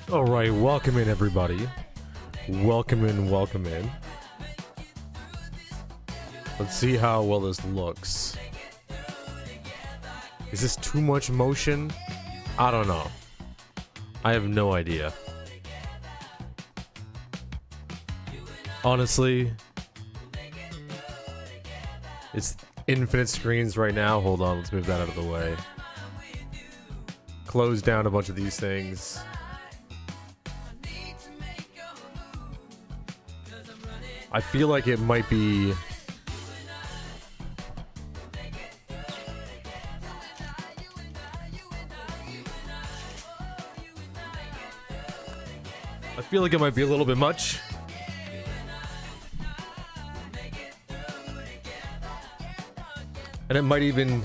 Alright, welcome in everybody. Welcome in, welcome in. Let's see how well this looks. Is this too much motion? I don't know. I have no idea. Honestly, it's infinite screens right now. Hold on, let's move that out of the way. Close down a bunch of these things. I feel like it might be... I feel like it might be a little bit much. And it might even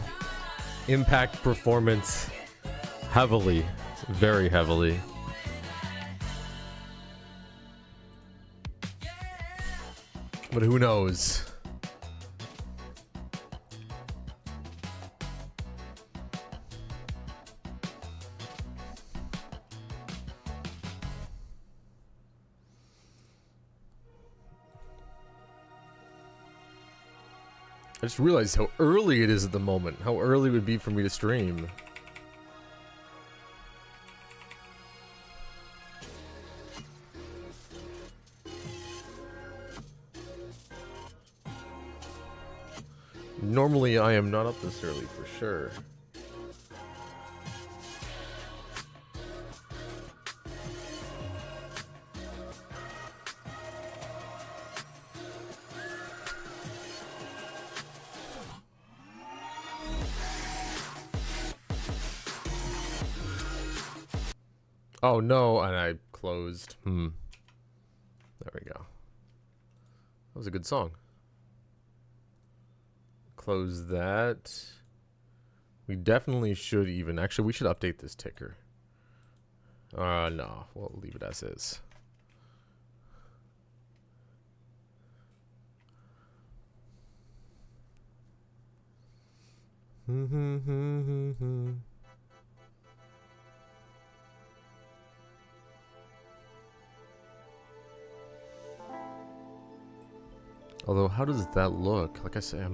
impact performance heavily, very heavily. But who knows? I just realized how early it is at the moment. How early it would be for me to stream. Normally, I am not up this early for sure. Oh no, and I closed. There we go. That was a good song. Close that. We definitely should even... Actually, we should update this ticker. No. We'll leave it as is. Although, how does that look? Like I said,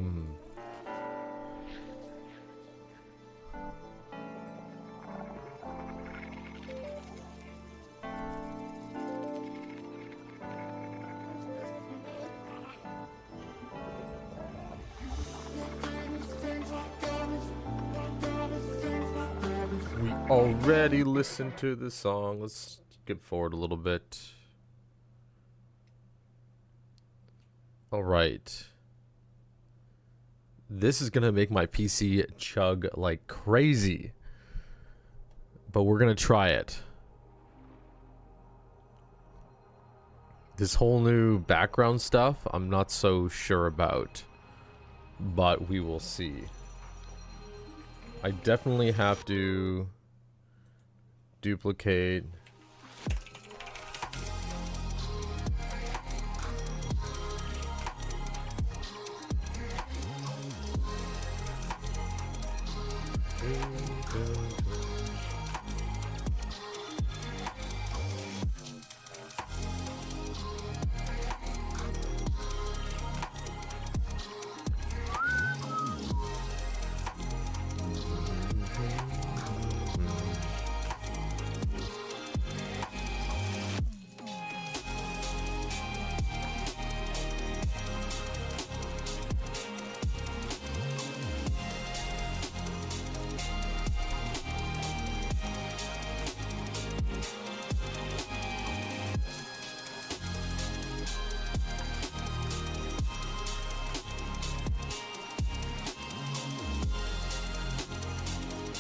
we already listened to the song. Let's skip forward a little bit. All right. This is going to make my PC chug like crazy. But we're going to try it. This whole new background stuff, I'm not so sure about. But we will see. I definitely have to duplicate...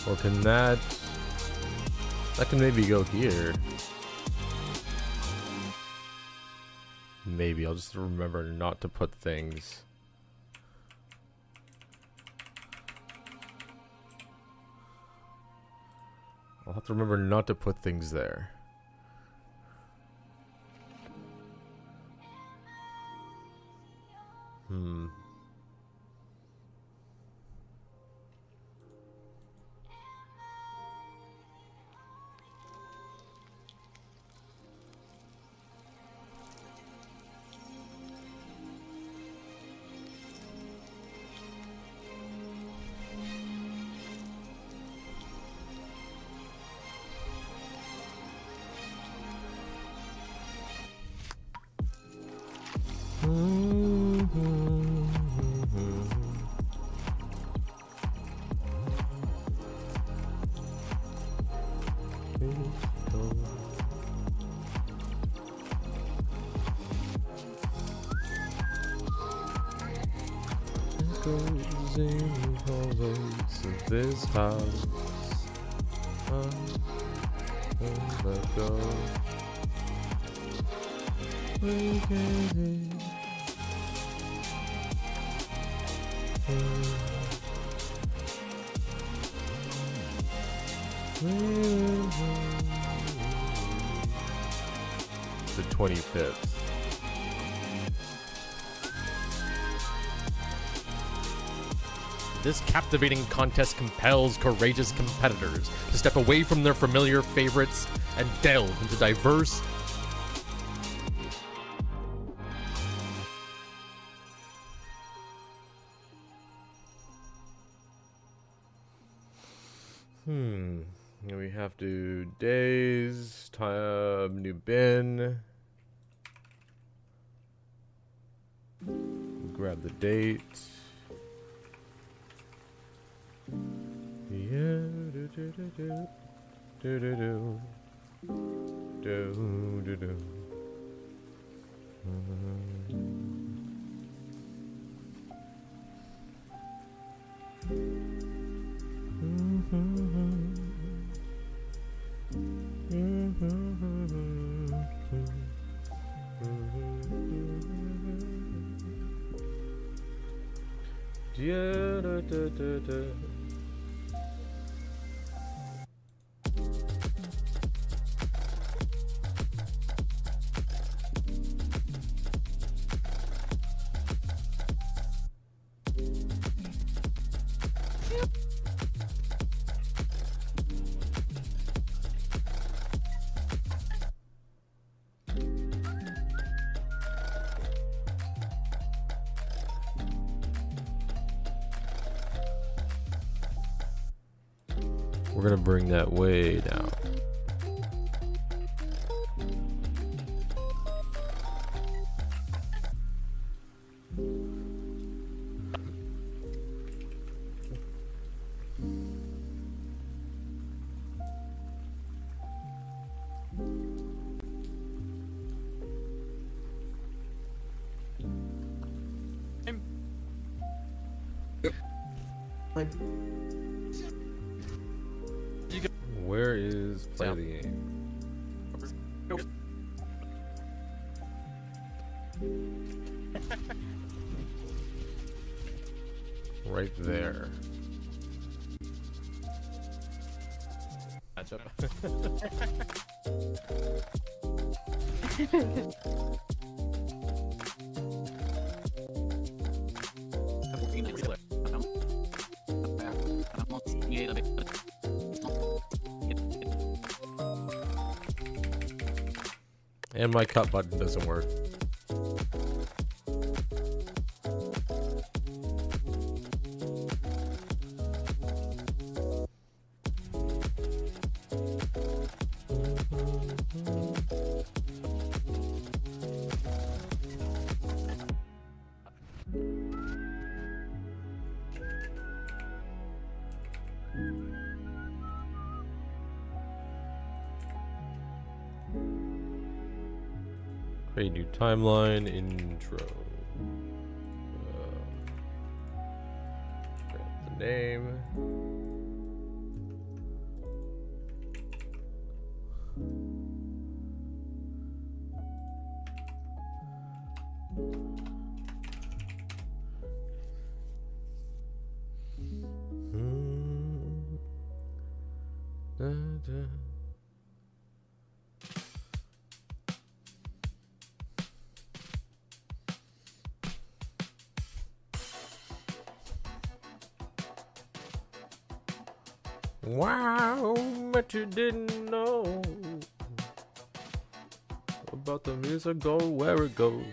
Or can that can maybe go here. Maybe I'll just remember not to put things. I'll have to remember not to put things there. Goes in the hallways of this house. Let go. We get it. The 25th. This captivating contest compels courageous competitors to step away from their familiar favorites and delve into diverse we have to days, time, new bin. Grab the date. Yeah, do do do do do do do do do. Yeah, da, da, da, da. We're gonna bring that way down. Where is play the game? Right there. Catch up. And my cut button doesn't work. Create new timeline intro. Grab the name. Da, da. Wow, but you didn't know about the music, go where it goes.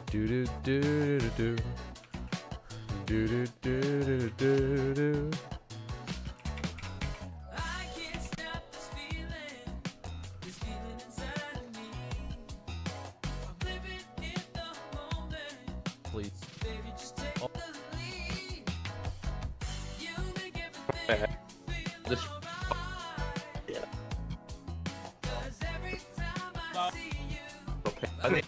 Do do do do do do do do do do do. Please. This. Yeah. Okay. I think.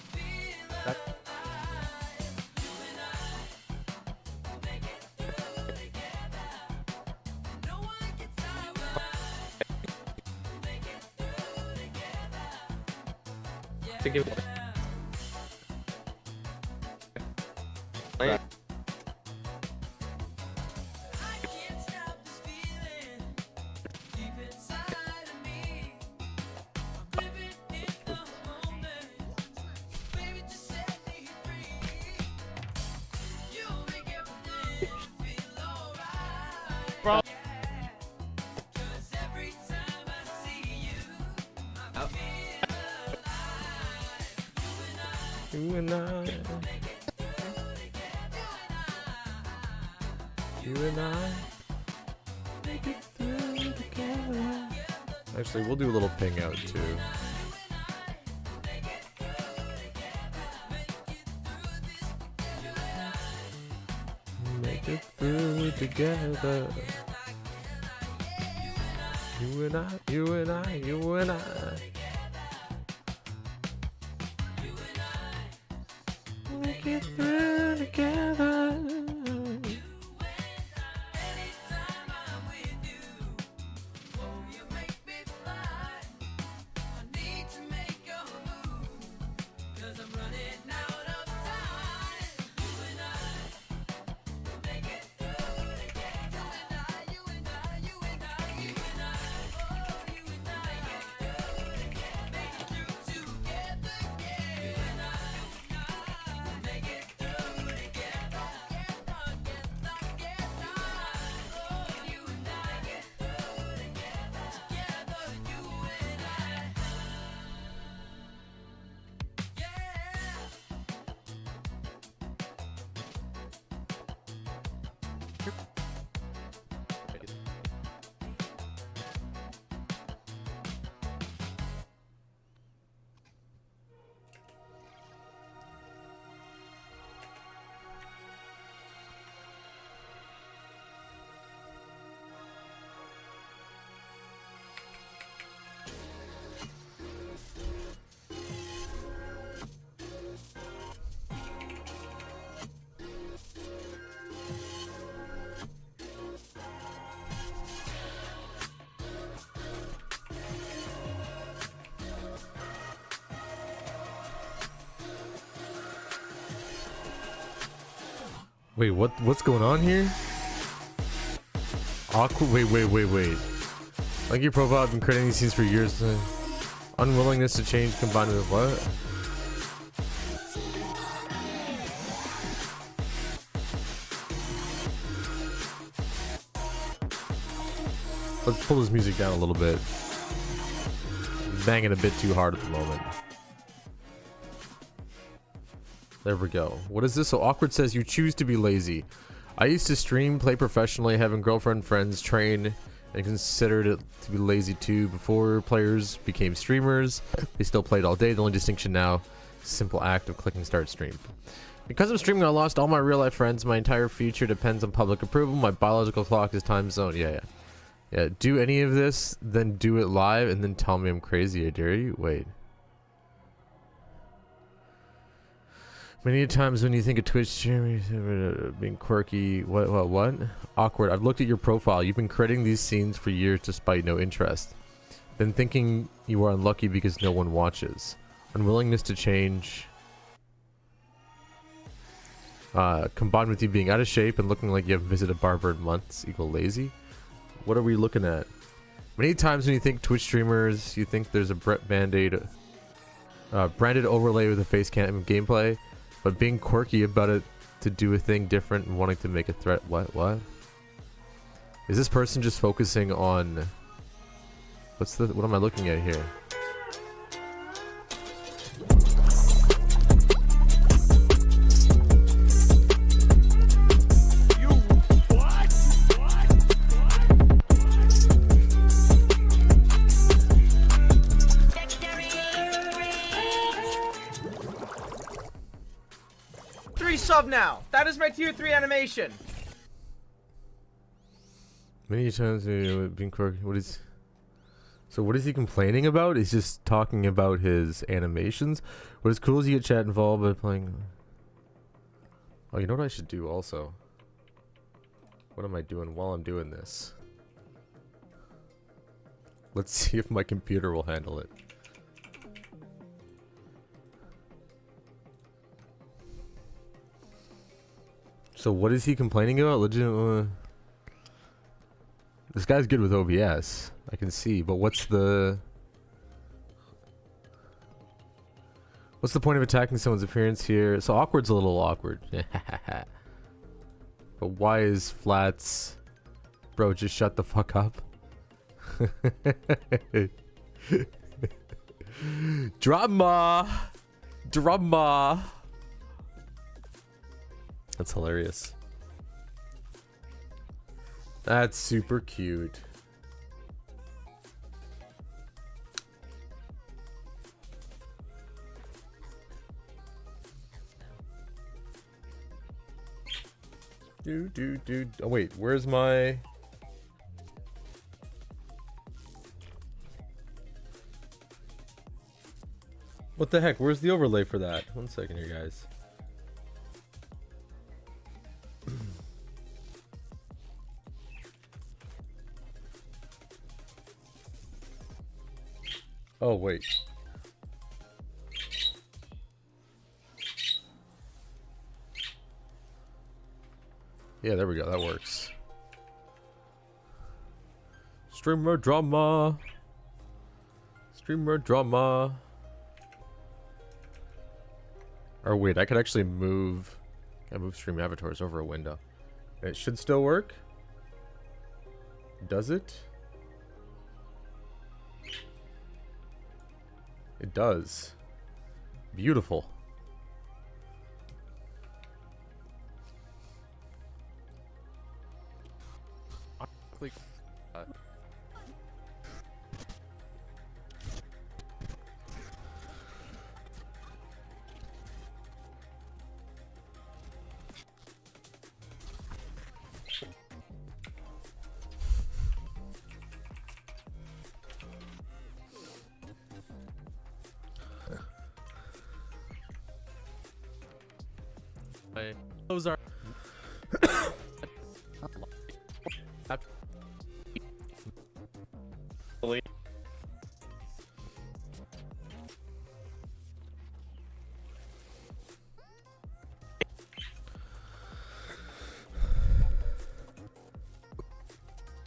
To give. Bro. You and I. You and I. Make it through together. Actually, we'll do a little ping out too. Make it through together. You and I, you and I, you and I. Make it through together. Wait, what's going on here? Awkward. Wait. Like your profile, I've been creating these scenes for years. Unwillingness to change combined with what? Let's pull this music down a little bit. Banging a bit too hard at the moment. There we go. What is this? So Awkward says you choose to be lazy. I used to stream, play professionally, having girlfriend, friends, train, and considered it to be lazy too. Before players became streamers, they still played all day. The only distinction now, simple act of clicking start stream. Because I'm streaming, I lost all my real life friends. My entire future depends on public approval. My biological clock is time zone. Yeah. Do any of this, then do it live, and then tell me I'm crazy. I dare you. Wait. Many times when you think of Twitch streaming being quirky, what? Awkward. I've looked at your profile. You've been creating these scenes for years despite no interest. Been thinking you are unlucky because no one watches. Unwillingness to change. Combined with you being out of shape and looking like you haven't visited a barber in months equal lazy. What are we looking at? Many times when you think Twitch streamers, you think there's a branded overlay with a face cam gameplay. But being quirky about it to do a thing different and wanting to make a threat. What? Is this person just focusing on... What am I looking at here? Sub now. That is my tier 3 animation. Many times being quirky. What is? So what is he complaining about? He's just talking about his animations. What is cool is you get chat involved by playing. Oh, you know what I should do also? What am I doing while I'm doing this? Let's see if my computer will handle it. So what is he complaining about? Legit. This guy's good with OBS. I can see, but what's the point of attacking someone's appearance here? So awkward's a little awkward. But why is flats? Bro, just shut the fuck up. Drama! Drama! That's hilarious. That's super cute. Dude. Oh wait, where's my... What the heck? Where's the overlay for that? 1 second here, guys. Oh, wait. Yeah, there we go. That works. Streamer drama. Streamer drama. Or wait, I could actually move... I move stream avatars over a window. It should still work. Does it? It does. Beautiful. Those are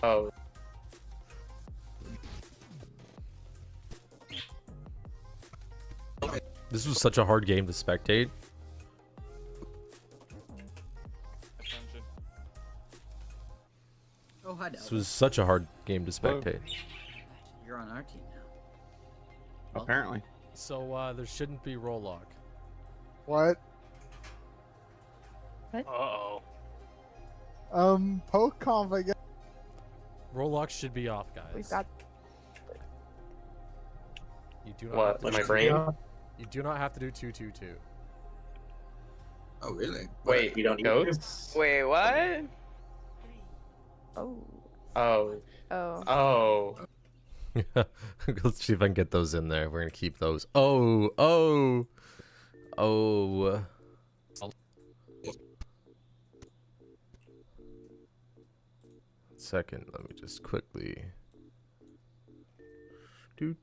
Oh. This was such a hard game to spectate. Oh, hi, This Delta. was such a hard game to spectate. You're on our team now. Apparently. So there shouldn't be roll lock. What? Uh-oh. Poke conf, I guess. Roll lock should be off, guys. We've got You do not What? have to Like my do- brain? You do not have to do 2-2-2. Oh, really? Wait, you don't goats? wait, what? Oh. Oh. Oh. Oh. Let's see if I can get those in there. We're gonna keep those. Oh. Second, let me just quickly. Do.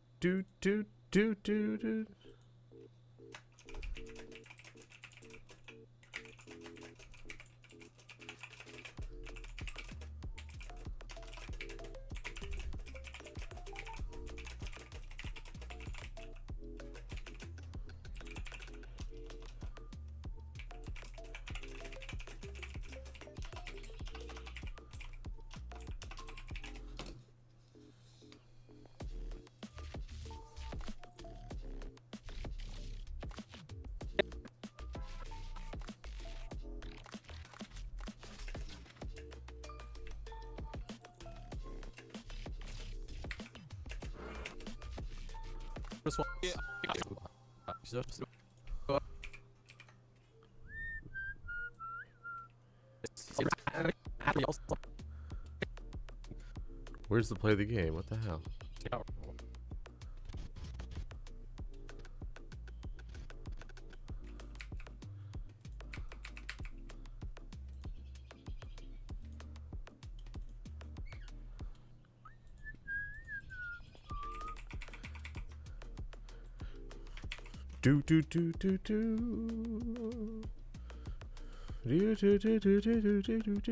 This one. Where's the play of the game? What the hell? Do do do do do. Do do do do do do do do do do.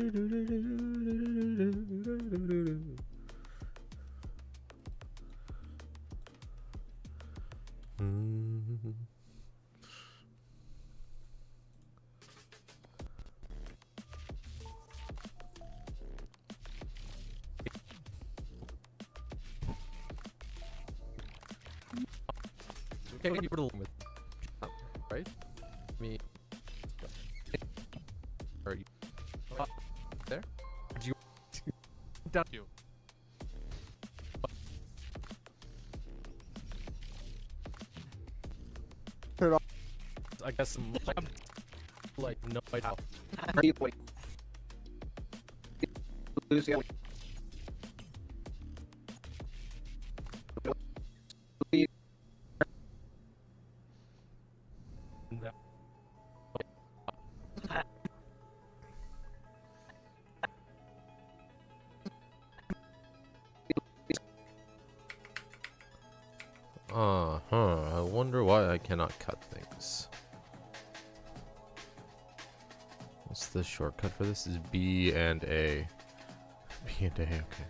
Okay, we were with right? Me. Are you there? Do you down you? Turn off. I guess I'm like no idea. I wonder why I cannot cut things. What's the shortcut for this? Is B and A. B and A, okay.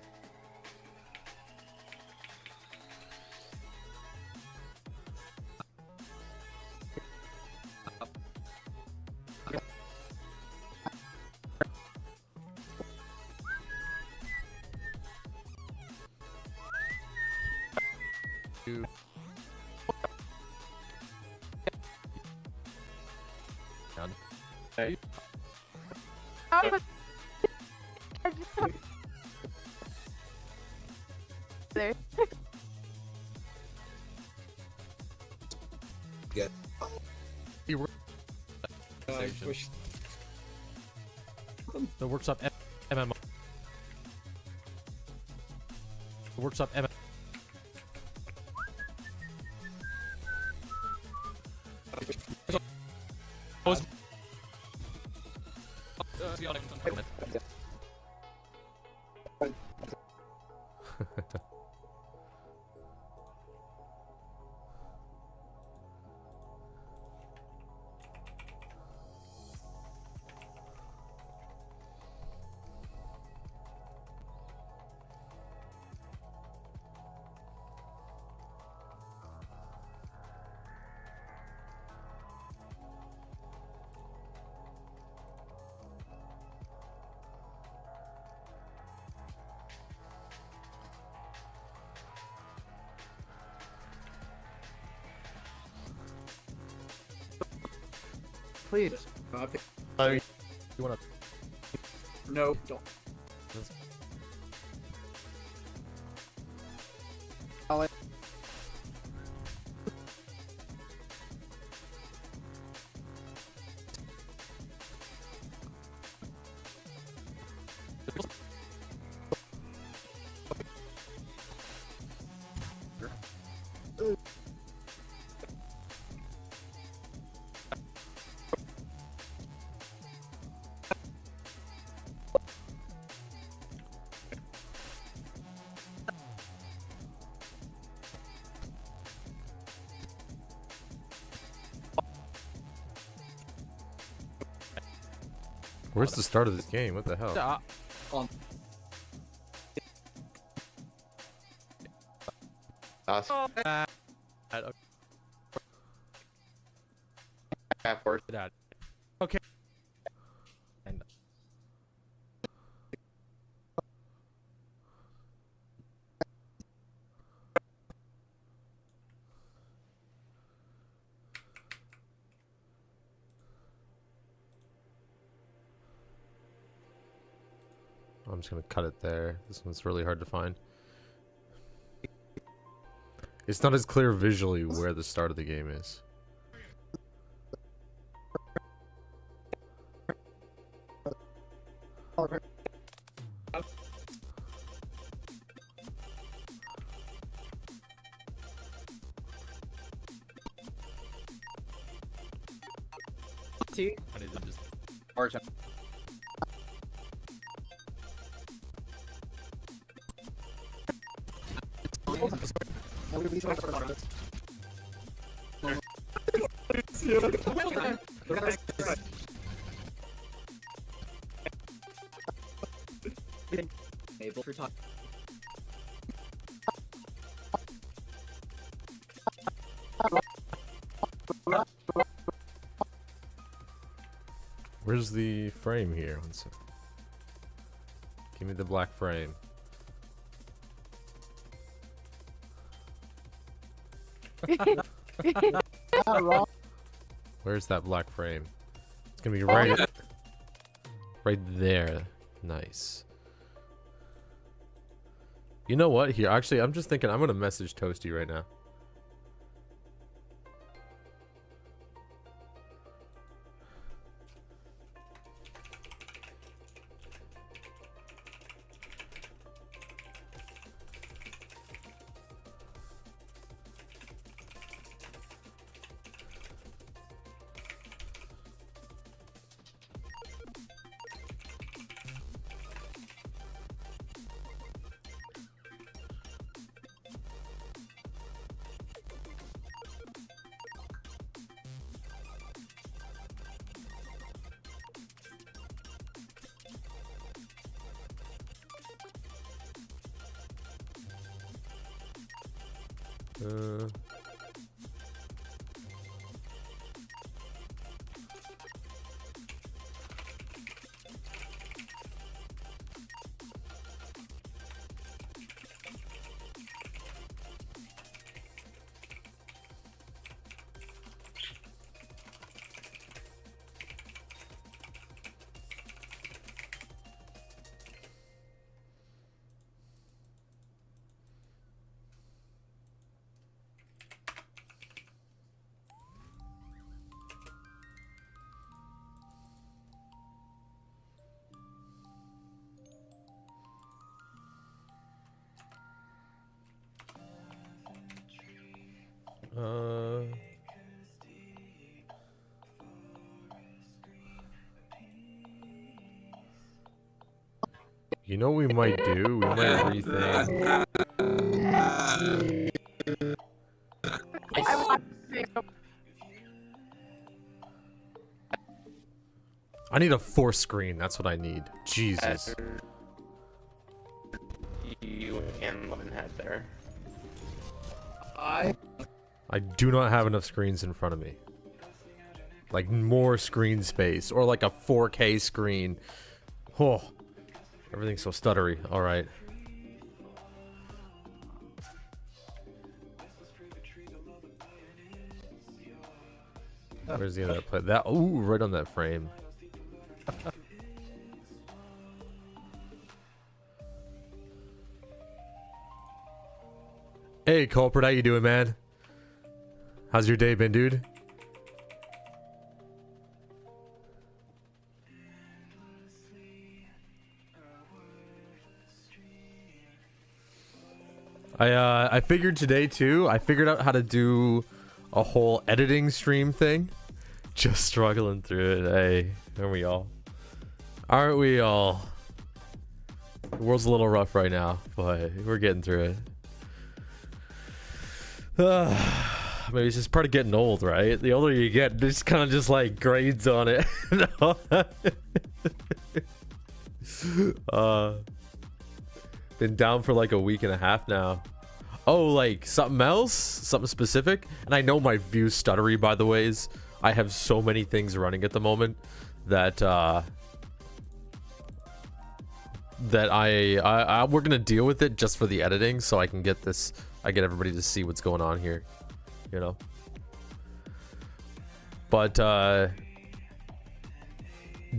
Hey. There. Get. The workshop MMO. The workshop MMO. Please. You wanna? No, don't. Where's the start of this game? What the hell? Half worth. Okay. I'm just gonna cut it there. This one's really hard to find. It's not as clear visually where the start of the game is. RT? I need to just... RT. Able for talk. Where's the frame here? One sec. Give me the black frame. Where's that black frame? It's gonna be right there. Nice. You know what? Here, actually, I'm just thinking I'm gonna message Toasty right now. You know what we might do? We might rethink. I need a 4 screen. That's what I need. Jesus. You and Lemon had there. I do not have enough screens in front of me. Like more screen space or like a 4K screen. Oh, everything's so stuttery. All right. Where's the other play? That ooh, right on that frame. Hey, Culprit, how you doing, man? How's your day been, dude? I figured today too. I figured out how to do a whole editing stream thing. Just struggling through it. Hey, aren't we all? Aren't we all? The world's a little rough right now, but we're getting through it. Maybe it's just part of getting old, right? The older you get, there's kind of just like grades on it. Been down for like a week and a half now. Oh, like something else? Something specific? And I know my view's stuttery, by the ways. I have so many things running at the moment that we're gonna deal with it just for the editing, so I can get this. I get everybody to see what's going on here, you know. But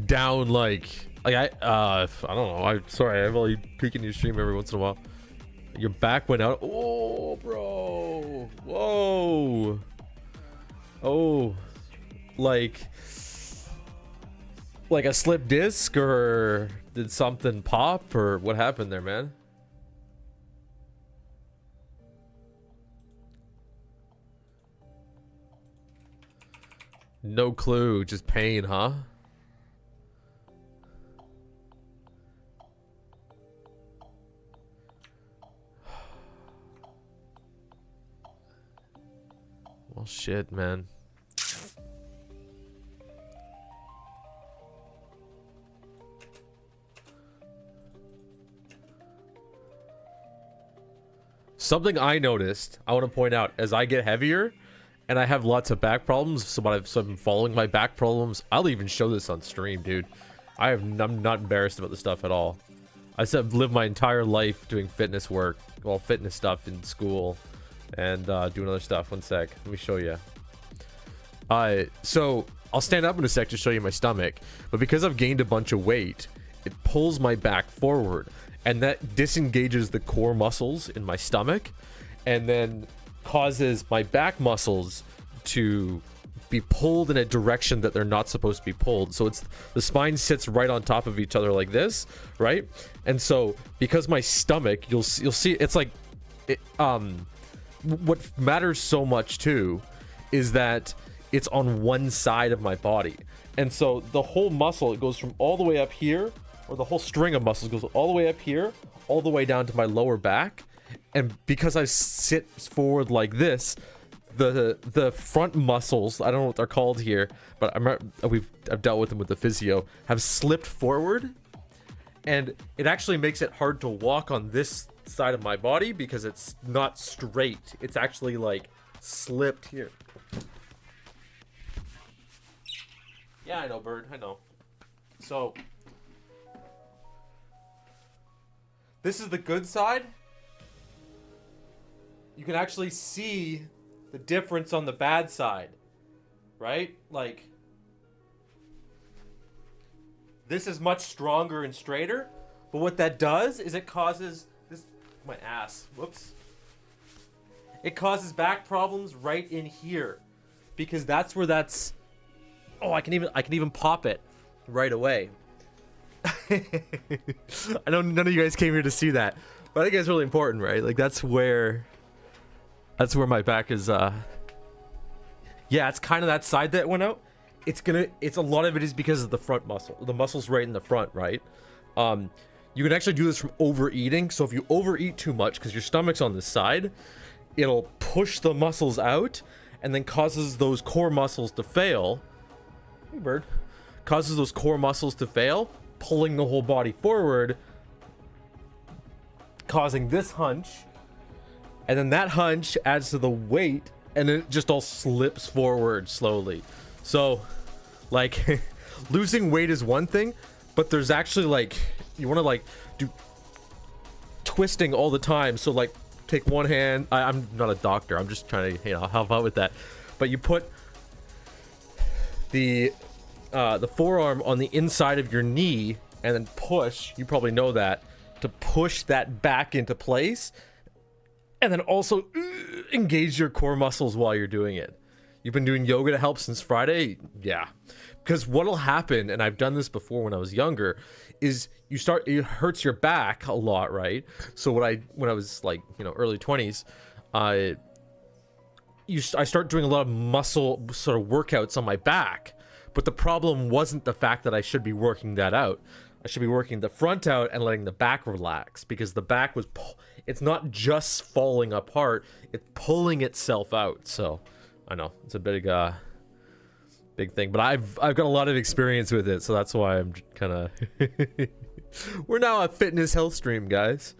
down like I don't know. I'm sorry. I'm only peeking your stream every once in a while. Your back went out. Oh, bro. Whoa. Oh, like a slip disc, or did something pop, or what happened there, man? No clue, just pain, huh? Well, shit, man. Something I noticed, I want to point out, as I get heavier, and I have lots of back problems, so I've been following my back problems. I'll even show this on stream, dude. I'm not embarrassed about this stuff at all. I said I've lived my entire life doing fitness work, well, fitness stuff in school, and doing other stuff. One sec, let me show you. So I'll stand up in a sec to show you my stomach, but because I've gained a bunch of weight, it pulls my back forward, and that disengages the core muscles in my stomach, and then causes my back muscles to be pulled in a direction that they're not supposed to be pulled. So it's the spine sits right on top of each other like this, right? And so because my stomach, you'll see it's like what matters so much too is that it's on one side of my body. And so the whole muscle, it goes from all the way up here, or the whole string of muscles goes all the way up here, all the way down to my lower back. And because I sit forward like this, the front muscles, I don't know what they're called here, but I've dealt with them with the physio, have slipped forward, and it actually makes it hard to walk on this side of my body because it's not straight. It's actually like slipped here. Yeah, I know, Bird. I know. So this is the good side. You can actually see the difference on the bad side, right? Like, this is much stronger and straighter, but what that does is it causes this, my ass, whoops. It causes back problems right in here, because that's where that's, oh, I can even pop it right away. I know none of you guys came here to see that, but I think it's really important, right? Like that's where my back is, yeah, it's kind of that side that went out. It's a lot of it is because of the front muscle. The muscle's right in the front, right? You can actually do this from overeating. So if you overeat too much, because your stomach's on this side, it'll push the muscles out and then causes those core muscles to fail. Hey, bird. Causes those core muscles to fail, pulling the whole body forward, causing this hunch. And then that hunch adds to the weight, and it just all slips forward slowly. So, like, losing weight is one thing, but there's actually, like, you want to, like, do twisting all the time. So, like, take one hand. I'm not a doctor. I'm just trying to, help out with that. But you put the forearm on the inside of your knee, and then push. You probably know that, to push that back into place. And then also engage your core muscles while you're doing it. You've been doing yoga to help since Friday? Yeah. Because what'll happen, and I've done this before when I was younger, is it hurts your back a lot, right? So when I was like, early 20s, I start doing a lot of muscle sort of workouts on my back. But the problem wasn't the fact that I should be working that out. I should be working the front out and letting the back relax, because the back was, it's not just falling apart, it's pulling itself out. So I know it's a big thing, but I've got a lot of experience with it, so that's why I'm kind of we're now a fitness health stream, guys.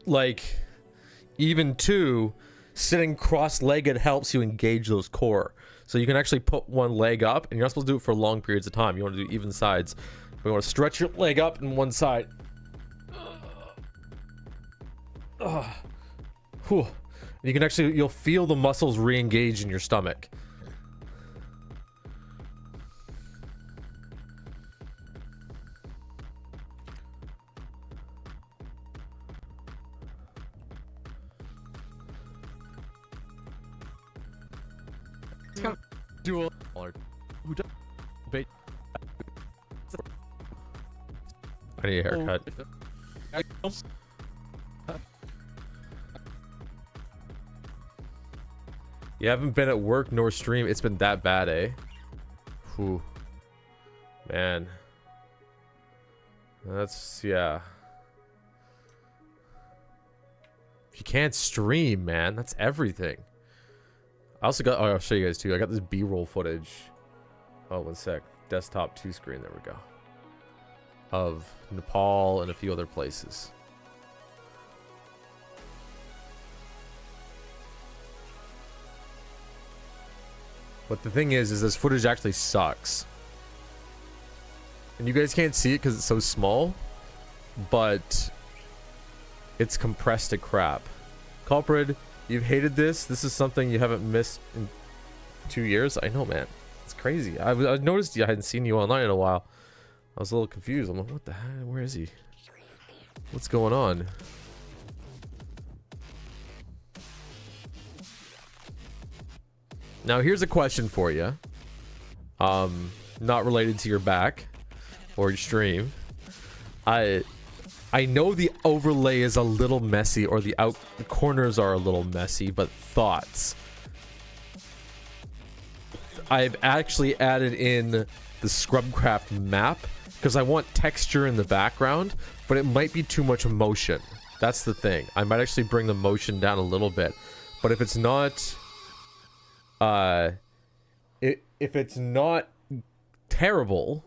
Like, even too, sitting cross-legged helps you engage those core. So you can actually put one leg up, and you're not supposed to do it for long periods of time. You want to do even sides. But you want to stretch your leg up in one side. Whew. You can actually, you'll feel the muscles re-engage in your stomach. dual who does bait. I need a haircut. You haven't been at work nor stream. It's been that bad, eh? Whew. Man. That's, yeah. If you can't stream, man, that's everything. I also got, oh, I'll show you guys too. I got this B-roll footage. Oh, one sec. Desktop 2 screen, there we go. Of Nepal and a few other places. But the thing is this footage actually sucks. And you guys can't see it because it's so small, but it's compressed to crap. Culprit, you've hated this. This is something you haven't missed in 2 years. I know, man. It's crazy. I noticed I hadn't seen you online in a while. I was a little confused. I'm like, what the heck? Where is he? What's going on? Now, here's a question for you. Not related to your back or your stream. I know the overlay is a little messy, or the corners are a little messy, but thoughts. I've actually added in the Scrubcraft map because I want texture in the background, but it might be too much motion. That's the thing. I might actually bring the motion down a little bit, but if it's not if it's not terrible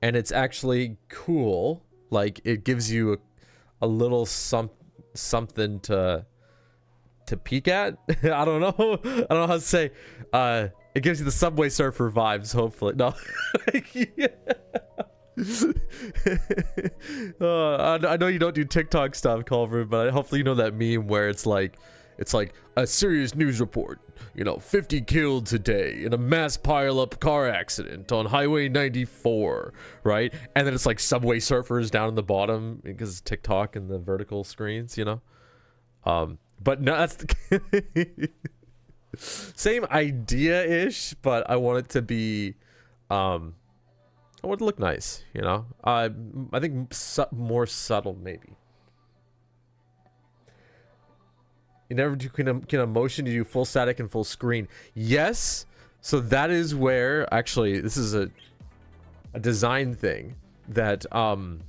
and it's actually cool, like it gives you a little something to peek at. I don't know how to say. It gives you the Subway Surfer vibes, hopefully. No. I know you don't do TikTok stuff, Culver, but hopefully you know that meme where it's like a serious news report. You know, 50 killed today in a mass pileup car accident on Highway 94, right? And then it's like Subway Surfers down in the bottom because it's TikTok and the vertical screens, you know? But no, that's the same idea-ish, but I want it to be, I want it to look nice, you know? I think more subtle, maybe. You never do can motion, you do full static and full screen. Yes, so that is where, actually, this is a design thing that I'm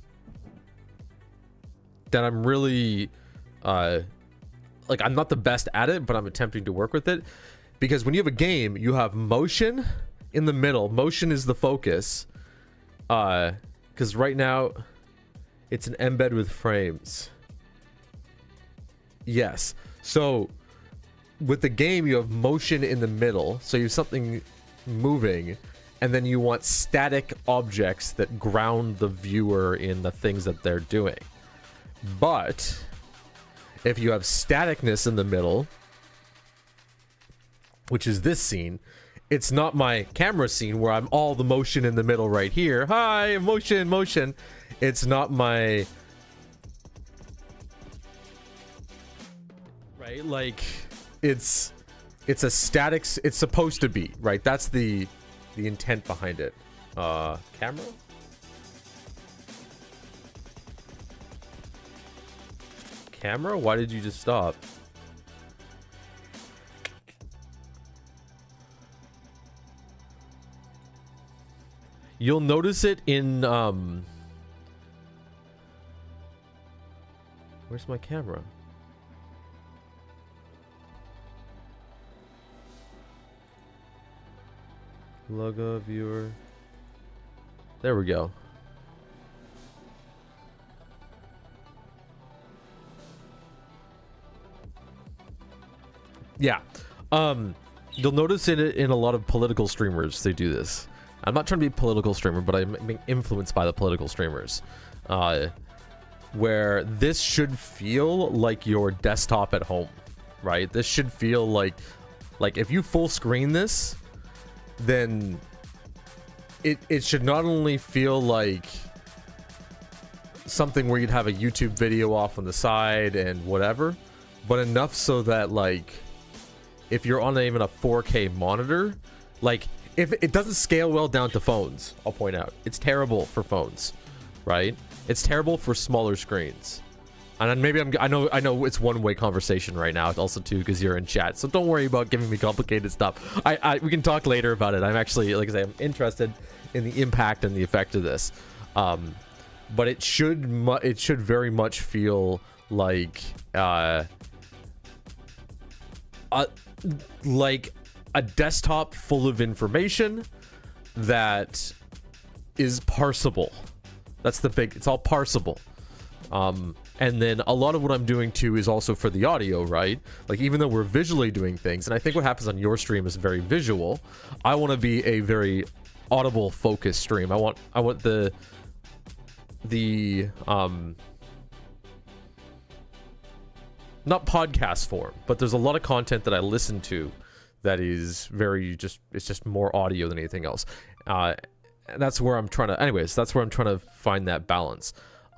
really, like, I'm not the best at it, but I'm attempting to work with it. Because when you have a game, you have motion in the middle. Motion is the focus. Because right now, it's an embed with frames. Yes. So, with the game, you have motion in the middle. So you have something moving. And then you want static objects that ground the viewer in the things that they're doing. But if you have staticness in the middle, which is this scene, it's not my camera scene where I'm all the motion in the middle right here. Hi, motion. It's not my... Right, like, it's a static... It's supposed to be, right? That's the intent behind it. Camera? Camera? Why did you just stop? You'll notice it in, where's my camera? Logo, viewer. There we go. Yeah. You'll notice it in a lot of political streamers, they do this. I'm not trying to be a political streamer, but I'm being influenced by the political streamers. Where this should feel like your desktop at home, right? This should feel like if you full screen this, then it should not only feel like something where you'd have a YouTube video off on the side and whatever, but enough so that, like, if you're on even a 4K monitor, Like, if it doesn't scale well down to phones, I'll point out. It's terrible for phones, right? It's terrible for smaller screens. And then maybe I know it's one-way conversation right now, also too, because you're in chat. So don't worry about giving me complicated stuff. We can talk later about it. I'm actually, like I say, I'm interested in the impact and the effect of this. But it should very much feel like a desktop full of information that is parsable. That's the big. It's all parsable. And then a lot of what I'm doing too is also for the audio, right? Like, even though we're visually doing things, and I think what happens on your stream is very visual, I want to be a very audible focused stream. I want the not podcast form, but there's a lot of content that I listen to that is very it's just more audio than anything else. And that's where I'm trying to find that balance.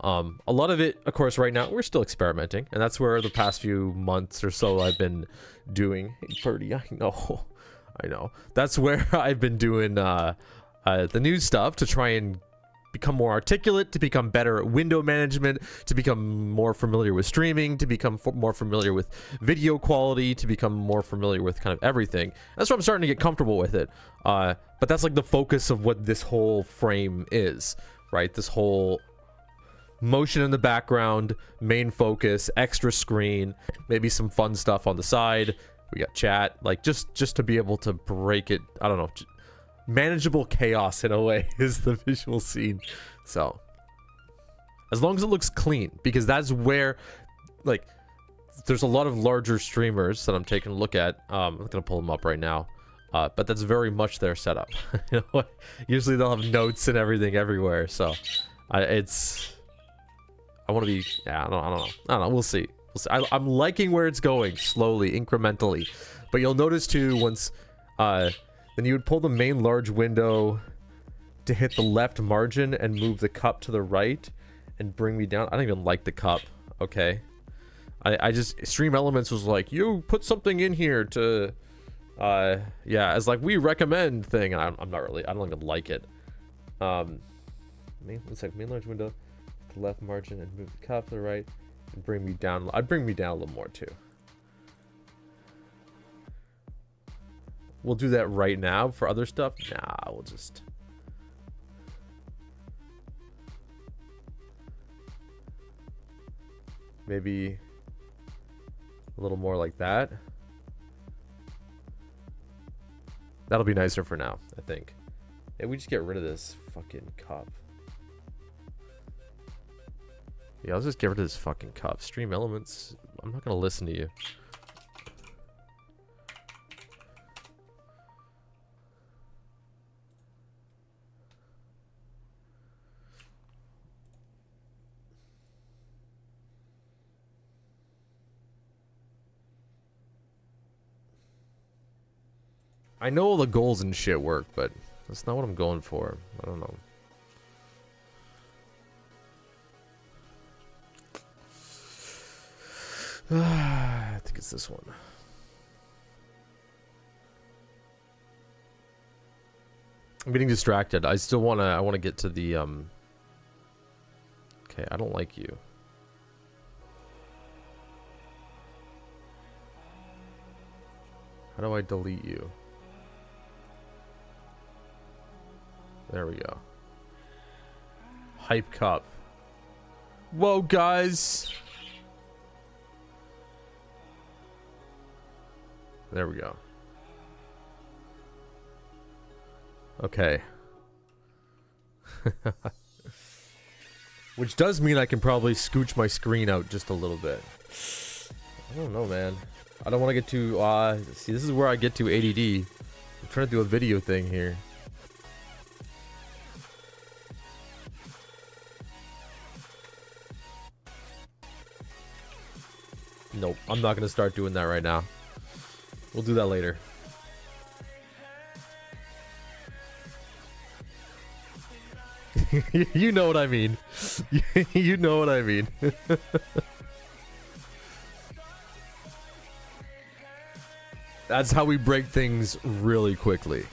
A lot of it, of course, right now we're still experimenting, and that's where the past few months or so I've been doing. Hey, Purdy, I know. That's where I've been doing the new stuff to try and become more articulate, to become better at window management, to become more familiar with streaming, to become more familiar with video quality, to become more familiar with kind of everything. That's where I'm starting to get comfortable with it. But that's like the focus of what this whole frame is, right? This whole motion in the background, main focus, extra screen, maybe some fun stuff on the side. We got chat, like just to be able to break it. I don't know. Manageable chaos in a way is the visual scene. So as long as it looks clean, because that's where, like, there's a lot of larger streamers that I'm taking a look at. I'm not gonna pull them up right now, but that's very much their setup. You know, usually they'll have notes and everything everywhere. So I want to be, yeah, I don't know. We'll see. I'm liking where it's going, slowly, incrementally. But you'll notice too, once then you would pull the main large window to hit the left margin and move the cup to the right and bring me down. I don't even like the cup. Okay. I just, Stream Elements was like, you put something in here to, yeah, as like, we recommend thing. And I'm not really, I don't even like it. It's like main large window, to the left margin and move the cup to the right and bring me down. I'd bring me down a little more too. We'll do that right now. For other stuff, nah, we'll just... maybe a little more like that. That'll be nicer for now, I think. Yeah, we just get rid of this fucking cup. Yeah, let's just get rid of this fucking cup. Stream Elements, I'm not gonna listen to you. I know all the goals and shit work, but that's not what I'm going for. I don't know. I think it's this one. I'm getting distracted. I still I wanna get to the okay, I don't like you. How do I delete you? There we go. Hype cup. Whoa, guys. There we go. Okay. Which does mean I can probably scooch my screen out just a little bit. I don't know, man. I don't want to get too, see, this is where I get too ADD. I'm trying to do a video thing here. Nope, I'm not gonna start doing that right now. We'll do that later. You know what I mean. You know what I mean. That's how we break things really quickly.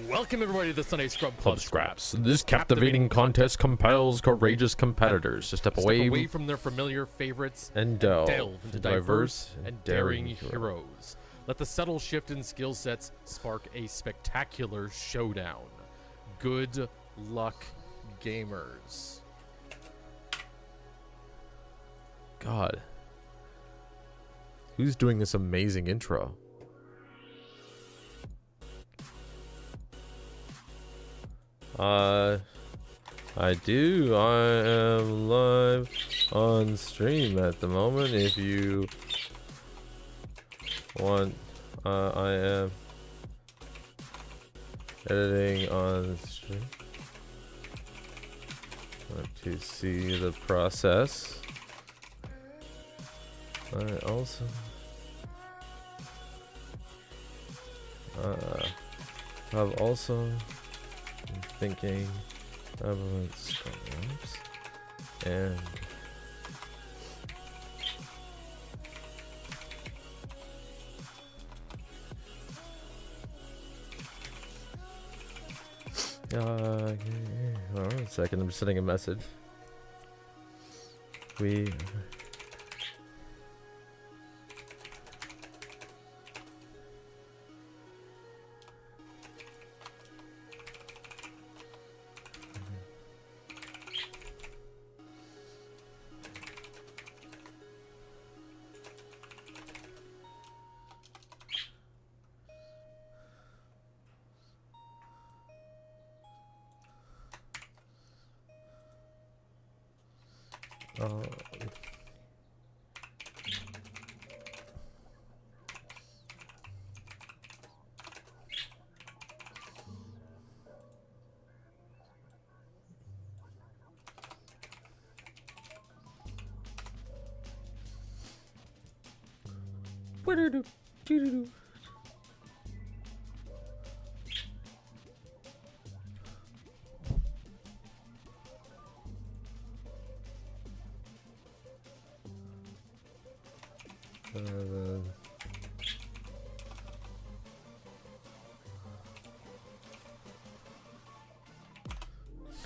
Welcome everybody to the Sunday Scrub Club Scraps. This captivating contest compels courageous competitors to step away from their familiar favorites and delve into diverse and daring heroes. Let the subtle shift in skill sets spark a spectacular showdown. Good luck, gamers. God. Who's doing this amazing intro? I do. I am live on stream at the moment. If you want, I am editing on stream. Want to see the process. I also have also thinking about scrubs and hold on a second, I'm just sending a message. We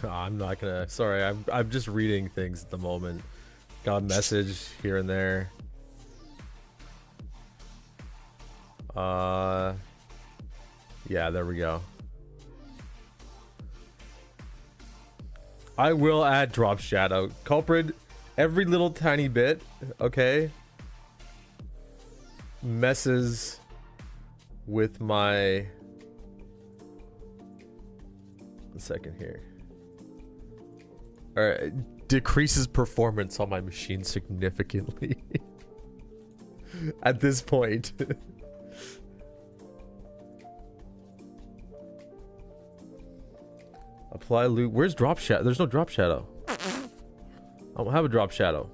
I'm not gonna. Sorry, I'm just reading things at the moment. Got a message here and there. Yeah, there we go. I will add drop shadow. Culprit, every little tiny bit, okay, messes with my... A second here. Alright, decreases performance on my machine significantly. At this point. Apply loot. Where's drop shadow? There's no drop shadow. I don't have a drop shadow.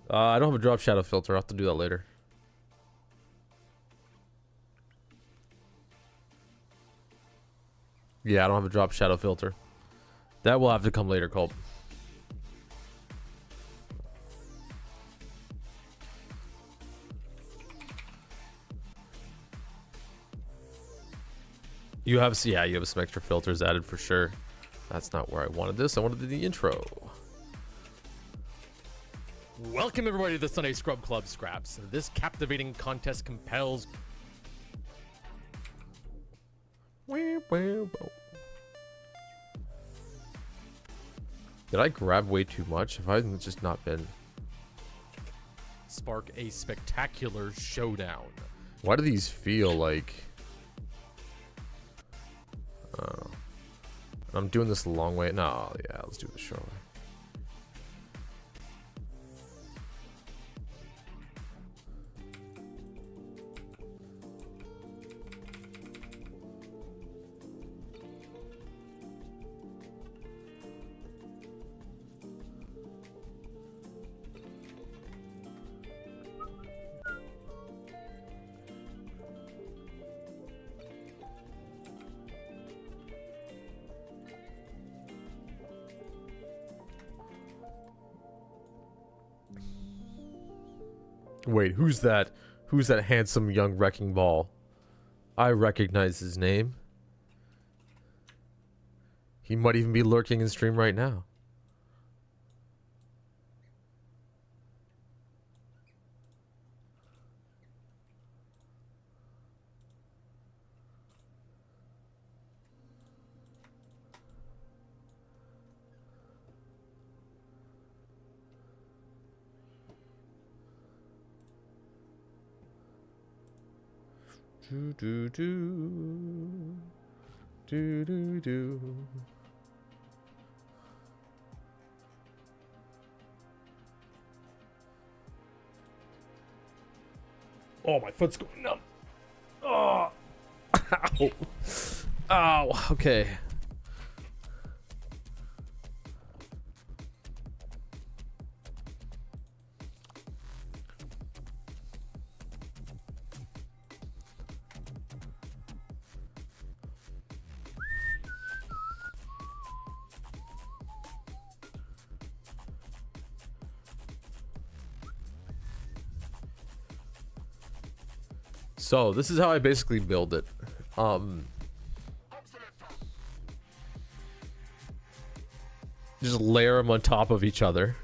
I don't have a drop shadow filter. I'll have to do that later. Yeah, I don't have a drop shadow filter. That will have to come later, Culp. You have, yeah, you have some extra filters added for sure. That's not where I wanted this. I wanted the intro. Welcome everybody to the Sunday Scrub Club Scraps. This captivating contest compels... Did I grab way too much? Have I just not been... Spark a spectacular showdown. Why do these feel like... I'm doing this the long way. No, yeah, let's do the short way. Wait, who's that? Who's that handsome young wrecking ball? I recognize his name. He might even be lurking in stream right now. Do do do do do do. Oh, my foot's going numb. Oh, ow. Ow. Okay. So this is how I basically build it. Just layer them on top of each other.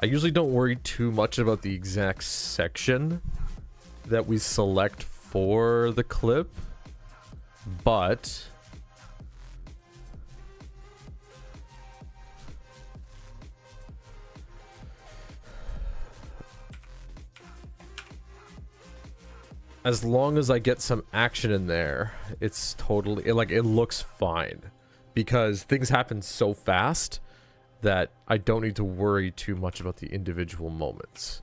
I usually don't worry too much about the exact section that we select for the clip, but as long as I get some action in there, it's totally, it looks fine. Because things happen so fast that I don't need to worry too much about the individual moments.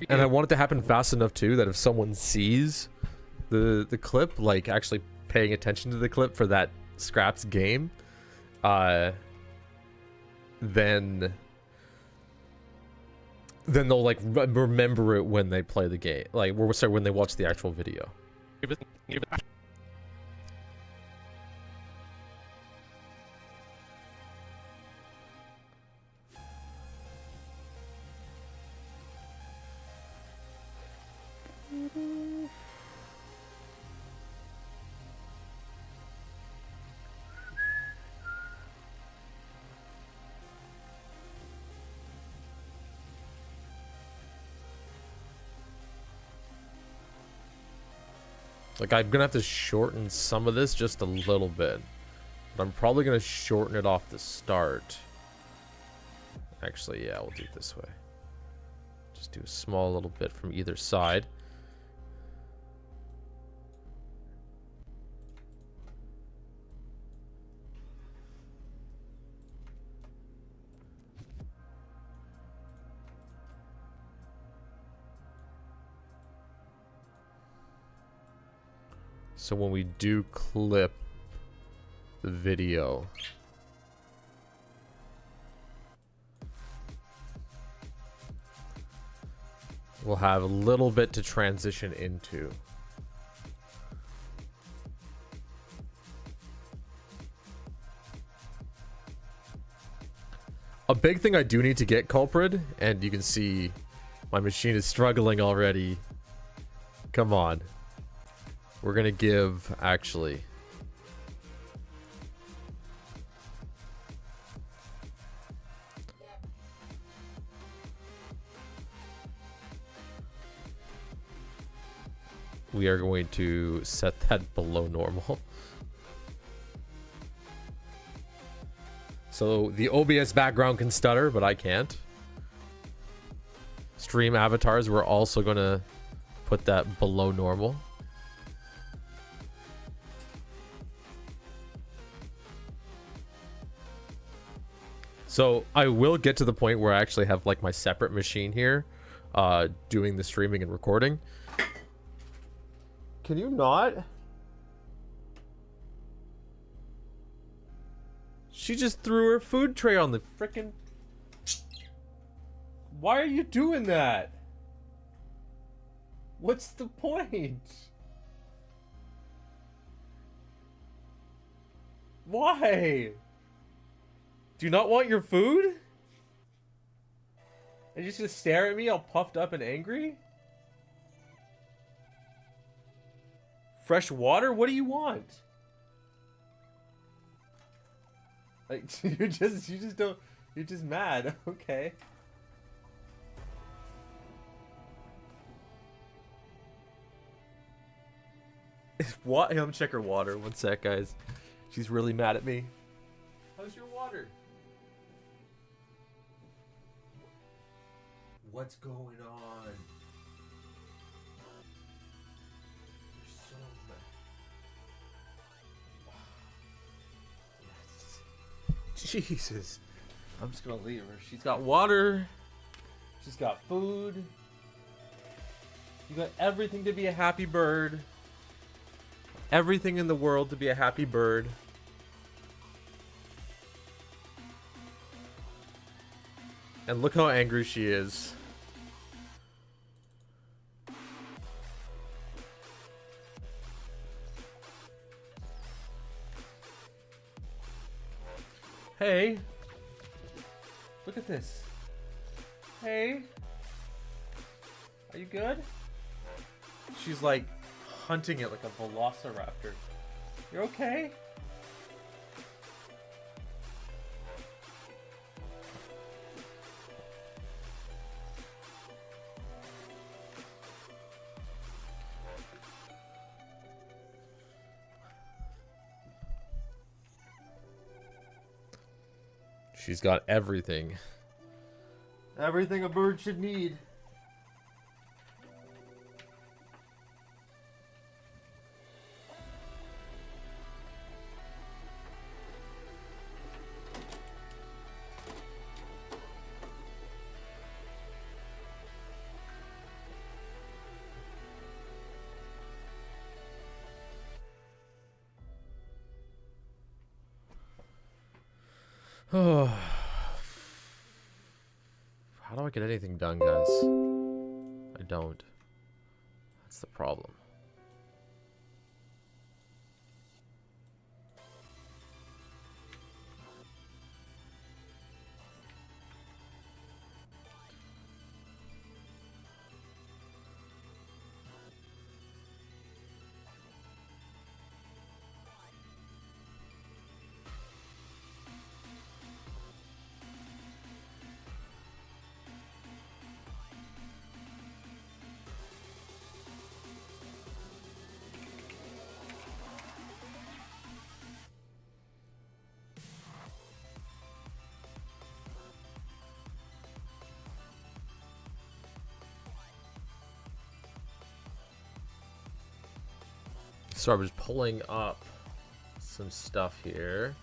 And I want it to happen fast enough too that if someone sees the clip, like actually paying attention to the clip for that Scraps game, then they'll like remember it when they play the game, like when they watch the actual video. Like, I'm gonna have to shorten some of this just a little bit. But I'm probably gonna shorten it off the start. Actually, yeah, we'll do it this way. Just do a small little bit from either side. So when we do clip the video, we'll have a little bit to transition into. A big thing I do need to get, Culprit, and you can see my machine is struggling already. Come on. We're gonna give, actually, we are going to set that below normal. So the OBS background can stutter, but I can't. Stream avatars, we're also gonna put that below normal. So I will get to the point where I actually have like my separate machine here, doing the streaming and recording. Can you not? She just threw her food tray on the frickin'... Why are you doing that? What's the point? Why? Do you not want your food? Are you just gonna stare at me all puffed up and angry? Fresh water? What do you want? Like, you just don't, you're just mad. Okay. What? I'm check her water. One sec, guys. She's really mad at me. How's your water? What's going on? You're so mad. Yes. Jesus. I'm just gonna leave her. She's got water. She's got food. You got everything to be a happy bird. Everything in the world to be a happy bird. And look how angry she is. Hey. Look at this. Hey. Are you good? She's like hunting it like a velociraptor. You're okay? She's got everything. Everything a bird should need. Oh. How do I get anything done, guys? I don't. That's the problem. So I was pulling up some stuff here.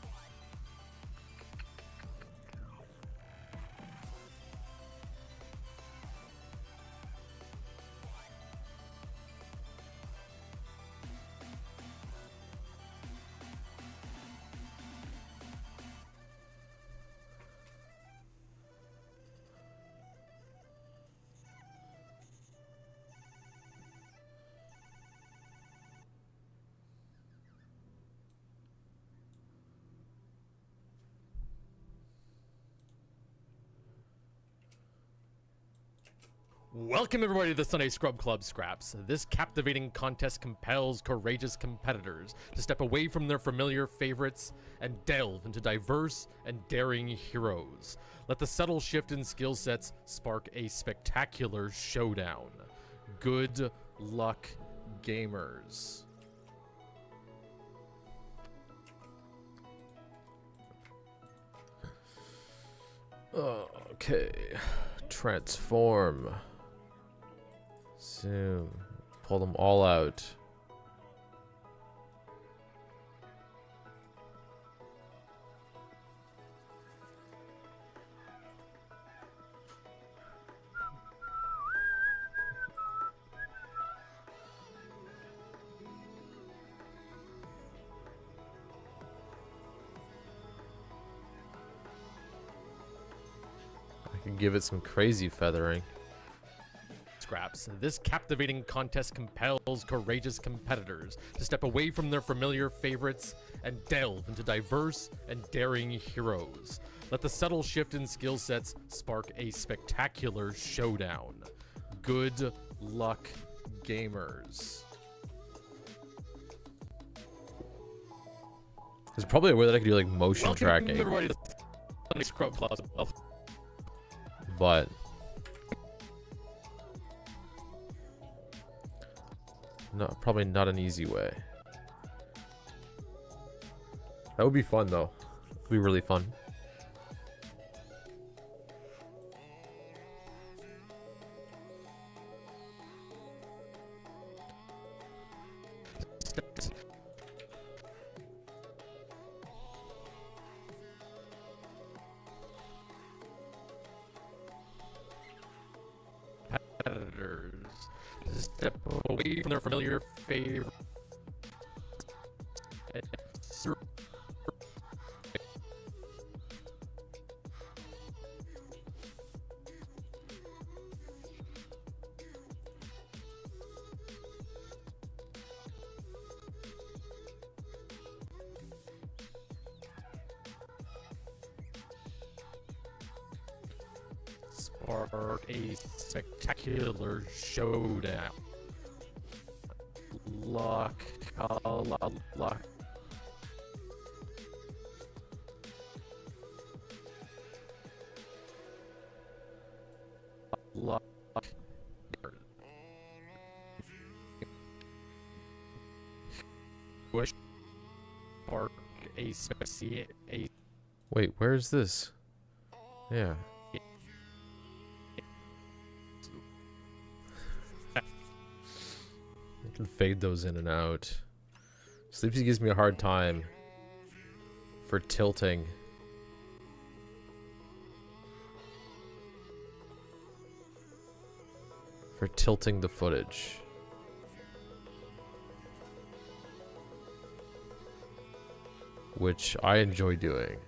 Welcome everybody to the Sunday Scrub Club Scraps. This captivating contest compels courageous competitors to step away from their familiar favorites and delve into diverse and daring heroes. Let the subtle shift in skill sets spark a spectacular showdown. Good luck, gamers. Okay, transform. Zoom. Pull them all out. I can give it some crazy feathering. Scraps. This captivating contest compels courageous competitors to step away from their familiar favorites and delve into diverse and daring heroes. Let the subtle shift in skill sets spark a spectacular showdown. Good luck, gamers. There's probably a way that I could do like motion Welcome tracking, everybody to the Scrub Club. but no, probably not an easy way. That would be fun though. It'd be really fun. Competitors step away from their familiar favorite. Spark a spectacular showdown. Luck. Wish Spark a Wait, where is this? Yeah. I can fade those in and out. Sleepy gives me a hard time for tilting. For tilting the footage. Which I enjoy doing.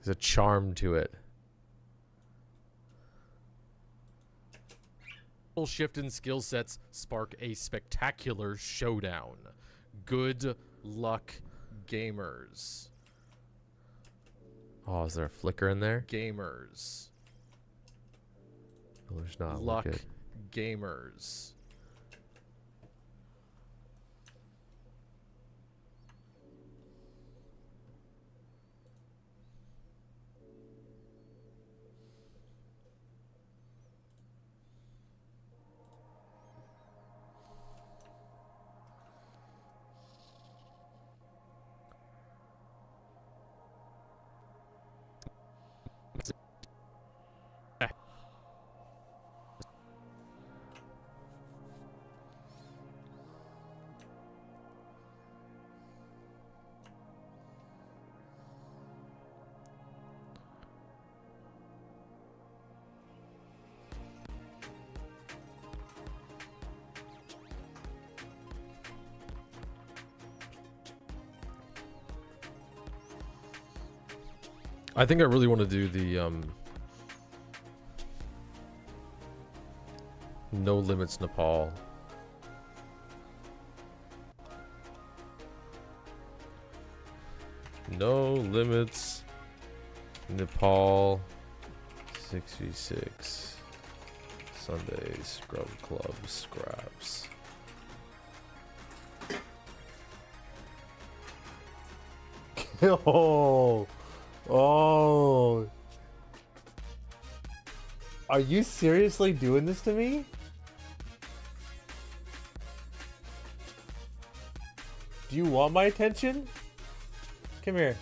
There's a charm to it. Shift in skill sets spark a spectacular showdown. Good luck, gamers. Oh, is there a flicker in there? Gamers. No, there's not. luck Good. gamers. I think I really want to do the No Limits Nepal. No Limits Nepal 6v6 Sunday Scrub Club Scraps. Oh, are you seriously doing this to me? Do you want my attention? Come here.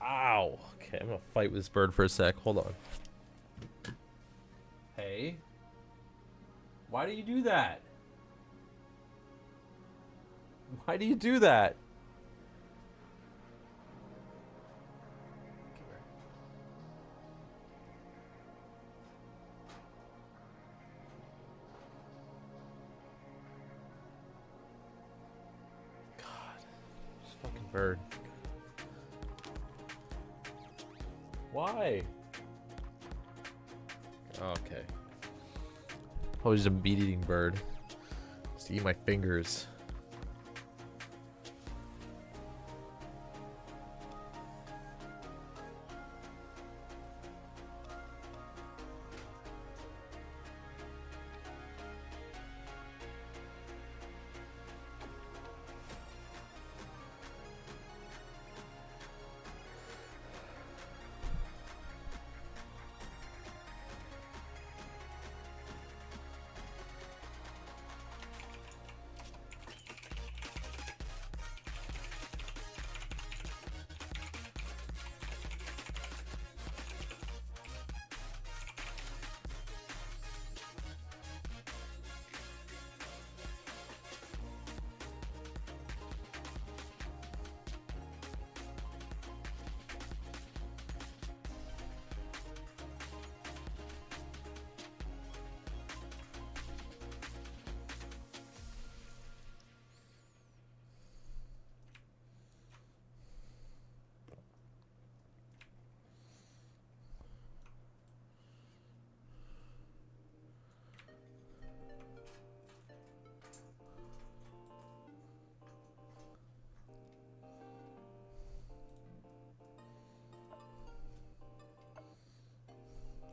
Ow. Okay, I'm gonna fight with this bird for a sec. Hold on. Hey. Why do you do that? Why do you do that? God. This fucking bird. Why? Okay. Probably just a meat-eating bird. See my fingers.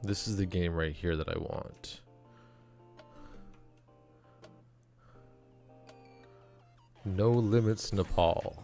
This is the game right here that I want. No Limits Nepal.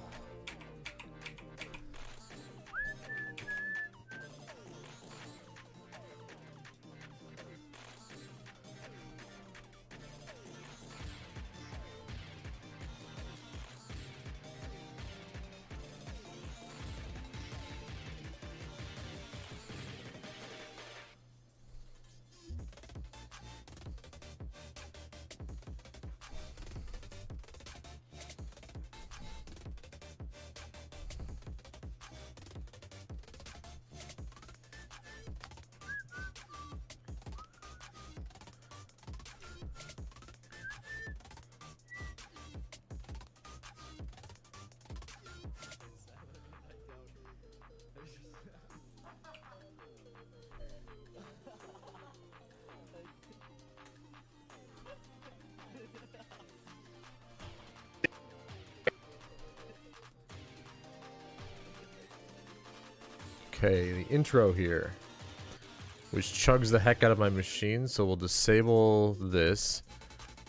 Okay, the intro here, which chugs the heck out of my machine, so we'll disable this,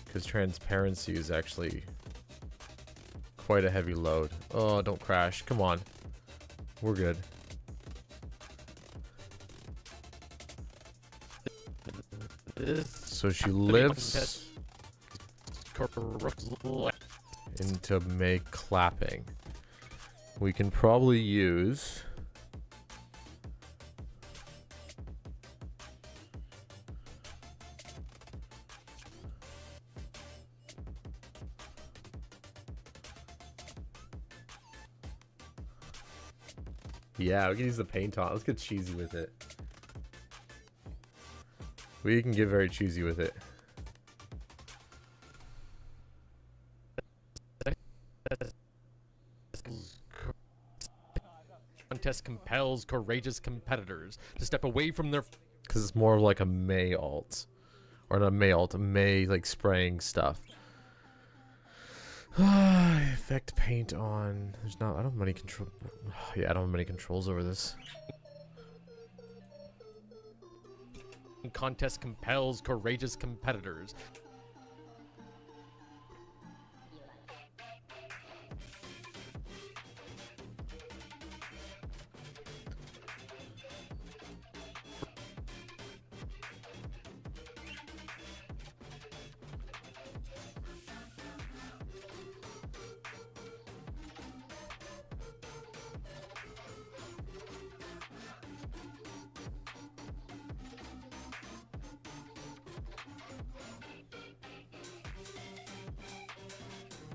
because transparency is actually quite a heavy load. Oh, don't crash. Come on. We're good. So she lifts into make clapping. We can probably use... Yeah, we can use the paint on. Let's get cheesy with it. We can get very cheesy with it. Contest compels courageous competitors to step away from their... Because it's more of like a May alt. Or not May alt, a May like spraying stuff. Effect paint on. There's not. I don't have many control. Yeah, I don't have many controls over this. Contest compels courageous competitors.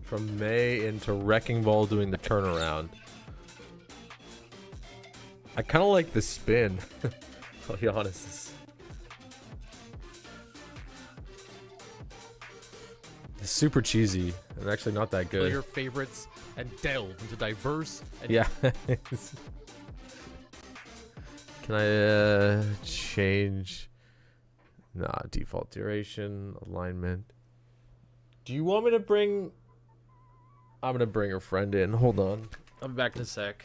From May into Wrecking Ball doing the turnaround. I kind of like the spin. I'll be honest. It's super cheesy and actually not that good. Your favorites and delve into diverse and Yeah. Can I change? Nah, default duration, alignment. Do you want me to bring... I'm gonna bring her friend in. Hold on. I'll be back in a sec.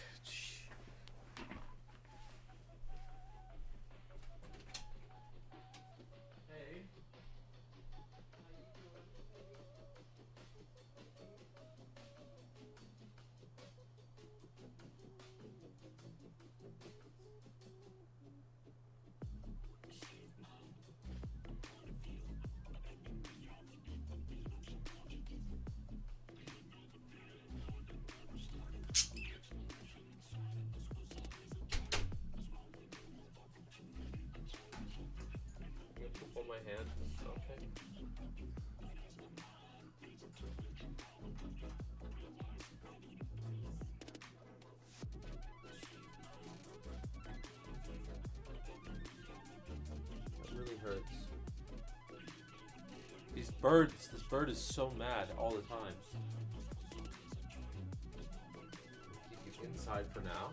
Hold my hand. Okay. That really hurts. These birds, this bird is so mad all the time. Keep you inside for now.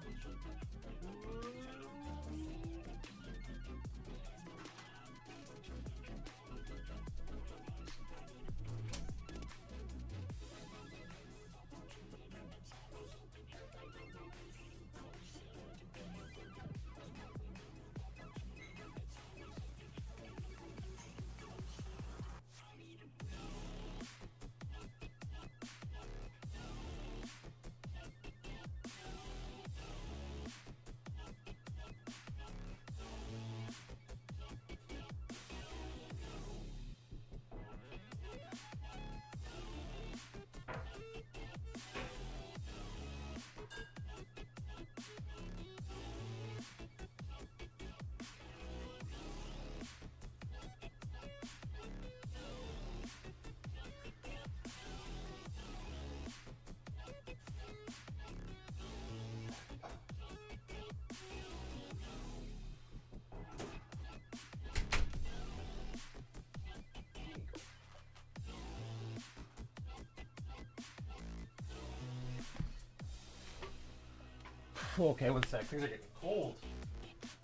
Okay, one sec. Things are getting cold.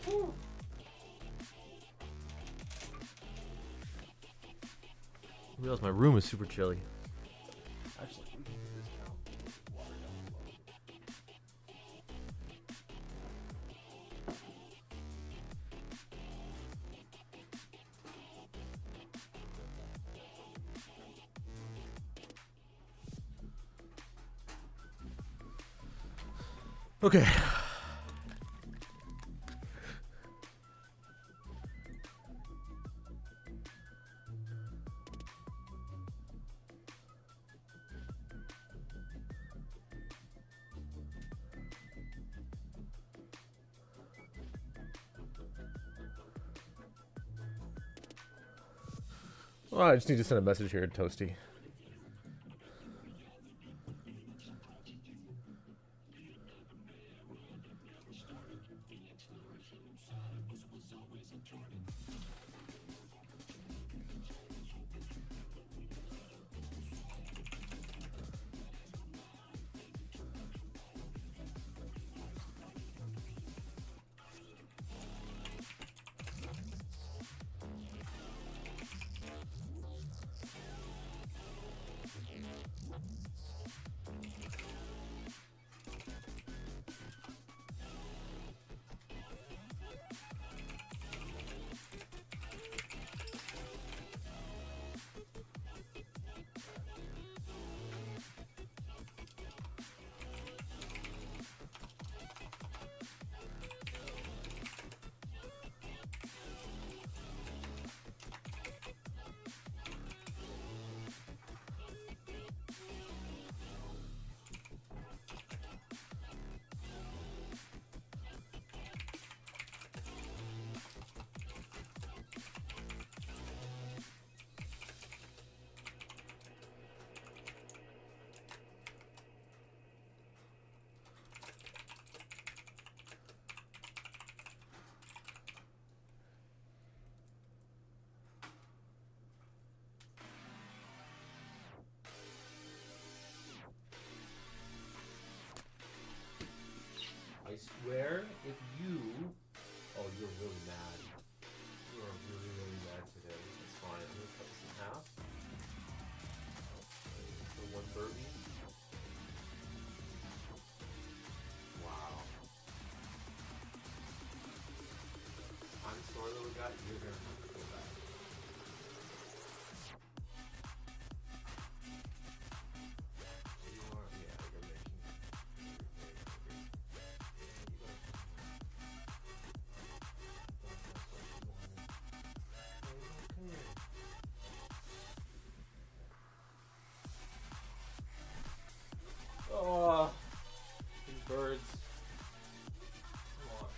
Whew. I realize my room is super chilly. Actually, we can do this now. Water down below. Okay. Well, I just need to send a message here to Toasty. I swear, if you... Oh, you're really mad. You are really, really mad today. It's fine. I'm going to cut this in half. Furby. Wow. I'm sorry, little guy. You're gonna have to go back. You are, yeah, you're making. Come here. Oh, these birds. Come on.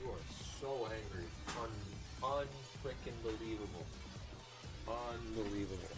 You are so angry. Unfreaking believable. Unbelievable.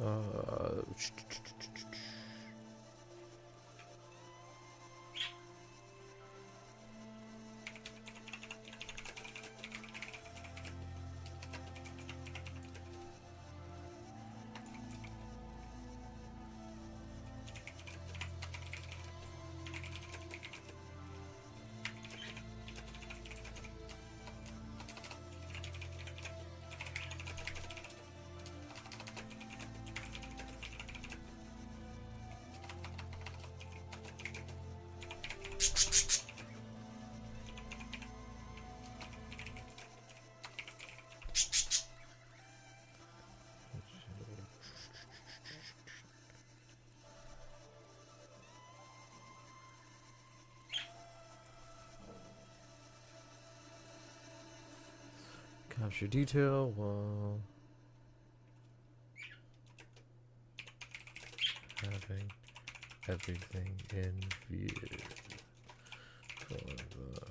Uh, Capture detail while having everything in view. For the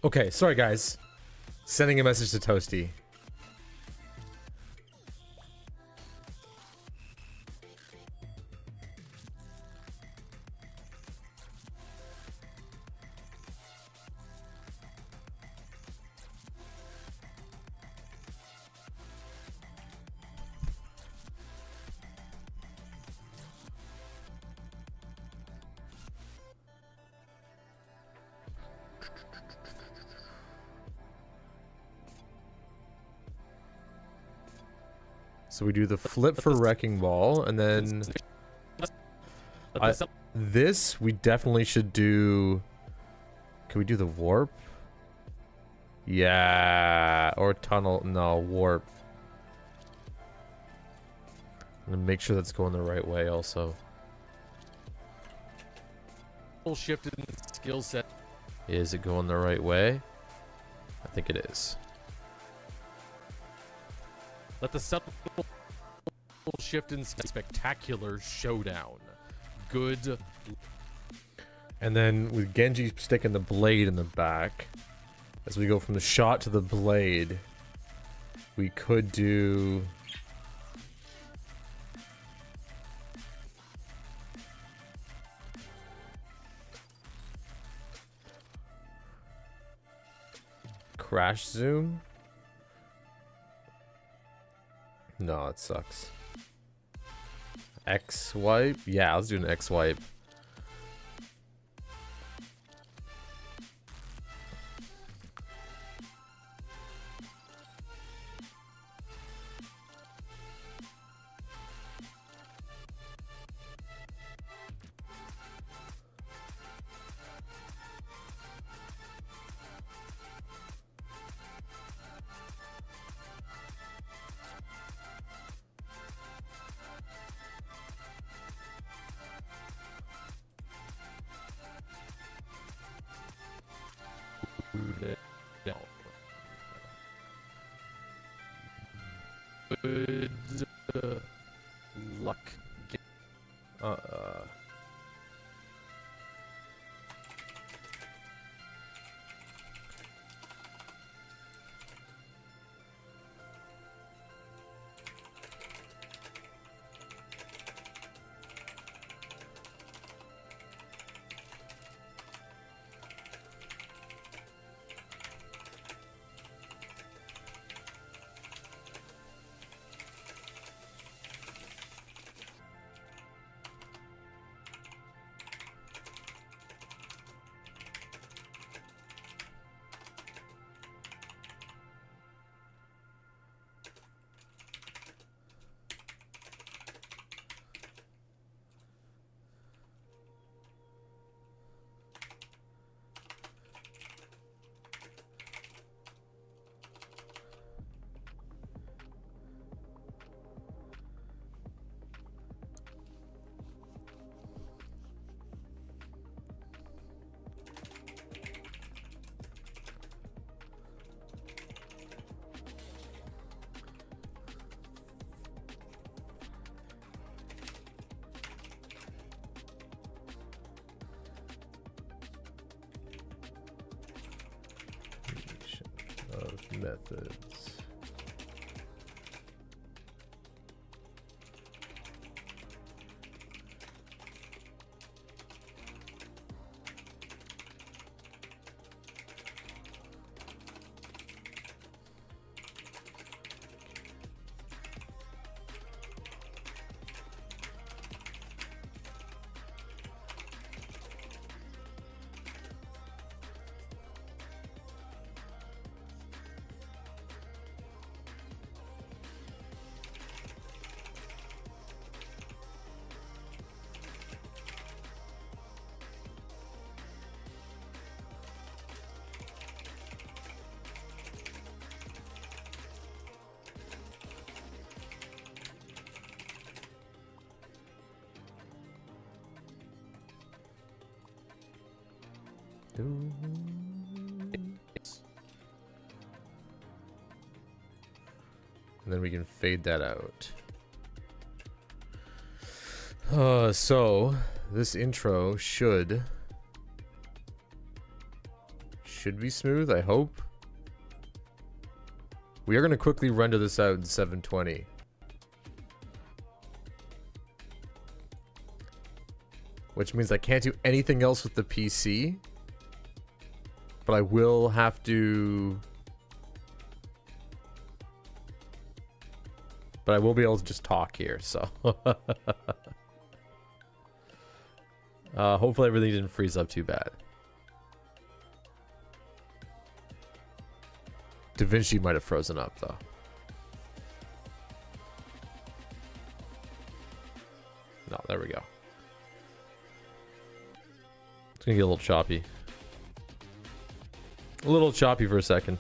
Okay, sorry guys. Sending a message to Toasty. So we do the flip for Wrecking Ball, and then this we definitely should do. Can we do the warp? Yeah, or tunnel. No, warp. And make sure that's going the right way also. Full shift in skill set. Is it going the right way? I think it is. Let the subtle shift in spectacular showdown. Good. And then with Genji sticking the blade in the back, as we go from the shot to the blade, we could do... Crash zoom? No, it sucks. X wipe? Yeah, let's do an X wipe. Good luck. Methods. And then we can fade that out. So this intro should be smooth, I hope. We are going to quickly render this out in 720. Which means I can't do anything else with the PC. But I will have to... But I will be able to just talk here, so... hopefully everything didn't freeze up too bad. DaVinci might have frozen up, though. No, there we go. It's gonna get a little choppy. A little choppy for a second.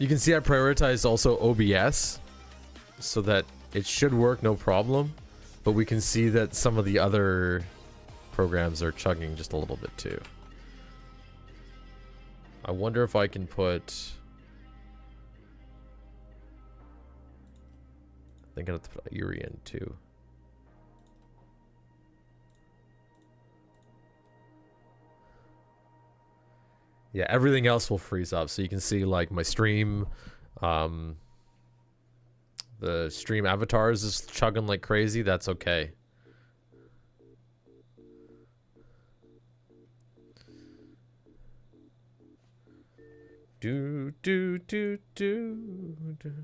You can see I prioritized also OBS so that it should work no problem, but we can see that some of the other programs are chugging just a little bit too. I wonder if I can put... I think I have to put Yuri in too. Yeah, everything else will freeze up. So you can see like my stream, the stream avatars is chugging like crazy. That's okay. Do, do, do, do, do.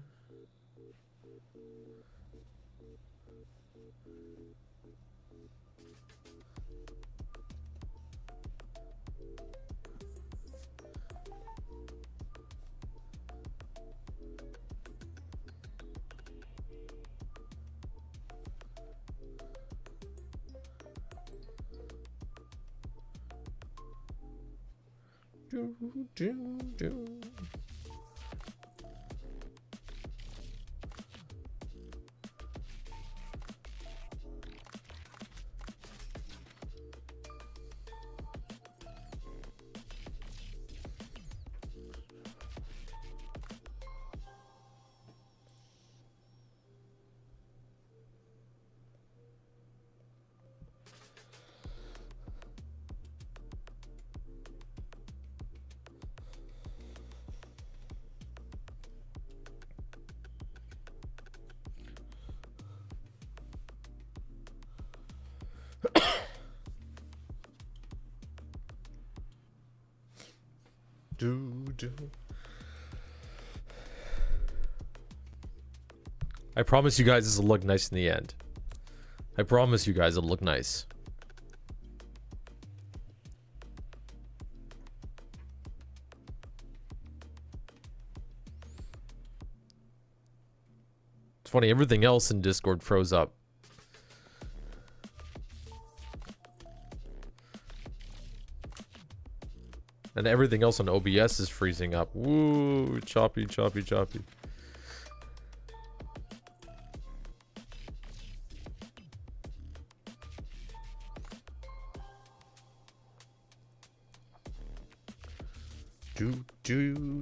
Do, do, do. Do. I promise you guys this will look nice in the end. I promise you guys it'll look nice. It's funny, everything else in Discord froze up. And everything else on OBS is freezing up. Woo, choppy, choppy, choppy. Do. Do.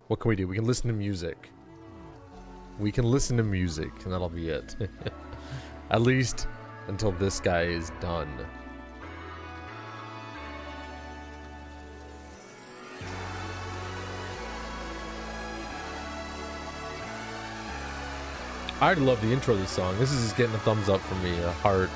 What can we do? We can listen to music. We can listen to music, and that'll be it. At least until this guy is done. I already love the intro of this song. This is just getting a thumbs up from me, a heart.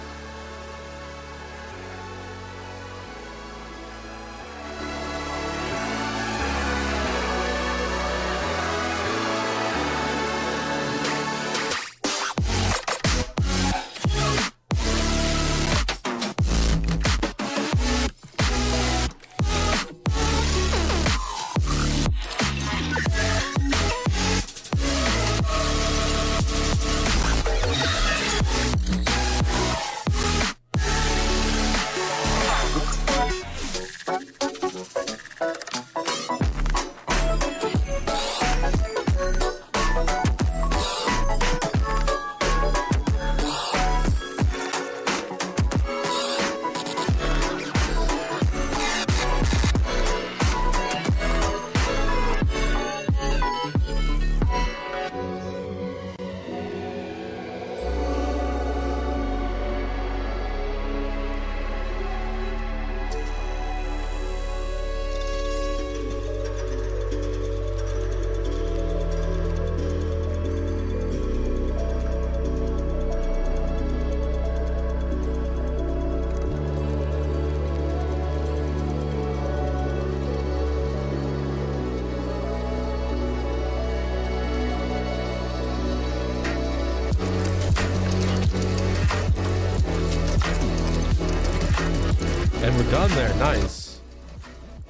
And we're done there. Nice.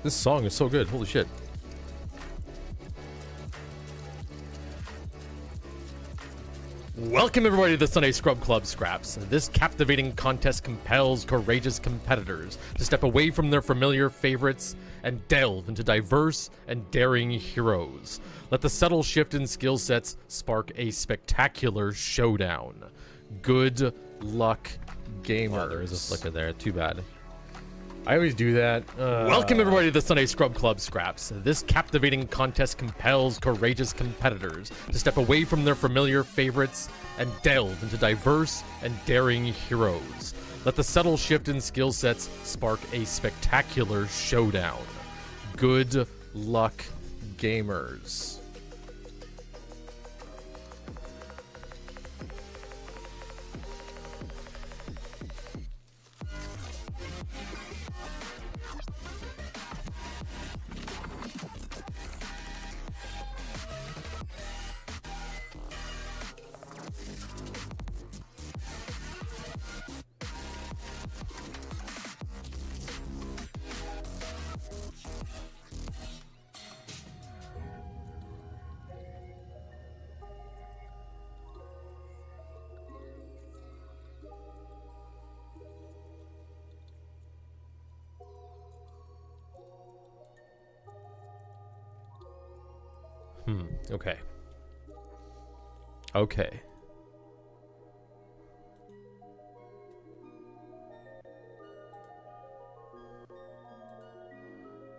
This song is so good. Holy shit. Welcome everybody to the Sunday Scrub Club Scraps. This captivating contest compels courageous competitors to step away from their familiar favorites and delve into diverse and daring heroes. Let the subtle shift in skill sets spark a spectacular showdown. Good luck, gamers. Wow, there is a flicker there. Too bad. I always do that. Welcome everybody to the Sunday Scrub Club Scraps. This captivating contest compels courageous competitors to step away from their familiar favorites and delve into diverse and daring heroes. Let the subtle shift in skill sets spark a spectacular showdown. Good luck, gamers. Okay. Okay.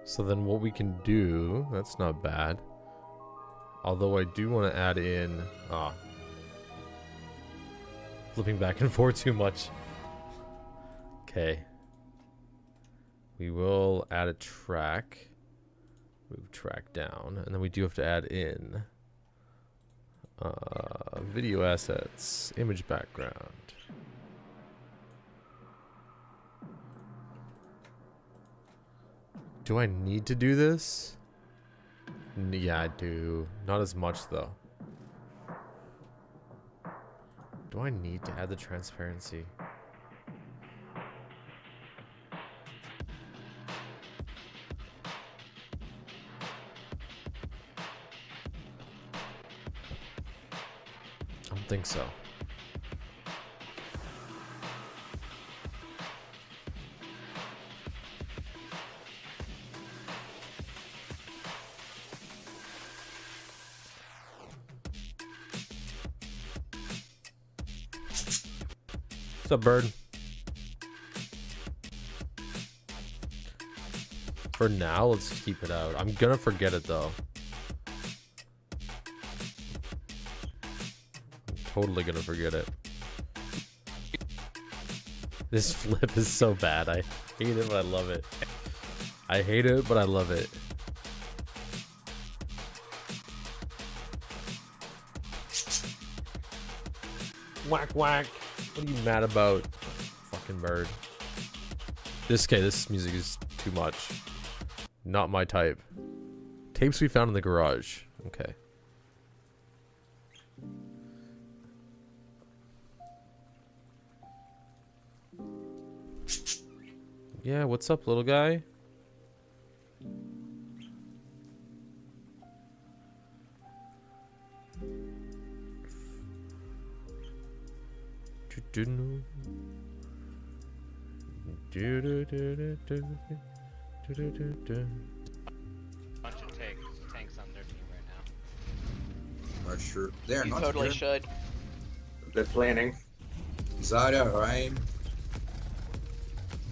So then what we can do, that's not bad. Although I do want to add in, flipping back and forth too much. Okay. We will add a track. Move track down, and then we do have to add in video assets, image background. Do I need to do this? Yeah, I do. Not as much though. Do I need to add the transparency? I don't think so. What's up, bird? For now, let's keep it out. I'm gonna forget it though. I'm totally gonna forget it. This flip is so bad. I hate it, but I love it. I hate it, but I love it. Whack whack. What are you mad about? Fucking bird. This music is too much. Not my type. Tapes we found in the garage. Okay. Yeah, what's up, little guy? Bunch of tanks on their team right now. Not sure. They're You not totally here. should. Good planning. Zarya, Ryan.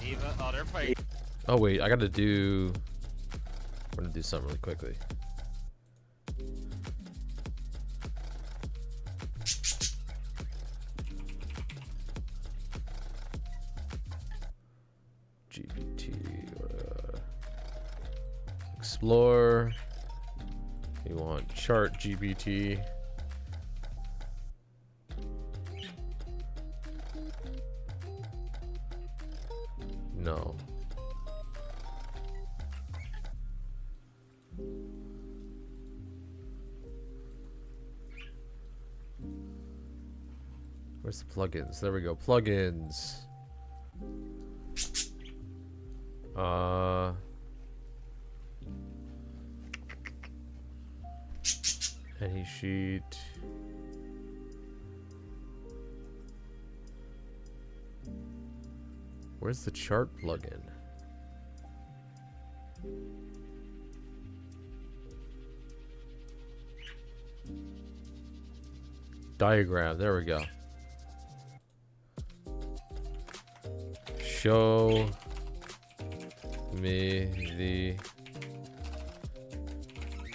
Eva, oh, they're fighting. Oh wait, I gotta do. I'm gonna do something really quickly. GPT. Explore. You want chart GPT. No. Where's the plugins? There we go. Plugins. Any sheet. Where's the chart plugin? Diagram, there we go. Show me the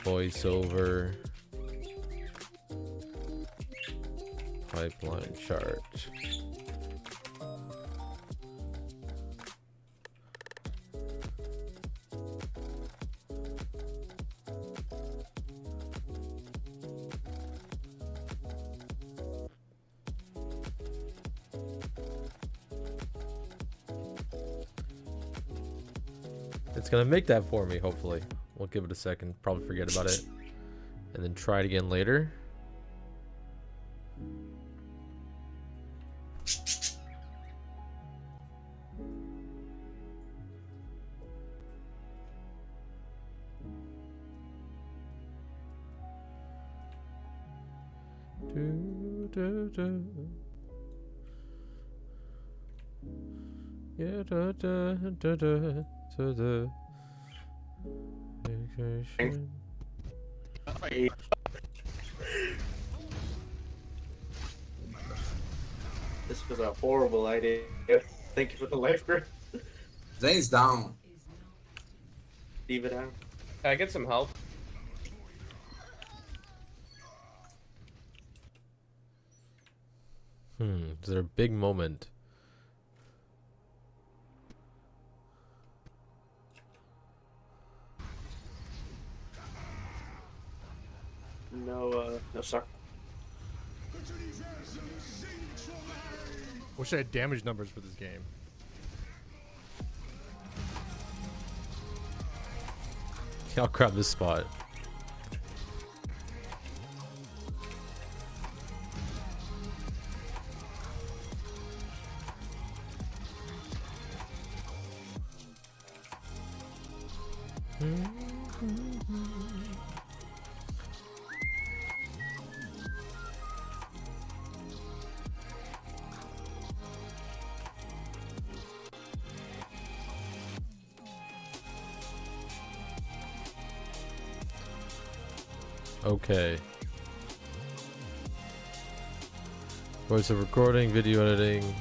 voiceover pipeline chart. It's gonna make that for me, hopefully. We'll give it a second, probably forget about it, and then try it again later. Yeah, vacation. This was a horrible idea. Thank you for the life grip. Zane's down. Leave it out. Can I get some help? Is there a big moment? No, sir. Wish I had damage numbers for this game. I'll grab this spot. Okay. Voice of recording, video editing.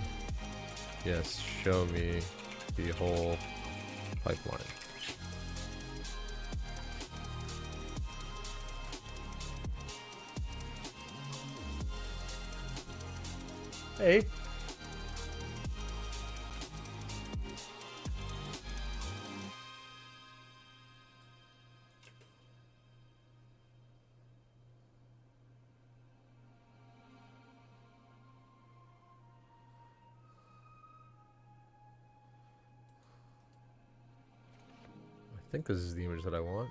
Yes, show me the whole pipeline. Hey. I think this is the image that I want.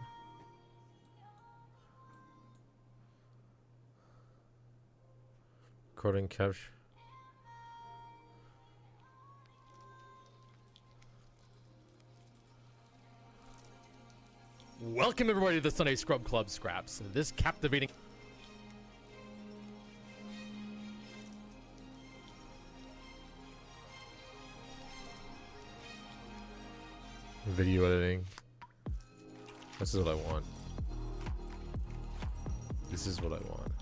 Recording capture. Welcome everybody to the Sunday Scrub Club Scraps. This captivating Video editing. This is what I want. This is what I want.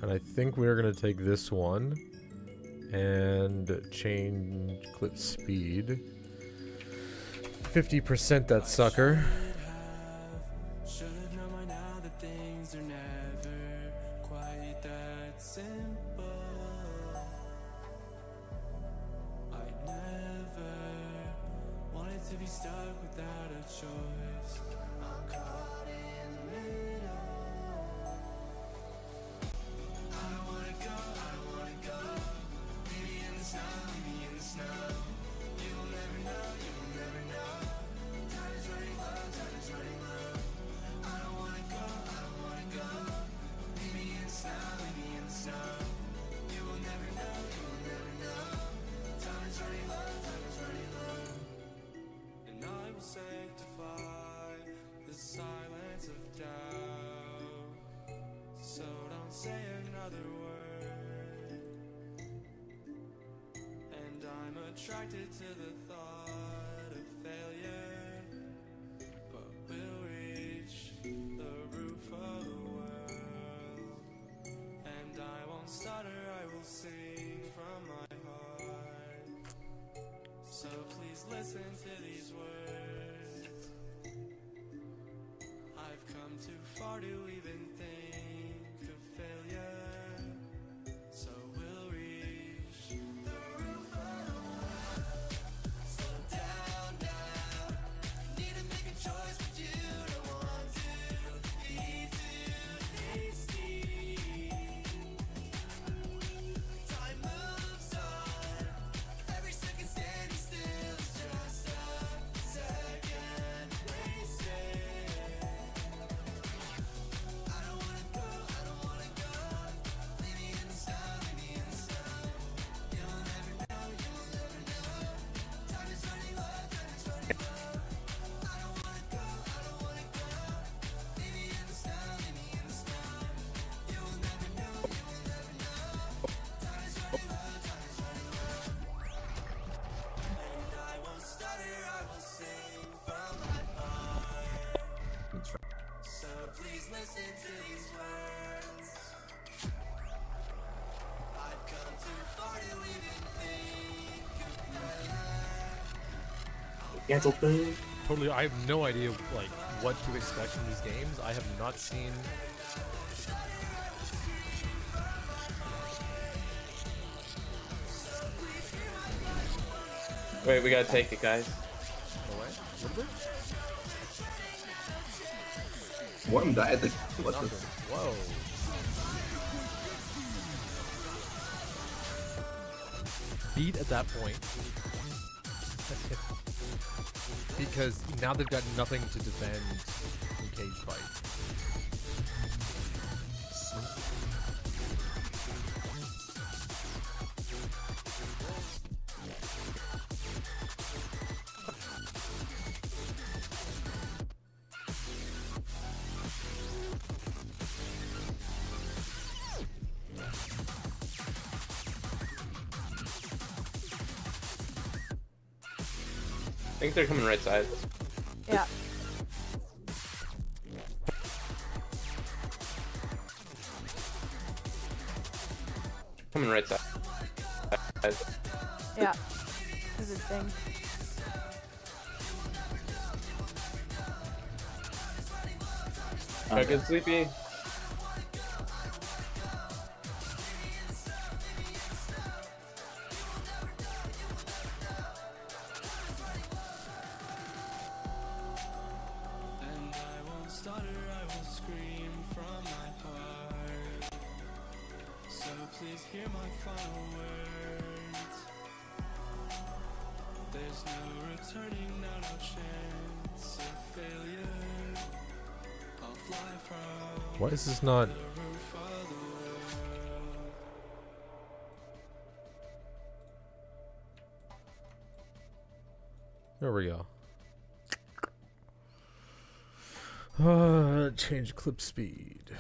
And I think we're gonna take this one and change clip speed. 50% that sucker. Attracted to the thought of failure, but we'll reach the roof of the world. And I won't stutter, I will sing from my heart. So please listen to these words. I've come too far to even think of failure. So we'll reach the roof of the world. Cancel boom. Totally, I have no idea like what to expect from these games. I have not seen. Wait, we gotta take it, guys. No way. What is it? One died. What the? Whoa. Beat at that point. Because now they've got nothing to defend in cage fight. I think they're coming right side. Yeah. Coming right side. Yeah. This is a thing. Got good sleepy. And I won't stutter, I will scream from my heart. So please hear my final words. There's no returning, now no chance of failure. I'll fly from Why is this not? the roof of the world. There we go. Change clip speed.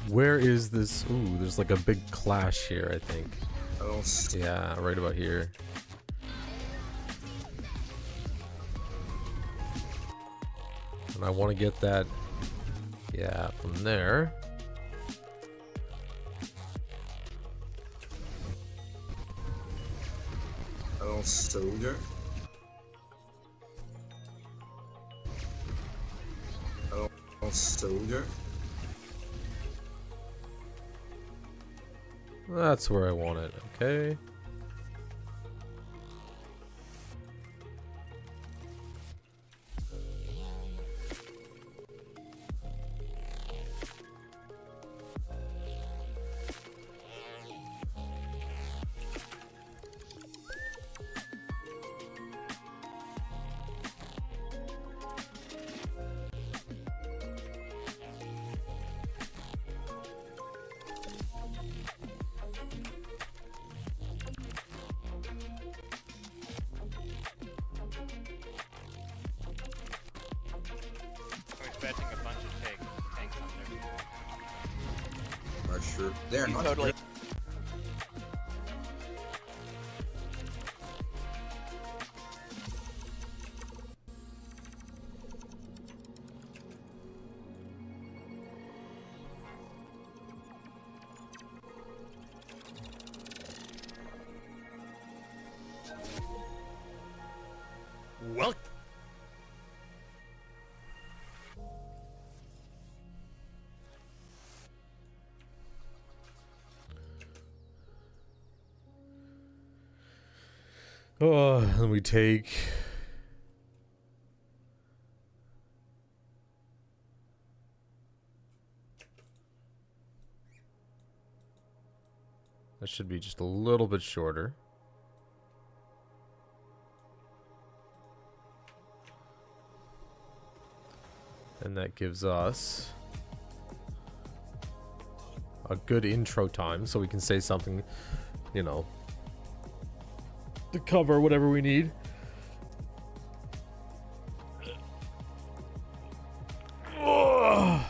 Where is this? Ooh, there's like a big clash here, I think. I don't see. Yeah, right about here. And I want to get that. Yeah, from there. I don't soldier. I don't soldier. That's where I want it. Okay. I'm expecting a bunch of tanks on there. Not sure. They're not. Totally. Well, Oh, and we take... That should be just a little bit shorter. And that gives us a good intro time so we can say something, you know, to cover whatever we need. Ugh.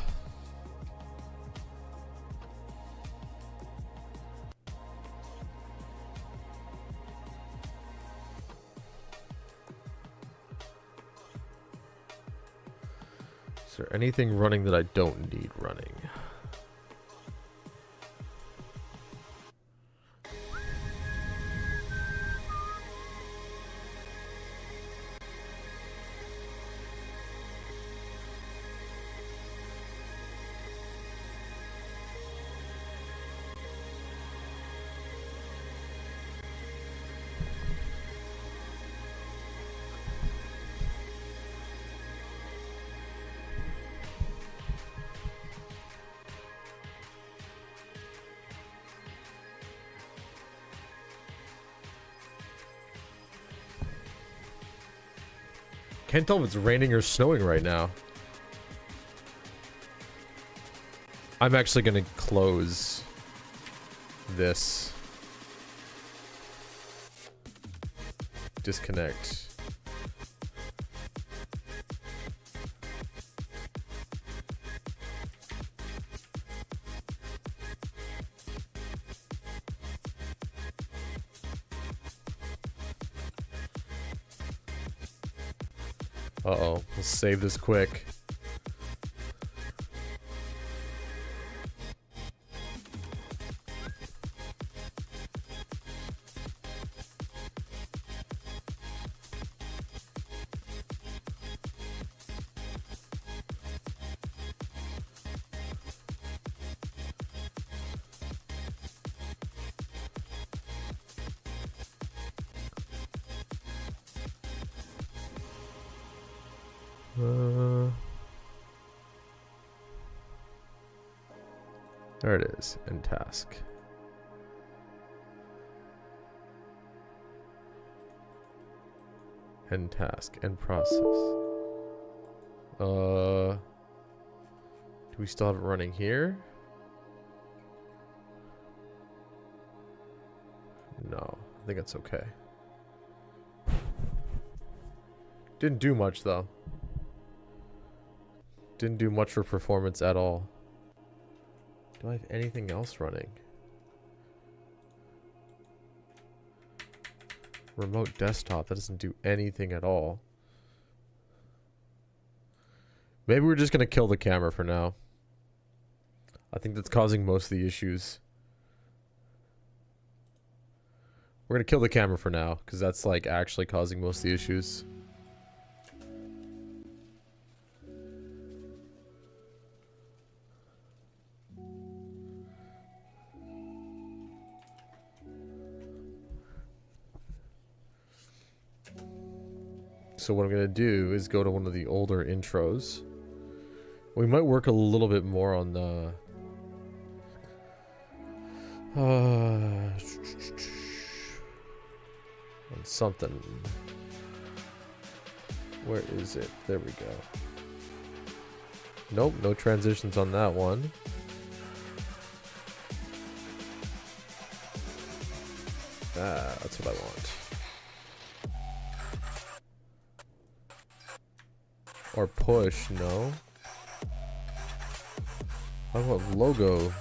Is there anything running that I don't need running? Can't tell if it's raining or snowing right now. I'm actually gonna close this. Disconnect. Uh-oh, we'll save this quick. There it is, in task. End task, end process. Do we still have it running here? No, I think it's okay. Didn't do much though. Didn't do much for performance at all. Do I have anything else running? Remote desktop, that doesn't do anything at all. Maybe we're just gonna kill the camera for now. I think that's causing most of the issues. We're gonna kill the camera for now, because that's like actually causing most of the issues. So what I'm going to do is go to one of the older intros. We might work a little bit more on the... on something. Where is it? There we go. Nope, no transitions on that one. Ah, that's what I want. Or push, no. How about logo?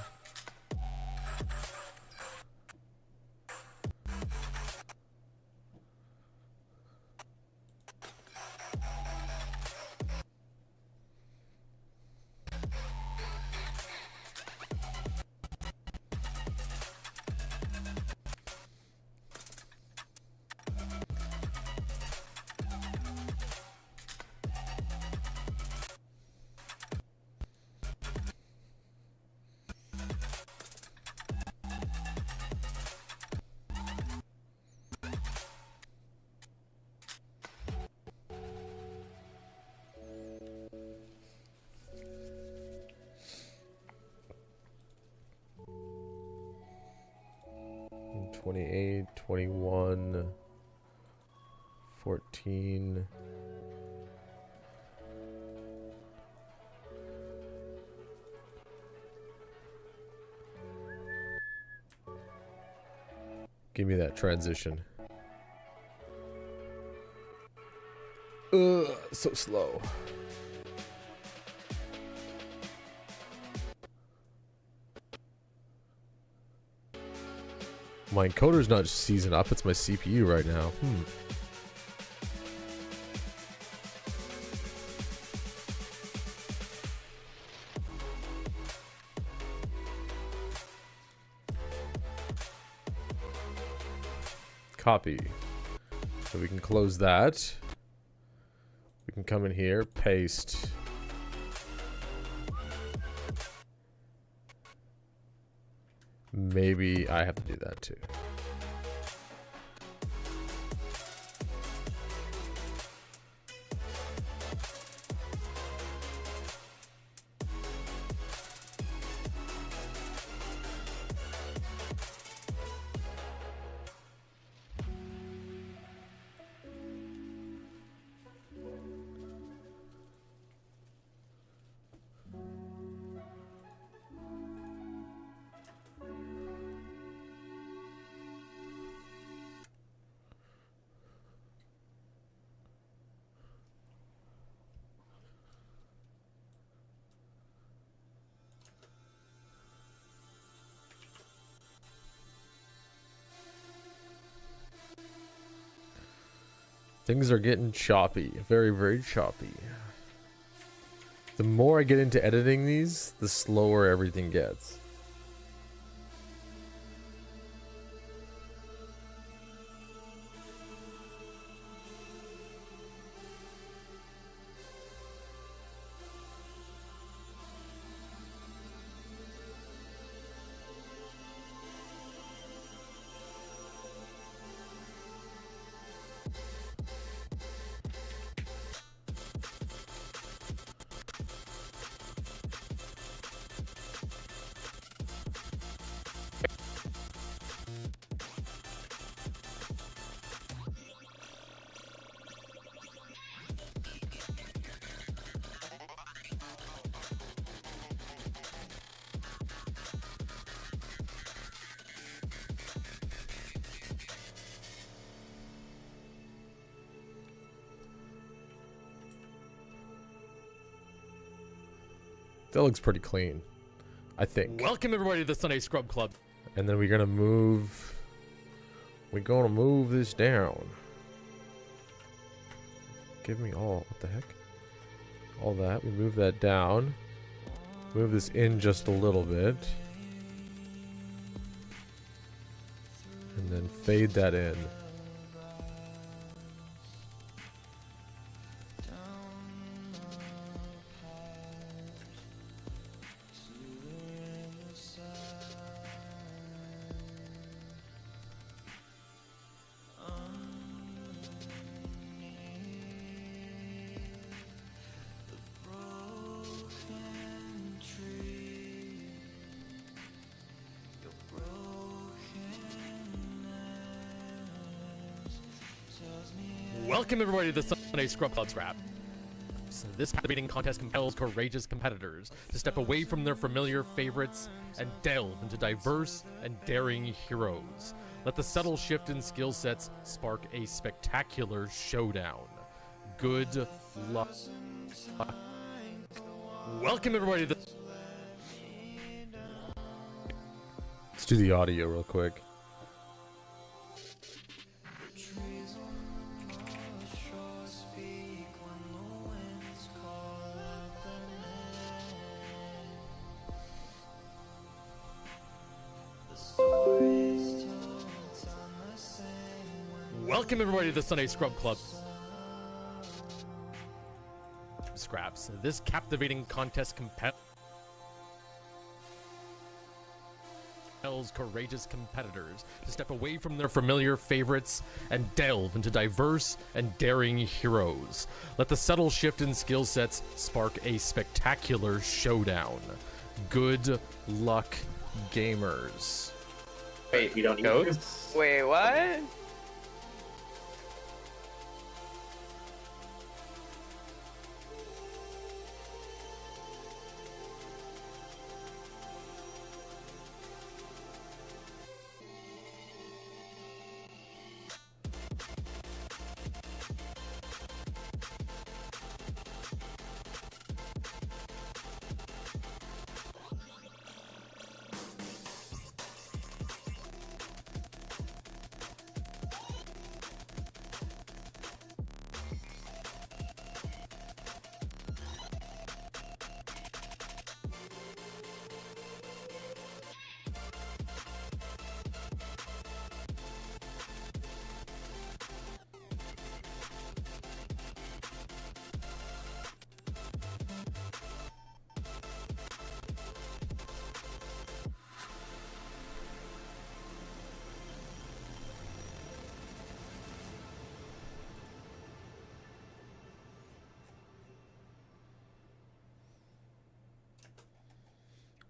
28, 21, 14. Give me that transition. Ugh, so slow. My encoder's not seasoned up, it's my CPU right now. Copy. So we can close that. We can come in here, paste. Maybe I have to do that too. Things are getting choppy. Very, very choppy. The more I get into editing these, the slower everything gets. That looks pretty clean, I think. Welcome everybody to the Sunday Scrub Club. And then we're gonna move. We're gonna move this down. Give me all. What the heck? All that. We move that down. Move this in just a little bit. And then fade that in. Welcome everybody to the Sunday Scrub Club Scrap. So this captivating contest compels courageous competitors to step away from their familiar favorites and delve into diverse and daring heroes. Let the subtle shift in skill sets spark a spectacular showdown. Good luck. Welcome everybody to the... Let's do the audio real quick. Welcome everybody to the Sunday Scrub Club Scraps. This captivating contest compels courageous competitors to step away from their familiar favorites and delve into diverse and daring heroes. Let the subtle shift in skill sets spark a spectacular showdown. Good luck, gamers. Wait, You don't eat goats? Wait, what?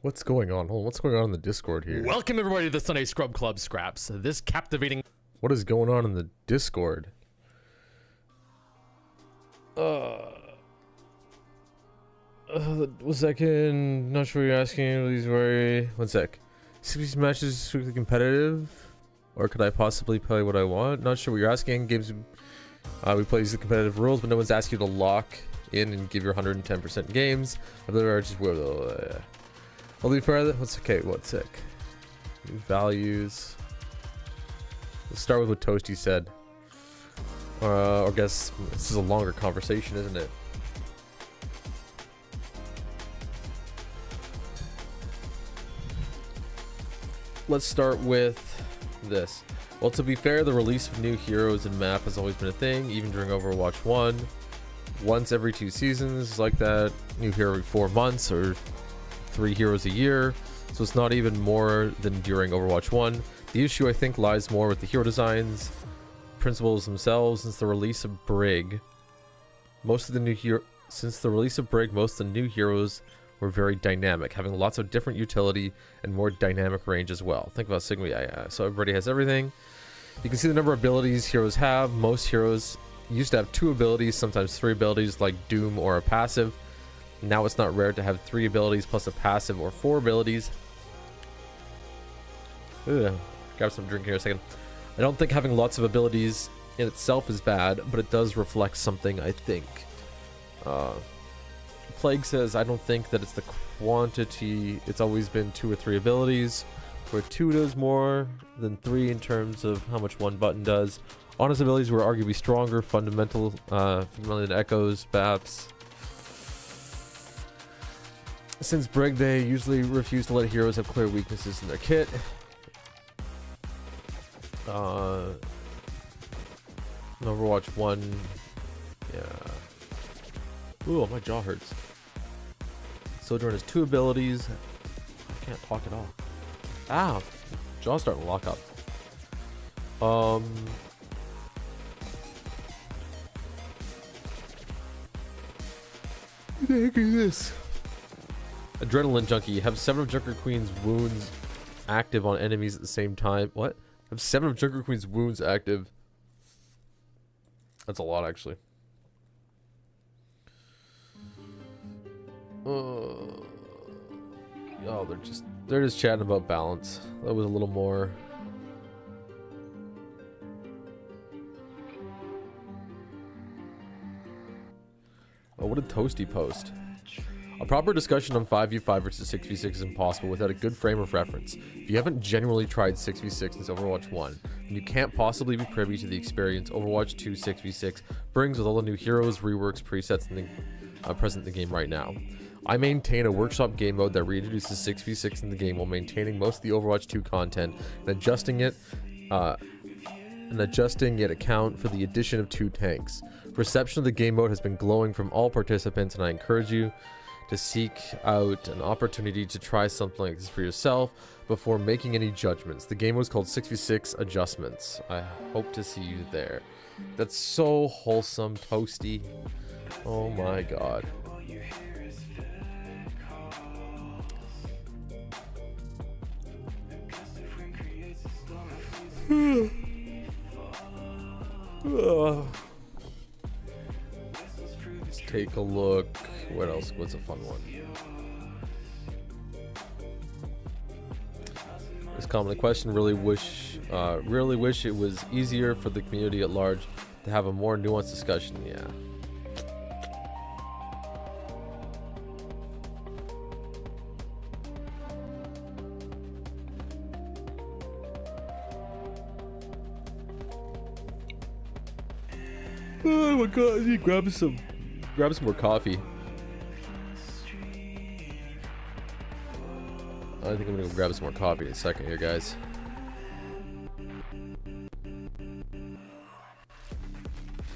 What's going on? Hold on, what's going on in the Discord here? Welcome everybody to the Sunday Scrub Club Scraps. This captivating What is going on in the Discord? One second. Not sure what you're asking. Please worry. One sec. 60 matches strictly competitive, or could I possibly play what I want? Not sure what you're asking. Games we play these competitive rules, but no one's asked you to lock in and give your 110% in games. I've just I'll leave further. What's okay? One sec. New values. Let's start with what Toasty said. Or I guess this is a longer conversation, isn't it? Let's start with this. Well, to be fair, the release of new heroes and map has always been a thing, even during Overwatch 1. Once every 2 seasons, like that. New hero every 4 months, or 3 heroes a year. So it's not even more than during Overwatch 1. The issue, I think, lies more with the hero designs, principles themselves. Since the release of Brig, most of the new heroes were very dynamic, having lots of different utility and more dynamic range as well. Think about Sigma. Yeah. So everybody has everything. You can see the number of abilities heroes have. Most heroes used to have 2 abilities, sometimes 3 abilities, like Doom or a passive. Now it's not rare to have 3 abilities plus a passive, or 4 abilities. Ugh. Grab some drink here a second. I don't think having lots of abilities in itself is bad, but it does reflect something, I think. Plague says, I don't think that it's the quantity. It's always been 2 or 3 abilities, where 2 does more than 3 in terms of how much one button does. Honest abilities were arguably stronger, fundamental than Echoes, Baps. Since Brig, they usually refuse to let heroes have clear weaknesses in their kit. Overwatch 1, yeah. Ooh, my jaw hurts. Sojourn has 2 abilities. I can't talk at all. Ow, jaw's starting to lock up. What the heck is this? Adrenaline Junkie. Have 7 of Junker Queen's wounds active on enemies at the same time. What? Have 7 of Junker Queen's wounds active. That's a lot, actually. Oh, they're just chatting about balance. That was a little more. Oh, what did Toasty post? A proper discussion on 5v5 versus 6v6 is impossible without a good frame of reference. If you haven't genuinely tried 6v6 since Overwatch 1, then you can't possibly be privy to the experience Overwatch 2 6v6 brings with all the new heroes, reworks, presets present in the game right now. I maintain a workshop game mode that reintroduces 6v6 in the game while maintaining most of the Overwatch 2 content and adjusting it account for the addition of 2 tanks. Reception of the game mode has been glowing from all participants, and I encourage you to seek out an opportunity to try something like this for yourself before making any judgments. The game was called 6v6 Adjustments. I hope to see you there. That's so wholesome, Toasty. Oh my god. Let's take a look. What else? What's a fun one? This common question. Really wish it was easier for the community at large to have a more nuanced discussion. Yeah. Oh my god, I need to grab some more coffee. I think I'm gonna go grab some more coffee in a second here, guys.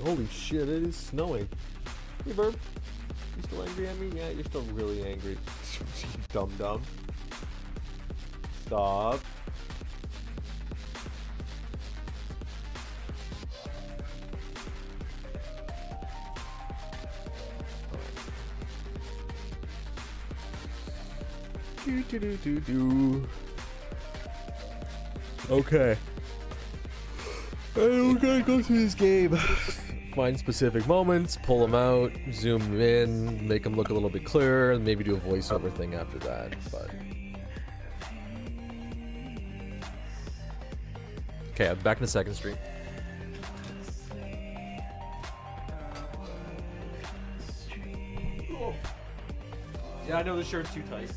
Holy shit, it is snowing. Hey, Verb. You still angry at me? Yeah, you're still really angry. Dumb. Stop. Okay. We're gonna go through this game. Find specific moments, pull them out, zoom in, make them look a little bit clearer, and maybe do a voiceover thing after that. But okay, I'm back in the second stream. Yeah, I know the shirt's too tight.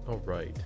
All right.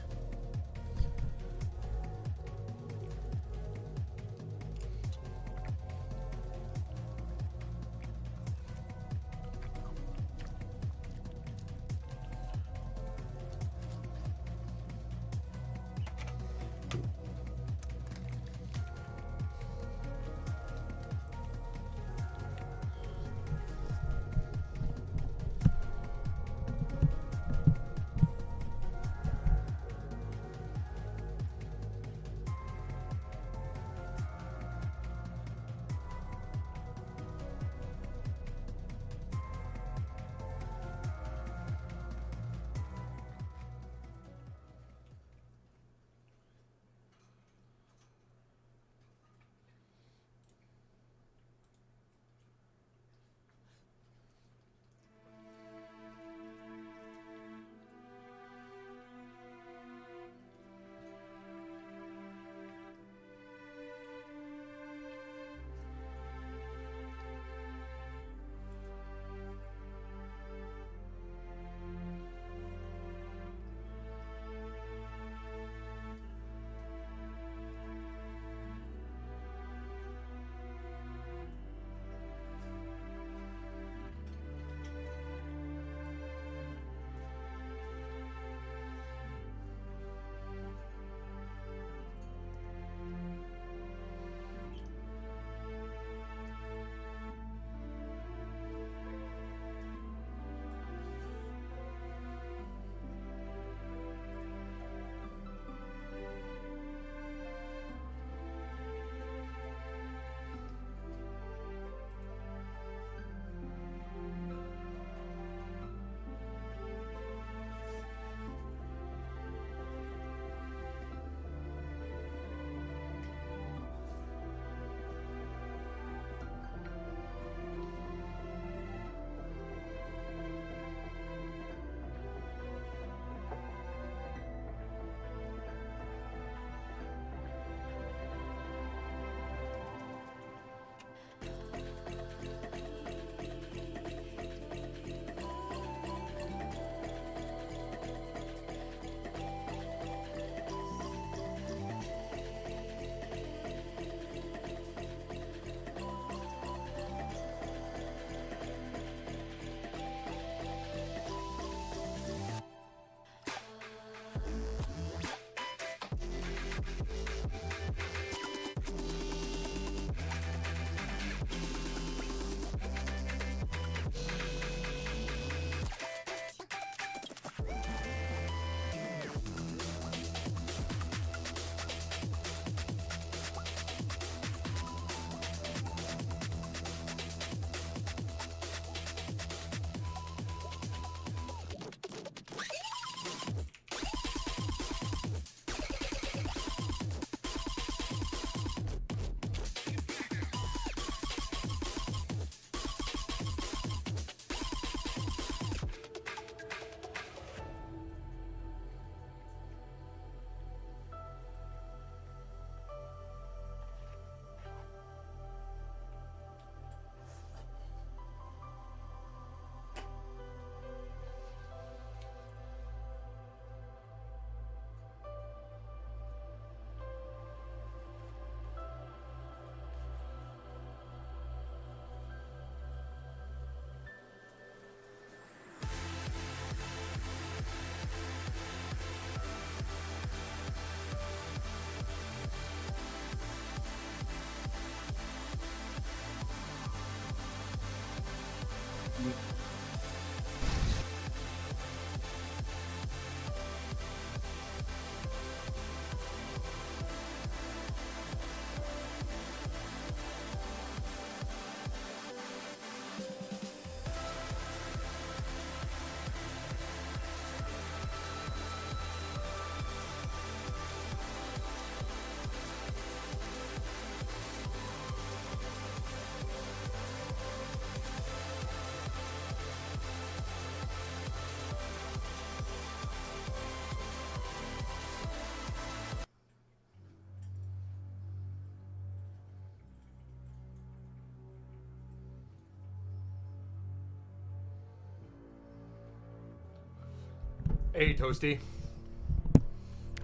Hey, Toasty.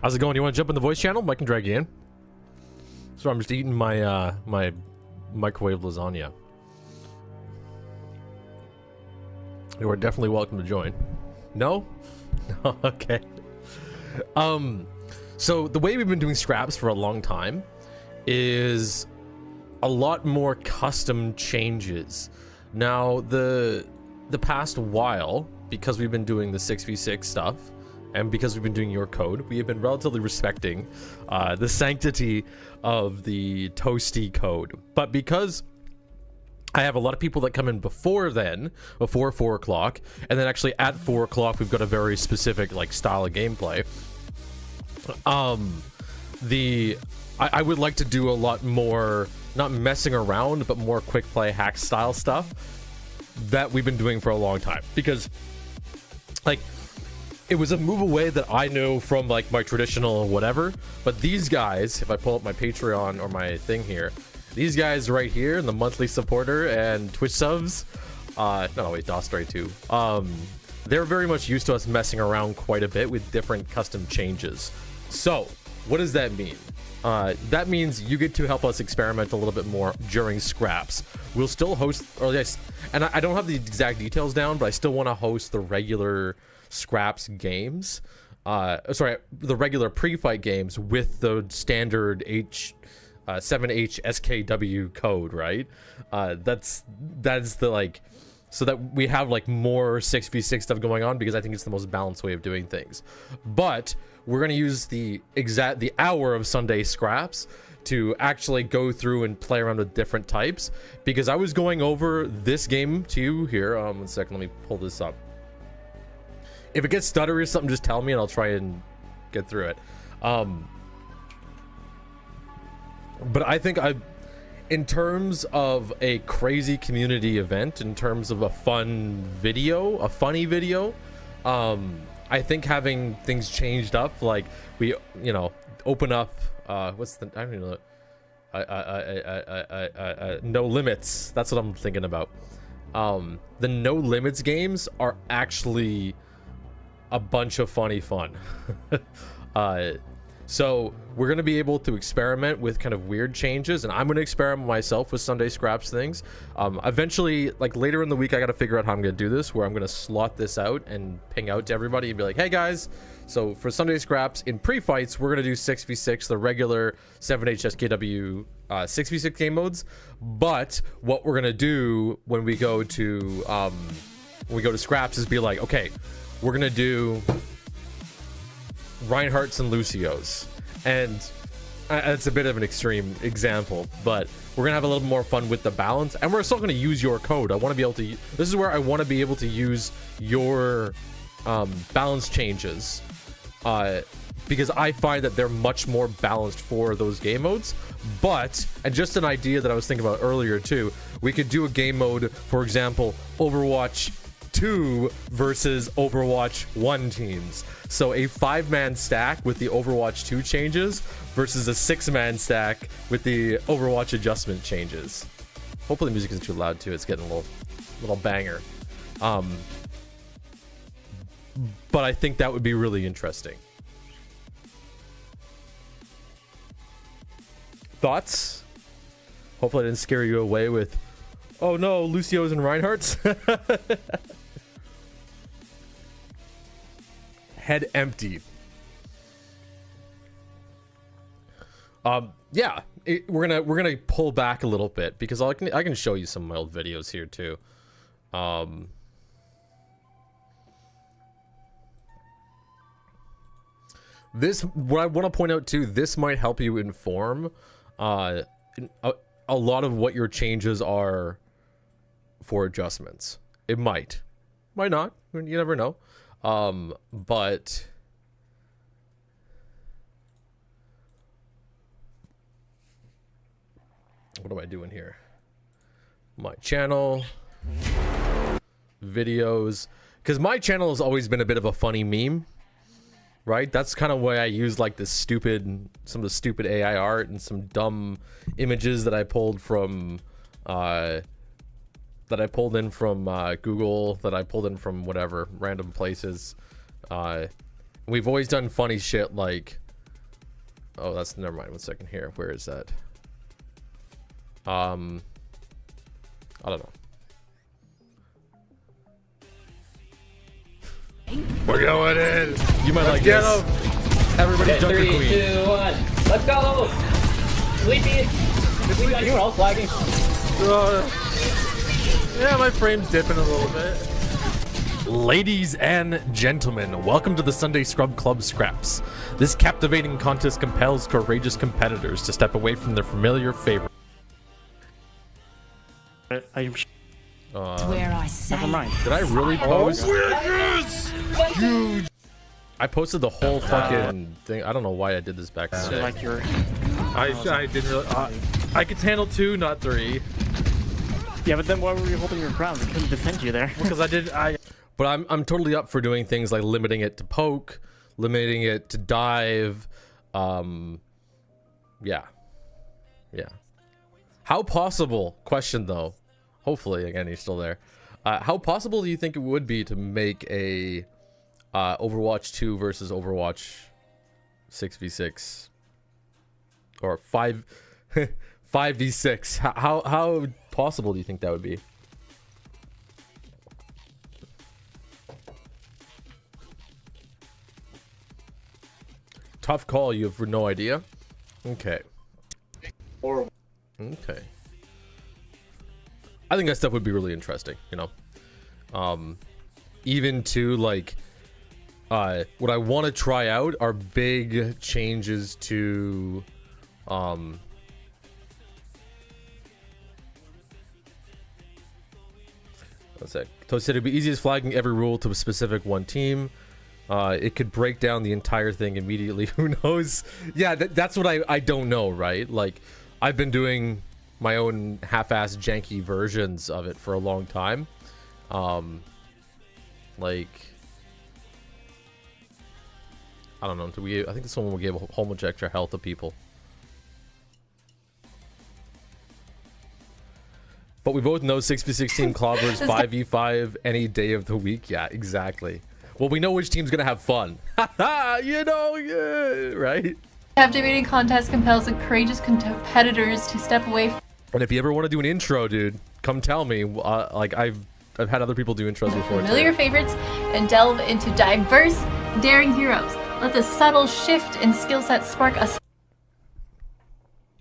How's it going? You want to jump in the voice channel? I can drag you in. So I'm just eating my my microwave lasagna. You are definitely welcome to join. No? Okay. So the way we've been doing scraps for a long time is a lot more custom changes. Now the past while, because we've been doing the 6v6 stuff, and because we've been doing your code, we have been relatively respecting the sanctity of the Toasty code. But because I have a lot of people that come in before then, before 4 o'clock, and then actually at 4 o'clock we've got a very specific like style of gameplay. I would like to do a lot more, not messing around, but more quick play hack style stuff that we've been doing for a long time, because like it was a move away that I know from like my traditional whatever. But these guys, if I pull up my Patreon or my thing here, these guys right here, and the monthly supporter and Twitch subs, no wait, Dostray too, they're very much used to us messing around quite a bit with different custom changes. So what does that mean? That means you get to help us experiment a little bit more during scraps. We'll still host, or yes, and I don't have the exact details down, but I still want to host the regular scraps games. Sorry, the regular pre-fight games with the standard 7H SKW code, right? That's the like, so that we have like more 6v6 stuff going on, because I think it's the most balanced way of doing things. But we're going to use the hour of Sunday scraps to actually go through and play around with different types, because I was going over this game to you here. 1 second, let me pull this up. If it gets stuttery or something, just tell me and I'll try and get through it. But I think in terms of a crazy community event, in terms of a funny video, I think having things changed up, like we, open up, what's the, I don't even know, No Limits. That's what I'm thinking about. The No Limits games are actually a bunch of funny fun. So we're going to be able to experiment with kind of weird changes, and I'm going to experiment myself with Sunday scraps things. Eventually, like later in the week, I got to figure out how I'm going to do this, where I'm going to slot this out and ping out to everybody and be like, hey guys, so for Sunday scraps in pre-fights, we're going to do 6v6, the regular 7H SKW 6v6 game modes. But what we're going to do when we go to scraps is be like, okay, we're going to do Reinhardt's and Lucio's, and it's a bit of an extreme example, but we're gonna have a little more fun with the balance, and we're still gonna use your code. I want to be able to, this is where I want to be able to use your balance changes, because I find that they're much more balanced for those game modes. But, and just an idea that I was thinking about earlier too, we could do a game mode, for example, Overwatch 2 versus Overwatch 1 teams. So a 5-man stack with the Overwatch 2 changes versus a 6-man stack with the Overwatch adjustment changes. Hopefully the music isn't too loud too. It's getting a little banger. But I think that would be really interesting. Thoughts? Hopefully I didn't scare you away with, oh no, Lucio's and Reinhardt's. Head empty. Yeah, we're gonna pull back a little bit, because I can show you some of my old videos here too. This, what I want to point out too, this might help you inform a lot of what your changes are for adjustments. It might not, you never know. But what am I doing here? My channel, videos, because my channel has always been a bit of a funny meme, right? That's kind of why I use like this some of the stupid AI art and some dumb images that I pulled from Google, that I pulled in from whatever random places. We've always done funny shit like Oh, that's never mind. 1 second here. Where is that? I don't know. We're going in. You might like get this. Everybody jump the 3, queen. 2, 1. Let's go! Sleepy! You were all flagging. Yeah, my frame's dipping a little bit. Ladies and gentlemen, welcome to the Sunday Scrub Club Scraps. This captivating contest compels courageous competitors to step away from their familiar favorite. Where I say. Never mind. Did I really post? Huge. I posted the whole fucking thing. I don't know why I did this back in the day. Like your. I didn't really. I could handle 2, not 3. Yeah, but then why were you holding your ground? We couldn't defend you there. Because I did. But I'm totally up for doing things like limiting it to poke, limiting it to dive. Yeah. How possible? Question though. Hopefully, again, he's still there. How possible do you think it would be to make a Overwatch 2 versus Overwatch 6v6 or 5v6? How possible do you think that would be? Tough call. You have no idea. Okay. Horrible. Okay. I think that stuff would be really interesting, you know. Even to like what I want to try out are big changes to let's say Toast said it'd be easiest flagging every rule to a specific one team. It could break down the entire thing immediately. Who knows? Yeah, that's what I don't know, right? Like, I've been doing my own half-assed janky versions of it for a long time. Like, I don't know. I think this one will give a whole bunch of extra health to people. But we both know 6v6 team clobbers 5v5 any day of the week. Yeah, exactly. Well, we know which team's gonna have fun. You know, yeah, right? Captivating contest compels the courageous competitors to step away from And if you ever want to do an intro, dude, come tell me. Like I've had other people do intros before familiar too. favorites and delve into diverse, daring heroes. Let the subtle shift in skill set spark a.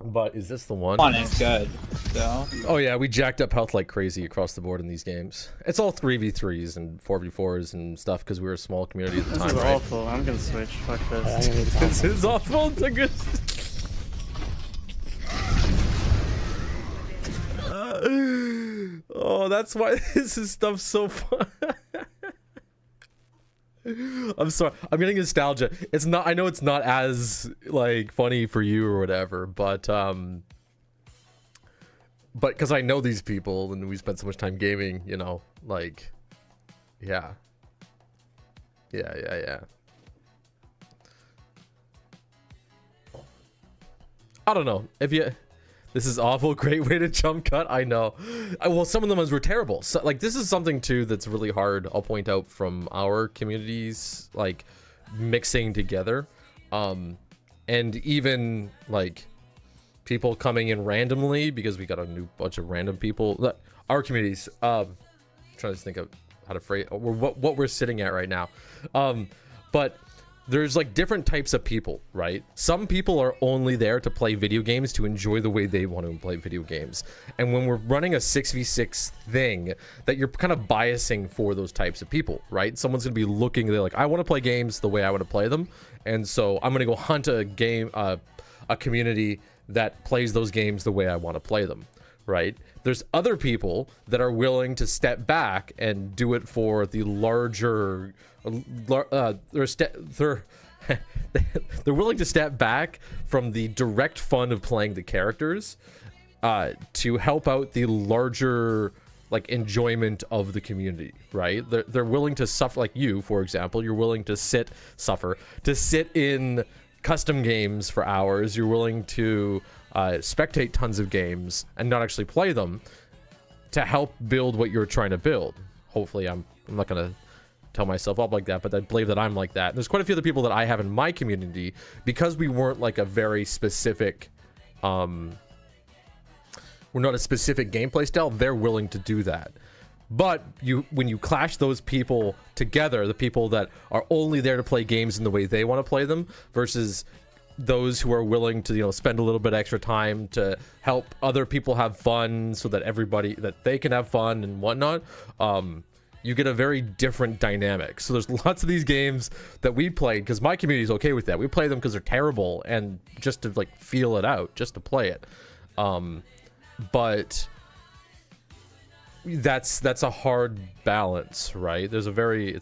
But is this the one? On it's good. So Oh yeah, we jacked up health like crazy across the board in these games. It's all 3v3s and 4v4s and stuff because we were a small community at the This time, is right? awful. I'm gonna switch. Fuck this. This is awful. It's a good. Oh, that's why this is stuff so fun. I'm sorry. I'm getting nostalgia. It's not. I know it's not as like funny for you or whatever, but because I know these people and we spent so much time gaming, you know, like, yeah. I don't know if you. This is awful. Great way to jump cut. I know. Well, some of them were terrible. So, like, this is something too that's really hard. I'll point out from our communities, like mixing together, and even like people coming in randomly because we got a new bunch of random people. Our communities. Trying to think of how to phrase what we're sitting at right now, but. There's like different types of people, right? Some people are only there to play video games to enjoy the way they want to play video games. And when we're running a 6v6 thing, that you're kind of biasing for those types of people, right? Someone's going to be looking, they're like, I want to play games the way I want to play them. And so I'm going to go hunt a game, a community that plays those games the way I want to play them, right? There's other people that are willing to step back and do it for the larger... they're willing to step back from the direct fun of playing the characters to help out the larger like enjoyment of the community, right? They're willing to suffer, like you, for example. You're willing to sit in custom games for hours. You're willing to spectate tons of games and not actually play them to help build what you're trying to build. Hopefully, I'm not gonna tell myself up like that, but I believe that I'm like that. And there's quite a few other people that I have in my community, because we weren't like a very specific, we're not a specific gameplay style, they're willing to do that. But when you clash those people together, the people that are only there to play games in the way they want to play them versus those who are willing to, you know, spend a little bit extra time to help other people have fun so that they can have fun and whatnot, you get a very different dynamic. So there's lots of these games that we played because my community is okay with that. We play them because they're terrible and just to like feel it out, just to play it. But that's a hard balance, right? There's a very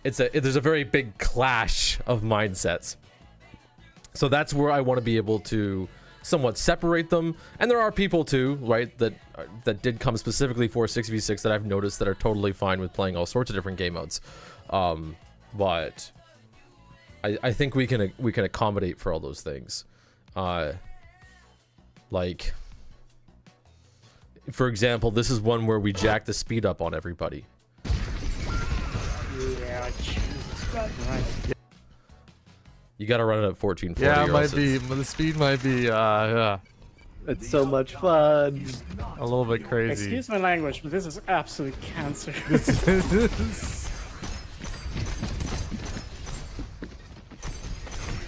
there's a very big clash of mindsets. So that's where I want to be able to somewhat separate them. And there are people too, right, that did come specifically for 6v6 that I've noticed that are totally fine with playing all sorts of different game modes. But I think we can accommodate for all those things. Like, for example, this is one where we jack the speed up on everybody. Yeah, Jesus Christ. You gotta run it at 1440. Yeah, it might be. The speed might be. Yeah. It's so much fun. A little bit crazy. Excuse my language, but this is absolute cancer.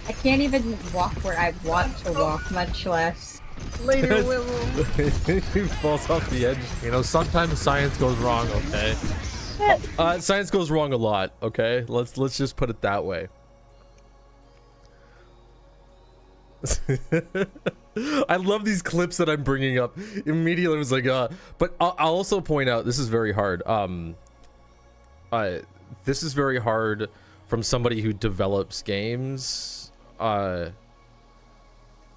I can't even walk where I want to walk, much less. Later, Willow. He falls off the edge. You know, sometimes science goes wrong. Okay. Science goes wrong a lot. Okay, let's just put it that way. I love these clips that I'm bringing up. Immediately, I was like, but I'll also point out this is very hard. This is very hard from somebody who develops games,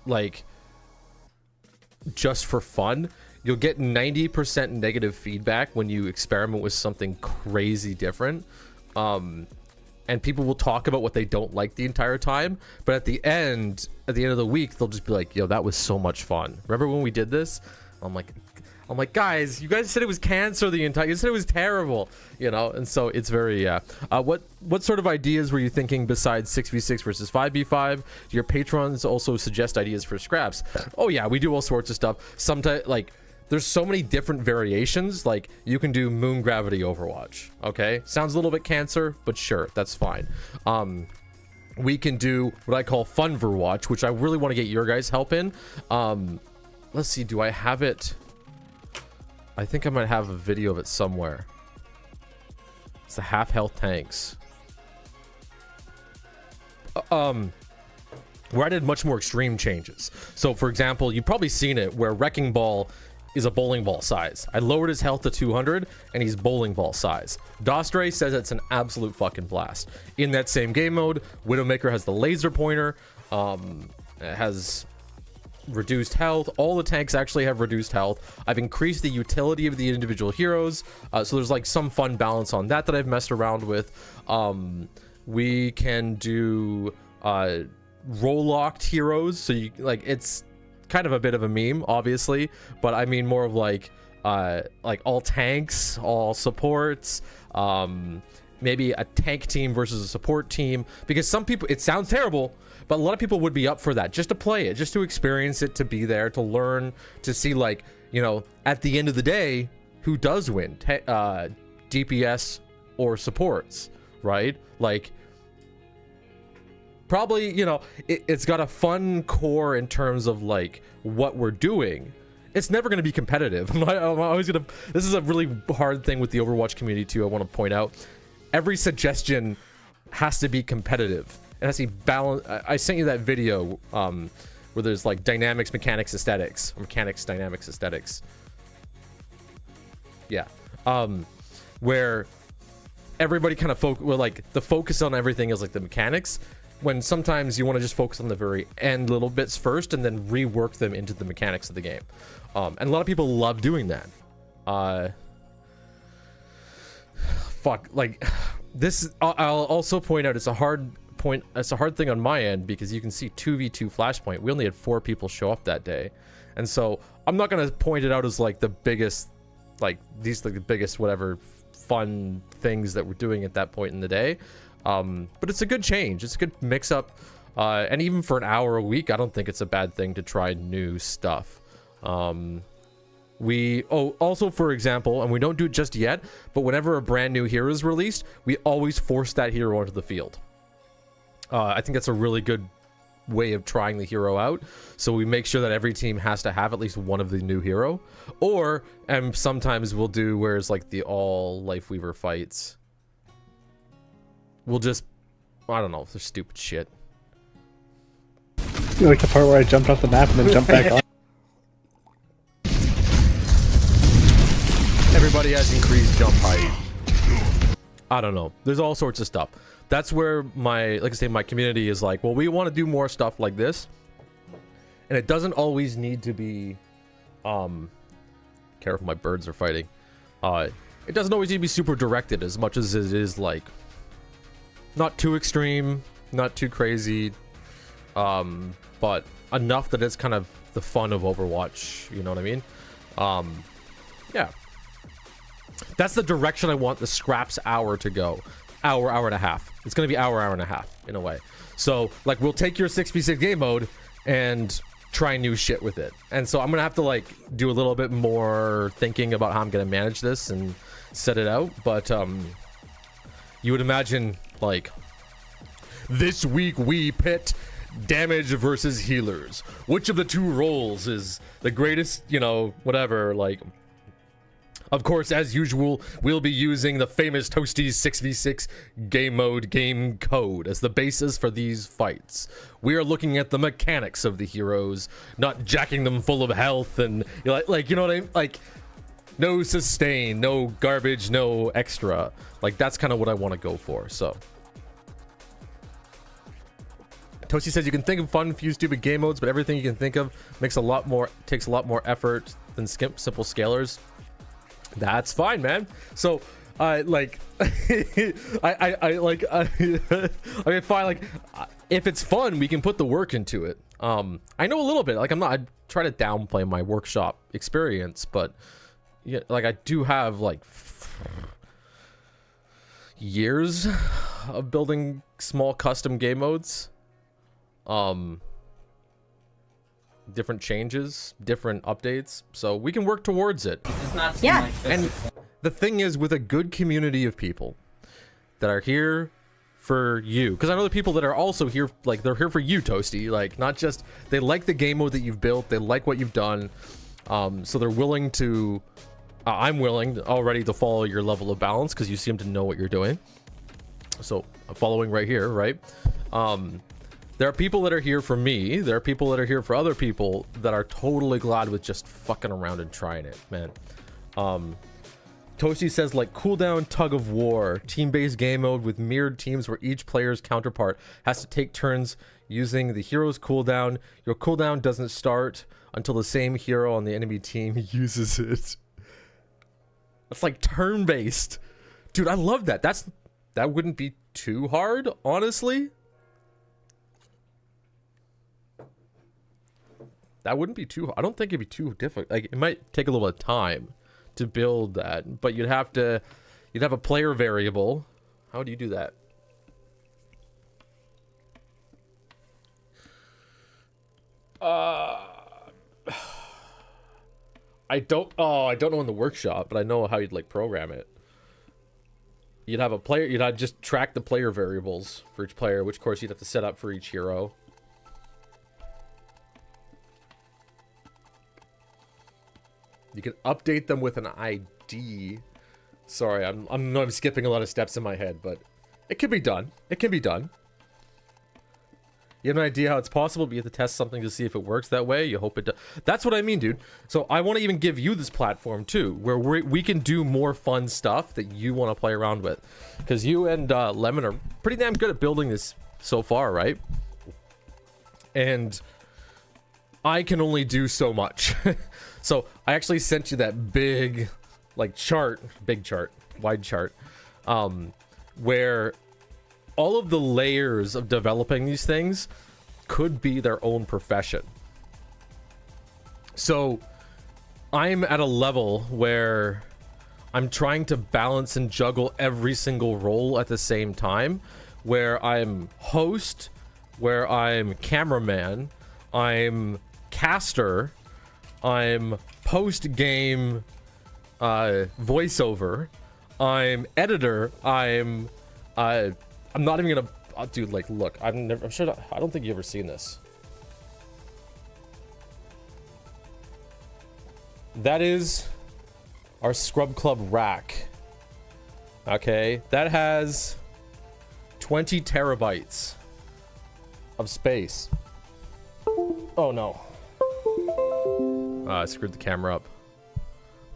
like just for fun. You'll get 90% negative feedback when you experiment with something crazy different. And people will talk about what they don't like the entire time, but at the end of the week, they'll just be like, yo, that was so much fun. Remember when we did this? I'm like, guys, you guys said it was cancer the entire, you said it was terrible, you know? And so it's very, what sort of ideas were you thinking besides 6v6 versus 5v5? Do your patrons also suggest ideas for scraps? Oh yeah, we do all sorts of stuff. Sometimes, like, there's so many different variations. Like, you can do moon gravity Overwatch. Okay, sounds a little bit cancer, but sure, that's fine. We can do what I call Funverwatch, which I really want to get your guys' help in. Let's see, do I have it? I think I might have a video of it somewhere. It's the half health tanks. Where I did much more extreme changes. So for example, you've probably seen it where Wrecking Ball is a bowling ball size. I lowered his health to 200 and he's bowling ball size. Dostray says it's an absolute fucking blast. In that same game mode, Widowmaker has the laser pointer, it has reduced health. All the tanks actually have reduced health. I've increased the utility of the individual heroes, so there's like some fun balance on that I've messed around with. We can do roll-locked heroes, so you like, it's kind of a bit of a meme, obviously, but I mean more of like all tanks, all supports, maybe a tank team versus a support team, because some people, it sounds terrible, but a lot of people would be up for that, just to play it, just to experience it, to be there, to learn, to see, like, you know, at the end of the day, who does win, DPS or supports, right? Like, probably, you know, it's got a fun core in terms of like what we're doing. It's never going to be competitive. I'm always gonna, this is a really hard thing with the Overwatch community too. I want to point out, every suggestion has to be competitive. It has to be balanced. I sent you that video where there's like dynamics, mechanics, aesthetics, or mechanics, dynamics, aesthetics. Yeah, where everybody kind of like the focus on everything is like the mechanics, when sometimes you want to just focus on the very end little bits first and then rework them into the mechanics of the game. And a lot of people love doing that. Fuck, like this, I'll also point out, it's a hard thing on my end, because you can see 2v2 Flashpoint. We only had 4 people show up that day. And so I'm not going to point it out as like the biggest, like these, like the biggest whatever fun things that we're doing at that point in the day. But it's a good change. It's a good mix up. And even for an hour a week, I don't think it's a bad thing to try new stuff. Also, for example, and we don't do it just yet, but whenever a brand new hero is released, we always force that hero onto the field. I think that's a really good way of trying the hero out. So we make sure that every team has to have at least one of the new hero. And sometimes we'll do, whereas like the all Lifeweaver fights, we'll just, I don't know, they're stupid shit. You like the part where I jumped off the map and then jumped back on? Everybody has increased jump height. I don't know. There's all sorts of stuff. That's where my community is like, well, we want to do more stuff like this. And it doesn't always need to be, careful, my birds are fighting. It doesn't always need to be super directed as much as it is like, not too extreme, not too crazy, but enough that it's kind of the fun of Overwatch, you know what I mean? Yeah. That's the direction I want the Scraps hour to go. Hour and a half. It's gonna be hour and a half, in a way. So, like, we'll take your 6v6 game mode and try new shit with it. And so I'm gonna have to, like, do a little bit more thinking about how I'm gonna manage this and set it out. But, you would imagine, like, this week we pit damage versus healers. Which of the two roles is the greatest, you know, whatever, like... Of course, as usual, we'll be using the famous Toasty's 6v6 game mode game code as the basis for these fights. We are looking at the mechanics of the heroes, not jacking them full of health and, you know, like, you know what I mean? Like, no sustain, no garbage, no extra. Like, that's kind of what I want to go for, so. Toasty says you can think of fun, few stupid game modes, but everything you can think of takes a lot more effort than simple scalers. That's fine, man. So, like, I mean, fine. Like, if it's fun, we can put the work into it. I know a little bit. Like, I try to downplay my workshop experience, but yeah, like, I do have like years of building small custom game modes. Different changes, different updates, so we can work towards it. Yeah. And the thing is, with a good community of people that are here for you, because I know the people that are also here, like, they're here for you, Toasty, like, not just, they like the game mode that you've built, they like what you've done, so they're willing to, I'm willing already to follow your level of balance, because you seem to know what you're doing. So, I'm following right here, right? There are people that are here for me. There are people that are here for other people that are totally glad with just fucking around and trying it, man. Toasty says, like, cooldown tug of war, team-based game mode with mirrored teams where each player's counterpart has to take turns using the hero's cooldown. Your cooldown doesn't start until the same hero on the enemy team uses it. It's like turn-based. Dude, I love that. That wouldn't be too hard, honestly. That wouldn't be too, I don't think it'd be too difficult. Like, it might take a little bit of time to build that, but you'd have a player variable. How do you do that? I don't know in the workshop, but I know how you'd, like, program it. You'd have a player, you'd have just track the player variables for each player, which of course you'd have to set up for each hero. You can update them with an ID. Sorry, I'm skipping a lot of steps in my head, but it can be done. It can be done. You have an idea how it's possible, but you have to test something to see if it works that way. You hope it does. That's what I mean, dude. So I want to even give you this platform too, where we can do more fun stuff that you want to play around with. Because you and Lemon are pretty damn good at building this so far, right? And I can only do so much. So I actually sent you that big, like, chart, wide chart, where all of the layers of developing these things could be their own profession. So I'm at a level where I'm trying to balance and juggle every single role at the same time, where I'm host, where I'm cameraman, I'm caster, I'm post-game voiceover, I'm editor, I'm not even gonna, dude, like, look, I don't think you've ever seen this. That is our Scrub Club rack. Okay, that has 20 terabytes of space. Oh no. I screwed the camera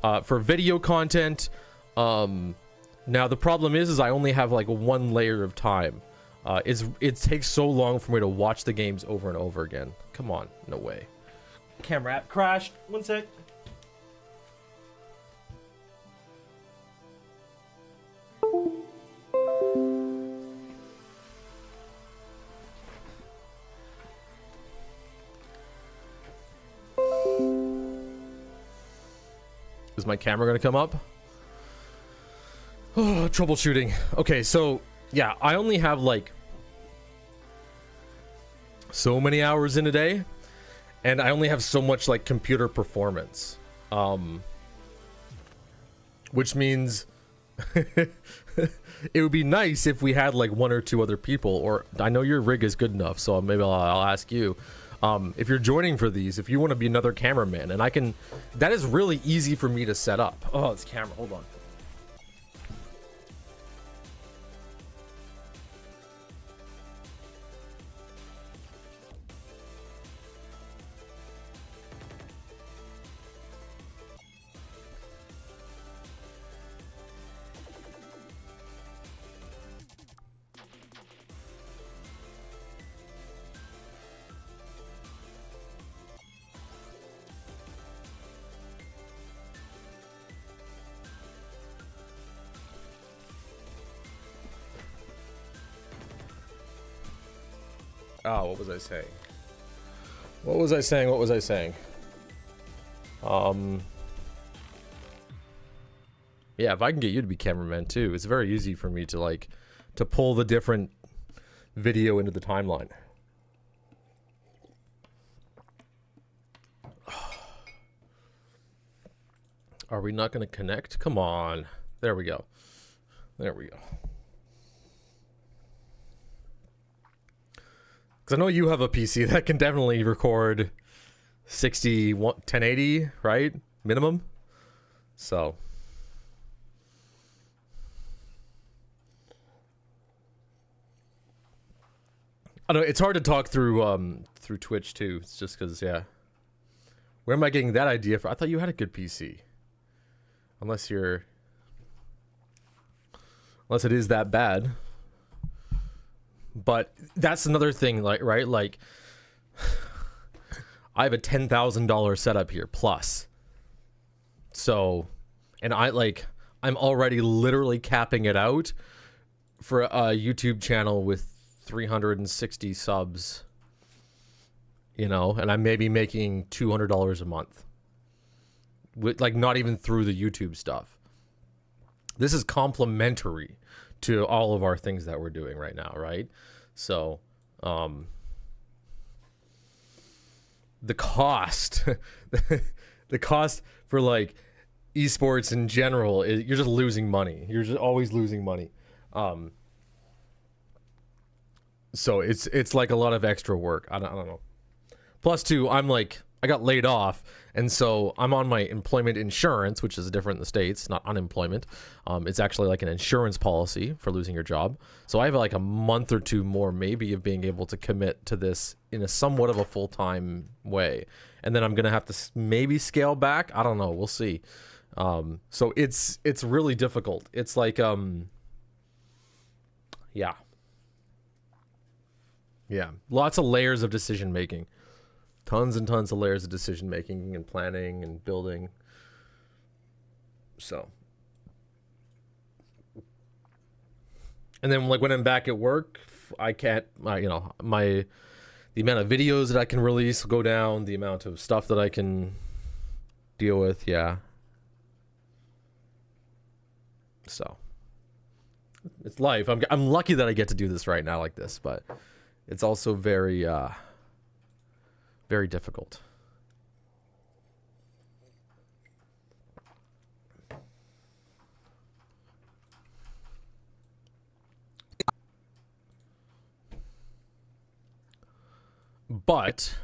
up. For video content, now the problem is I only have like one layer of time. It takes so long for me to watch the games over and over again. Come on, no way. Camera app crashed. One sec. Is my camera gonna come up? Oh, troubleshooting. Okay, so yeah, I only have like so many hours in a day, and I only have so much like computer performance. Which means it would be nice if we had like one or two other people, or I know your rig is good enough, so maybe I'll ask you. If you're joining for these, if you want to be another cameraman, and I can, that is really easy for me to set up. Oh, it's camera, hold on. Oh, what was I saying? What was I saying? Yeah, if I can get you to be cameraman too, it's very easy for me to like, to pull the different video into the timeline. Are we not going to connect? Come on. There we go. There we go. I know you have a PC that can definitely record 60, 1080, right? Minimum. So. I don't know, it's hard to talk through through Twitch too. It's just because, yeah. Where am I getting that idea from? I thought you had a good PC. Unless it is that bad. But that's another thing, like, right? Like, I have a $10,000 setup here plus. So, and I'm already literally capping it out for a YouTube channel with 360 subs, you know, and I'm maybe making $200 a month with, like, not even through the YouTube stuff. This is complimentary to all of our things that we're doing right now, right? So, the cost, the cost for like esports in general, you're just losing money. You're just always losing money. So it's like a lot of extra work. I don't know. Plus two, I got laid off, and so I'm on my employment insurance, which is different in the States, not unemployment. It's actually like an insurance policy for losing your job. So I have like a month or two more maybe of being able to commit to this in a somewhat of a full-time way. And then I'm going to have to maybe scale back. I don't know. We'll see. So it's really difficult. It's like, yeah. Yeah. Lots of layers of decision making. Tons and tons of layers of decision making and planning and building. So. And then like when I'm back at work, I can't, you know, the amount of videos that I can release will go down, the amount of stuff that I can deal with, yeah. So it's life. I'm lucky that I get to do this right now like this, but it's also very very difficult. But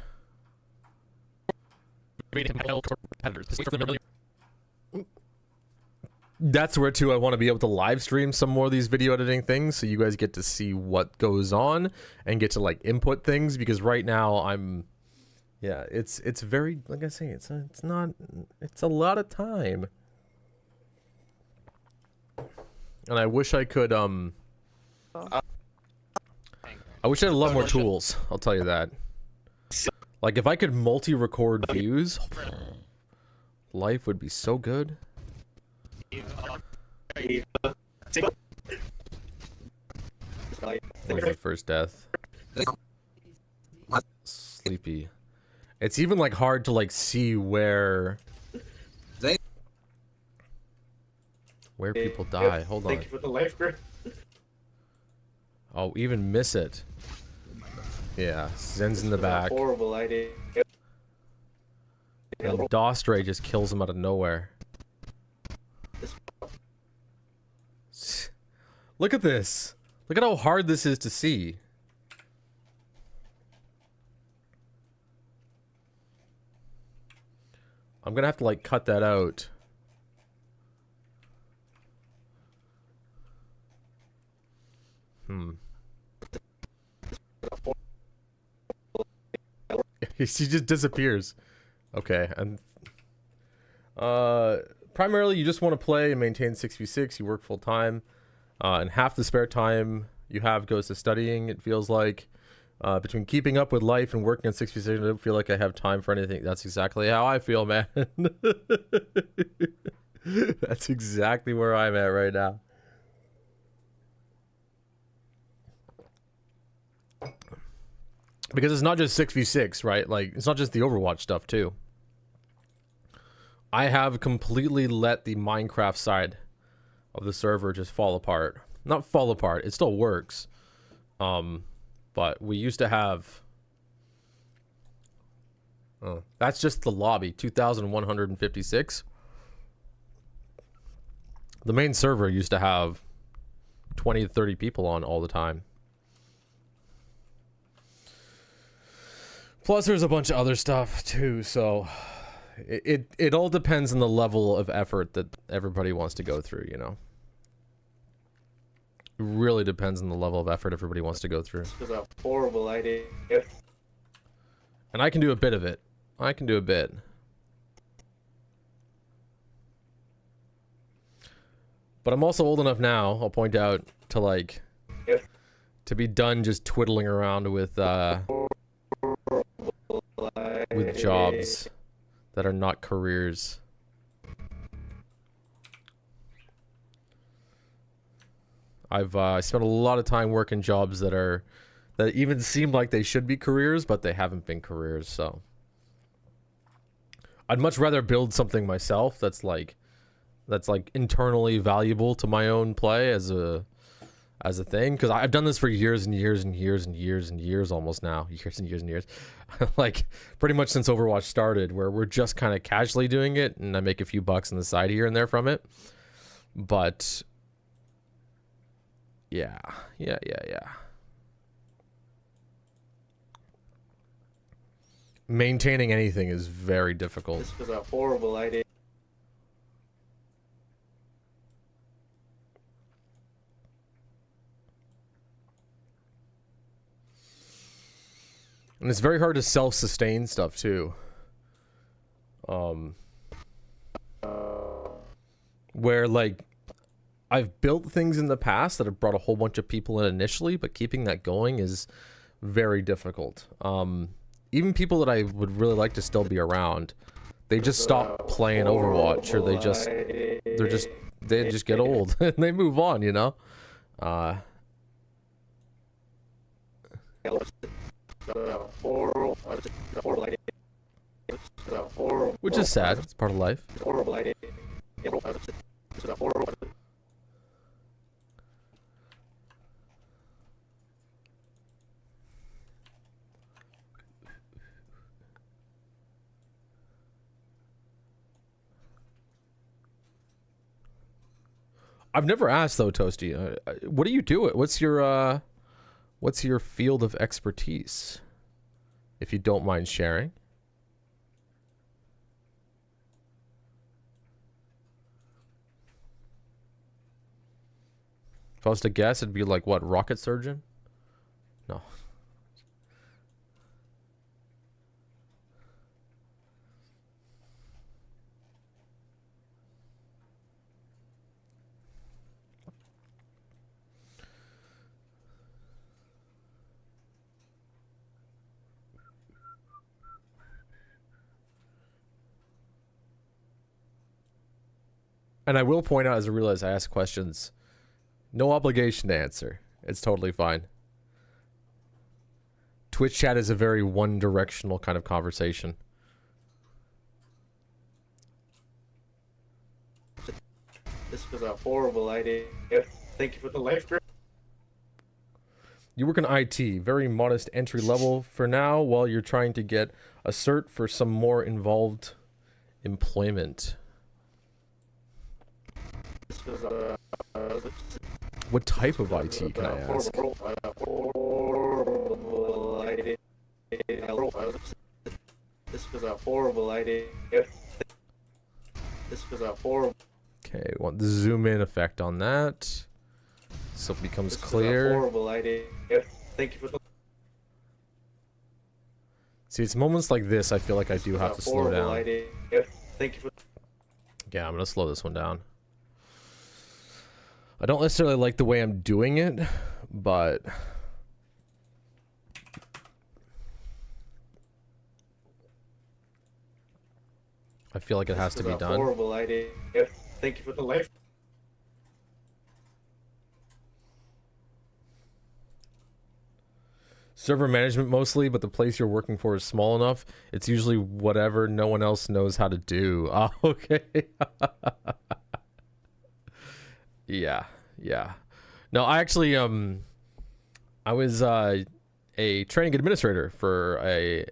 that's where too I want to be able to live stream some more of these video editing things, so you guys get to see what goes on and get to like input things, because right now it's very, like I say, it's a lot of time, and I wish I could I wish I had a lot more tools, I'll tell you that. Like, if I could multi-record views, life would be so good. There's the first death. Sleepy. It's even, like, hard to, like, see where people die. Hold on. Thank you for the life grid. Oh, even miss it. Yeah, Zen's in the back. Horrible idea. And Dostray just kills him out of nowhere. Look at this. Look at how hard this is to see. I'm gonna have to like cut that out. He just disappears. Okay, and primarily you just want to play and maintain 6v6. You work full time, and half the spare time you have goes to studying. It feels like between keeping up with life and working on 6v6, I don't feel like I have time for anything. That's exactly how I feel, man. That's exactly where I'm at right now. Because it's not just 6v6, right? Like, it's not just the Overwatch stuff, too. I have completely let the Minecraft side of the server just fall apart. Not fall apart, it still works. But we used to have... Oh, that's just the lobby, 2,156. The main server used to have 20 to 30 people on all the time. Plus, there's a bunch of other stuff too, so it all depends on the level of effort that everybody wants to go through, you know? It really depends on the level of effort everybody wants to go through. This is a horrible idea. And I can do a bit of it. I can do a bit. But I'm also old enough now, I'll point out, to like, to be done just twiddling around with jobs that are not careers. I've spent a lot of time working jobs that even seem like they should be careers, but they haven't been careers. So I'd much rather build something myself that's like internally valuable to my own play as a thing, because I've done this for years and years and years and years and years almost now. Years and years and years. Like, pretty much since Overwatch started, where we're just kind of casually doing it, and I make a few bucks on the side here and there from it. But, yeah. Maintaining anything is very difficult. This was a horrible idea. And it's very hard to self-sustain stuff too. Where like I've built things in the past that have brought a whole bunch of people in initially, but keeping that going is very difficult. Even people that I would really like to still be around, they just stop playing Overwatch, or they just get old and they move on, you know? Which is sad. It's part of life. I've never asked though, Toasty. What do you do? What's your field of expertise? If you don't mind sharing. If I was to guess, it'd be like what, rocket surgeon? No. And I will point out, as I realize I ask questions, no obligation to answer. It's totally fine. Twitch chat is a very one-directional kind of conversation. This was a horrible idea. Thank you for the life grip. You work in IT, very modest entry level for now, while you're trying to get a cert for some more involved employment. This was What type of IT, can I ask? horrible idea. This was a horrible idea. This was a horrible. Okay, want the zoom in effect on that, so it becomes This was a clear. horrible idea. Thank you for the. See, it's moments like this I feel like I do have to slow down. Idea. Thank you for. Yeah, I'm gonna slow this one down. I don't necessarily like the way I'm doing it, but I feel like it has to be done. Horrible idea. Thank you for the life. Server management mostly, but the place you're working for is small enough. It's usually whatever no one else knows how to do. Oh, okay. Yeah. No, I actually I was a training administrator for a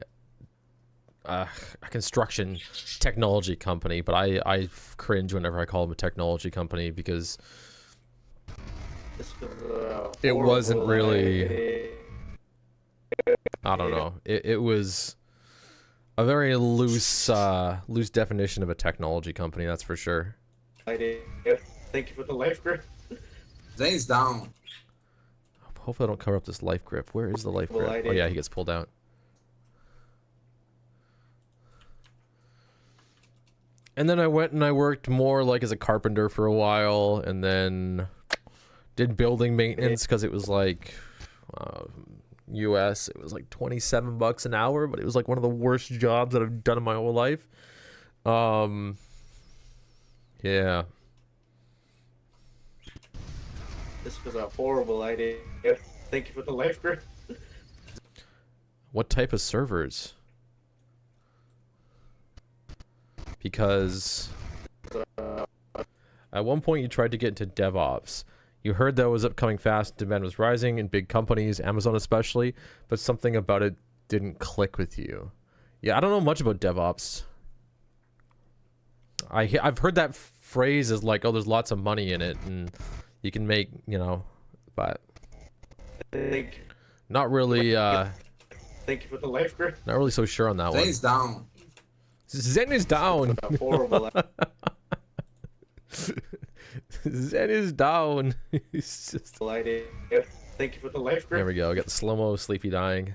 construction technology company, but I cringe whenever I call them a technology company because it wasn't really, I don't know. It was a very loose definition of a technology company, that's for sure. Thank you for the life grip. Zane's down. Hopefully I don't cover up this life grip. Where is the life grip? Oh yeah, he gets pulled out. And then I went and I worked more like as a carpenter for a while, and then did building maintenance because it was like US, it was like $27 an hour, but it was like one of the worst jobs that I've done in my whole life. Yeah. This was a horrible idea. Thank you for the life grip. What type of servers? Because at one point you tried to get into DevOps. You heard that was upcoming fast, demand was rising in big companies, Amazon especially, but something about it didn't click with you. Yeah, I don't know much about DevOps. I've heard that phrase as like, oh, there's lots of money in it and you can make, you know, but not really Thank you for the life grip. not really so sure on that one. Zane's down. Zen is down. Horrible. Zen is down. He's just... idea. Thank you for the life grip. There we go. Got the slow-mo sleepy dying.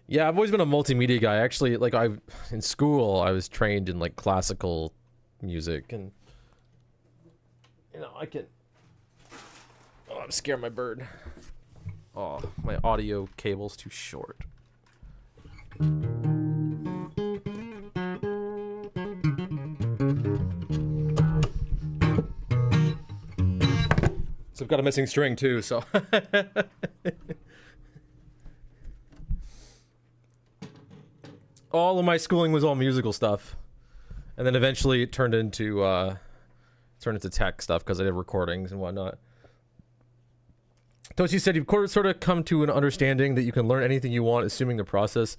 Yeah, I've always been a multimedia guy. Actually, like in school, I was trained in like classical music, and you know, I can. Oh, I'm scared of my bird. Oh, my audio cable's too short. So I've got a missing string too, so. All of my schooling was all musical stuff. And then eventually it turned into tech stuff because I did recordings and whatnot. Toshi said you've sort of come to an understanding that you can learn anything you want, assuming the process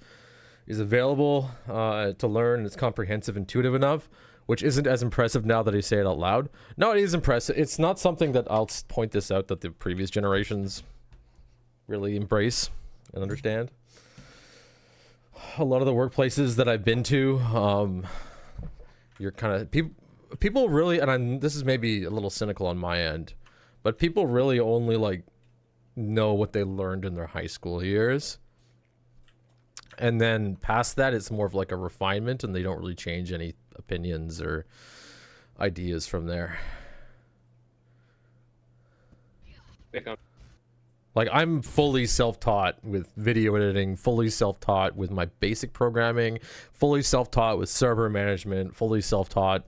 is available to learn and it's comprehensive, intuitive enough. which isn't as impressive now that I say it out loud. No, it is impressive. It's not something that I'll point this out that the previous generations really embrace and understand. A lot of the workplaces that I've been to, you're kind of people really, and this is maybe a little cynical on my end, but people really only like know what they learned in their high school years. And then past that, it's more of like a refinement, and they don't really change any opinions or ideas from there. Like, I'm fully self-taught with video editing, fully self-taught with my basic programming, fully self-taught with server management, fully self-taught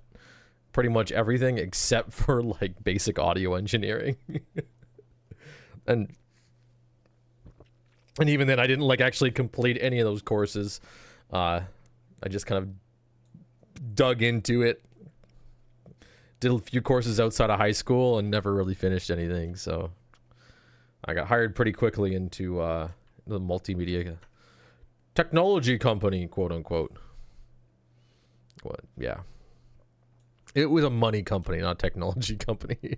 pretty much everything except for like basic audio engineering. And even then, I didn't like actually complete any of those courses. I just kind of dug into it. Did a few courses outside of high school and never really finished anything. So I got hired pretty quickly into the multimedia technology company, quote unquote. What? Yeah. It was a money company, not a technology company.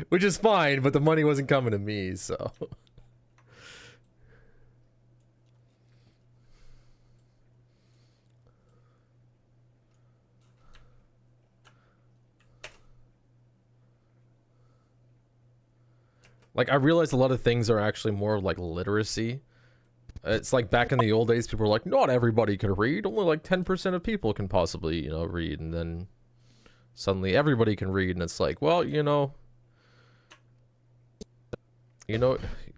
Which is fine, but the money wasn't coming to me, so... Like, I realized a lot of things are actually more like literacy. It's like back in the old days, people were like, not everybody can read. Only like 10% of people can possibly, read. And then suddenly everybody can read. And it's like, well,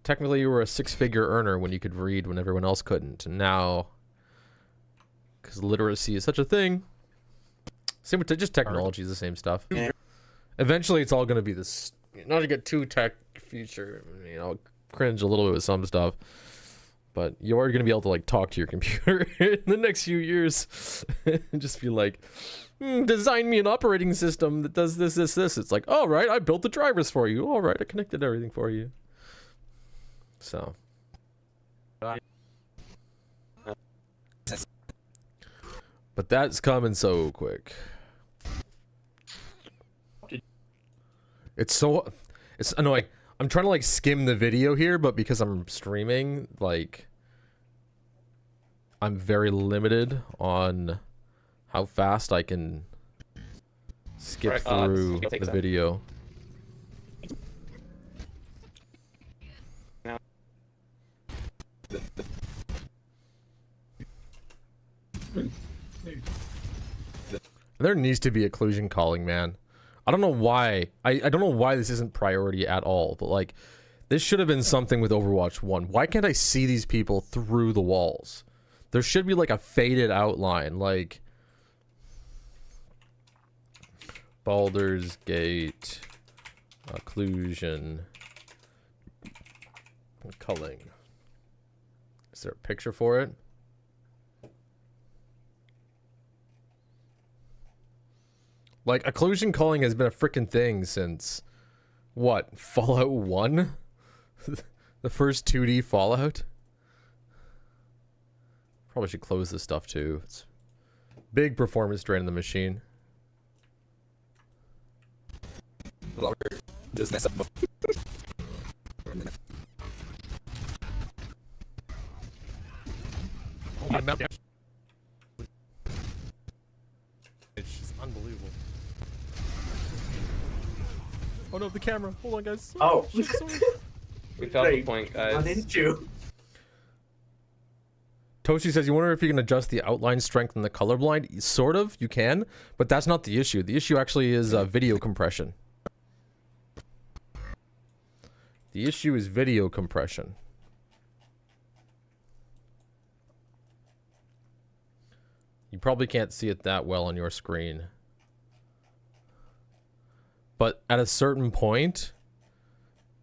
technically you were a six-figure earner when you could read when everyone else couldn't. And now, because literacy is such a thing, same with just technology is the same stuff. Eventually, it's all going to be this, not to get too tech future, cringe a little bit with some stuff, but you are going to be able to like talk to your computer in the next few years and just be like, design me an operating system that does this. It's like, all right, I built the drivers for you. All right, I connected everything for you. So but that's coming so quick. It's annoying. I'm trying to like skim the video here, but because I'm streaming, like, I'm very limited on how fast I can skip through the video. There needs to be occlusion calling, man. I don't know why. I don't know why this isn't priority at all, but like, this should have been something with Overwatch 1. Why can't I see these people through the walls? There should be like a faded outline, like Baldur's Gate occlusion culling. Is there a picture for it? Like, occlusion calling has been a freaking thing since, what, Fallout 1? The first 2D Fallout? Probably should close this stuff too. It's big performance drain on the machine. Just mess up. Oh, my mouth. It's just unbelievable. Oh no, the camera. Hold on, guys. Oh. We felt the point, guys. Toshi says, you wonder if you can adjust the outline strength in the colorblind? Sort of, you can, but that's not the issue. The issue actually is video compression. The issue is video compression. You probably can't see it that well on your screen. But at a certain point,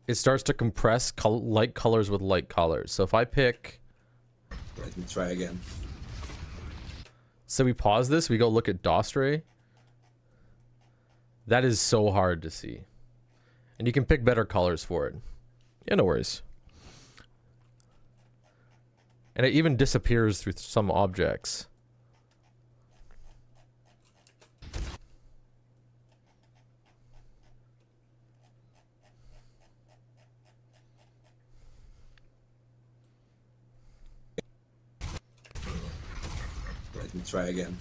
it starts to compress light colors with light colors. So if I pick... Let me try again. So we pause this, we go look at Dostray. That is so hard to see. And you can pick better colors for it. Yeah, no worries. And it even disappears through some objects. me try again.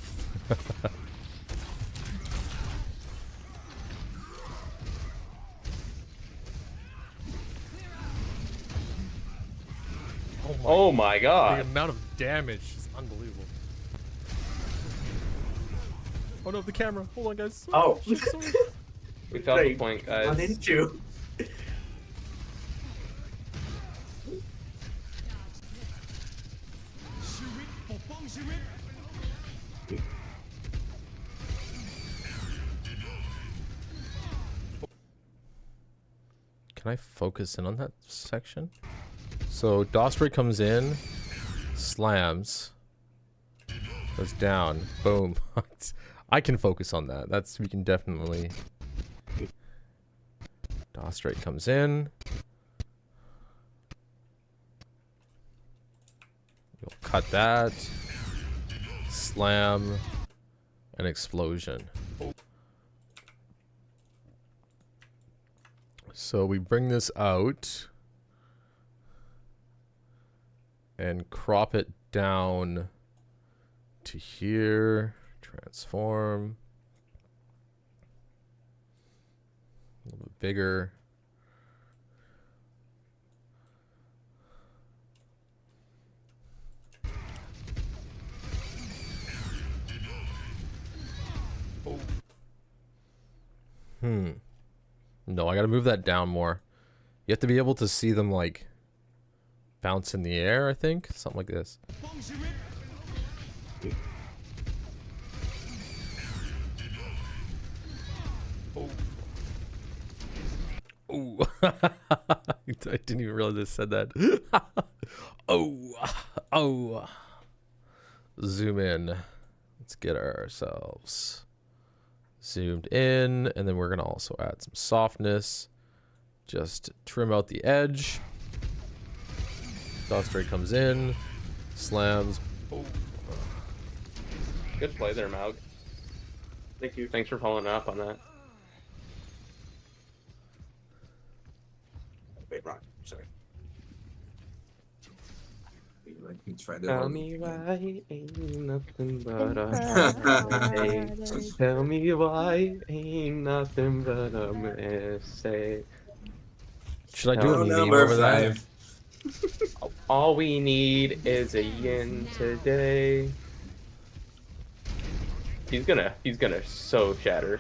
Oh my The god. amount of damage is unbelievable. Oh no, the camera. Hold on, guys. Oh. Sorry. We felt the point, Why guys. didn't you? Can I focus in on that section? So Dostray comes in, slams, goes down, boom. I can focus on that. We can definitely. Dostray comes in. You'll cut that. Slam. An explosion. So we bring this out and crop it down to here. Transform. A little bit bigger. No, I gotta move that down more. You have to be able to see them, like, bounce in the air, I think? Something like this. Oh. I didn't even realize I said that. Oh. Zoom in. Let's get ourselves zoomed in, and then we're gonna also add some softness. Just trim out the edge. Dostray comes in, slams. Oh. Good play there, Maug. Thank you. Thanks for following up on that. Wait, wrong. Sorry. Let me try that Tell one. me why ain't nothing but a mistake. Tell me why ain't nothing but a mistake. Should I do a meme number over that? 5. All we need is a yin today. He's gonna so shatter.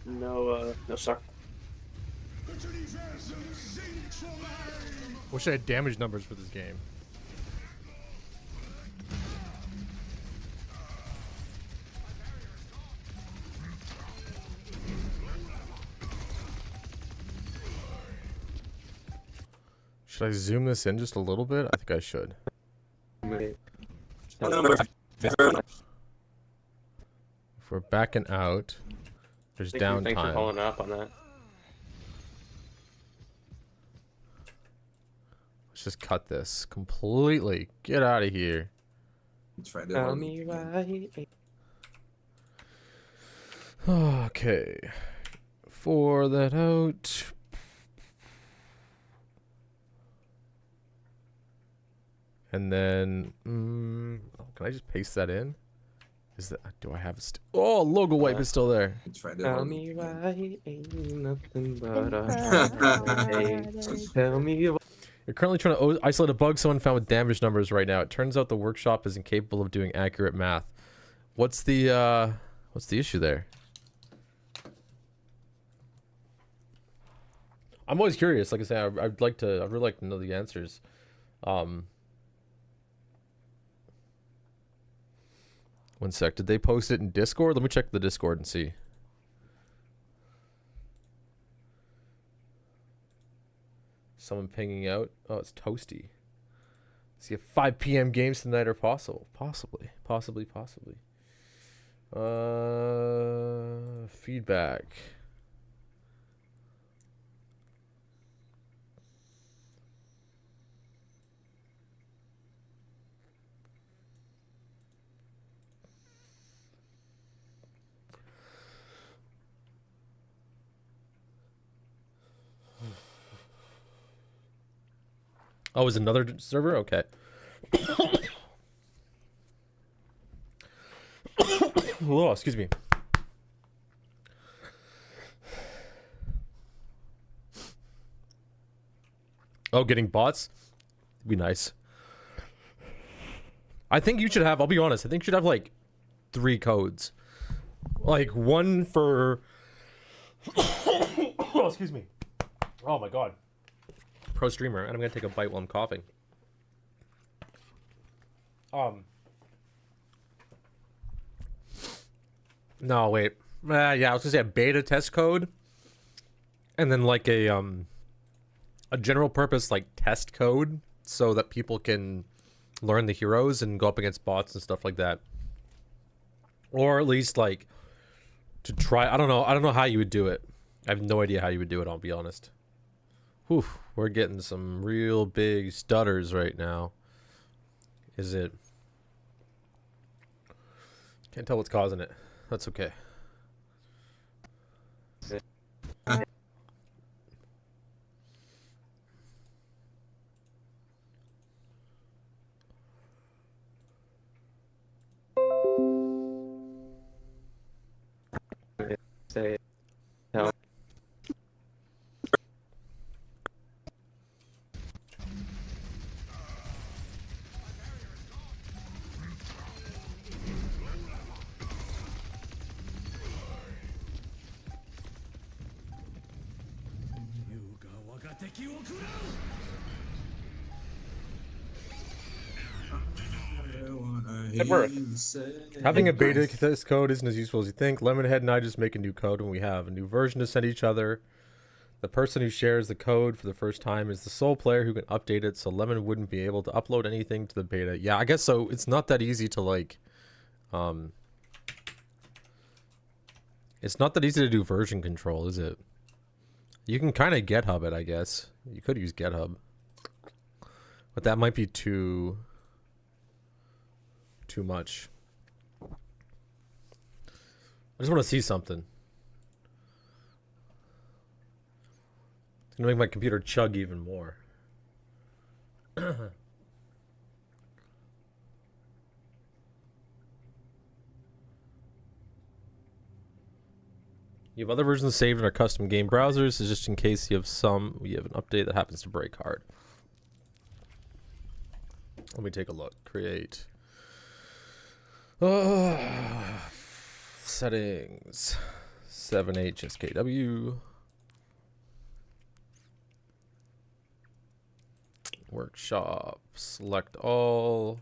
No, no suck. Wish I had damage numbers for this game. Should I zoom this in just a little bit? I think I should. If we're backing out, there's Thanks for downtime. following up on that. Let's just cut this completely. Get out of here. Try that Tell one. me why. Okay. For that out. And then, can I just paste that in? Is that, do I have it? Oh, logo wipe is still there. Try that Tell one. me why ain't nothing but a mistake. Tell me why. You're currently trying to isolate a bug someone found with damage numbers right now. It turns out the workshop is incapable of doing accurate math. What's the issue there? I'm always curious. Like I say, I'd really like to know the answers. One sec. Did they post it in Discord? Let me check the Discord and see. Someone pinging out. Oh, it's Toasty. See if 5 p.m. games tonight are possible. Possibly. Feedback. Oh, is another server? Okay. Oh, excuse me. Oh, getting bots? Be nice. I think you should have, I'll be honest, I think you should have like 3 codes. Like one for oh, excuse me. Oh my god. Pro streamer, and I'm gonna take a bite while I'm coughing. No, wait. Yeah, I was gonna say a beta test code. And then like a general purpose like test code so that people can learn the heroes and go up against bots and stuff like that. Or at least like to try. I don't know how you would do it. I have no idea how you would do it, I'll be honest. Whew, we're getting some real big stutters right now. Is it? Can't tell what's causing it. That's okay. Say no. At birth. Having a beta test code isn't as useful as you think. Lemonhead and I just make a new code when we have a new version to send each other. The person who shares the code for the first time is the sole player who can update it, so Lemon wouldn't be able to upload anything to the beta. Yeah, I guess so. It's not that easy to like it's not that easy to do version control, is it? You can kind of GitHub it, I guess. You could use GitHub. But that might be too much. I just want to see something. It's gonna make my computer chug even more. You have other versions saved in our custom game browsers, is just in case you have an update that happens to break hard. Let me take a look. Create. Settings. 7HSKW. Workshop. Select all.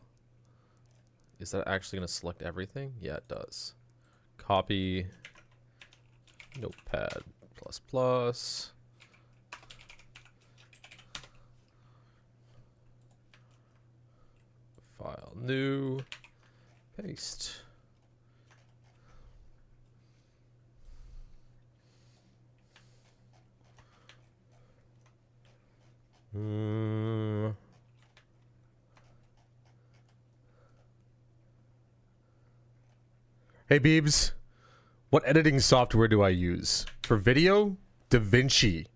Is that actually going to select everything? Yeah, it does. Copy. Notepad++. File new. Paste. Hey Beebs, what editing software do I use? For video? DaVinci.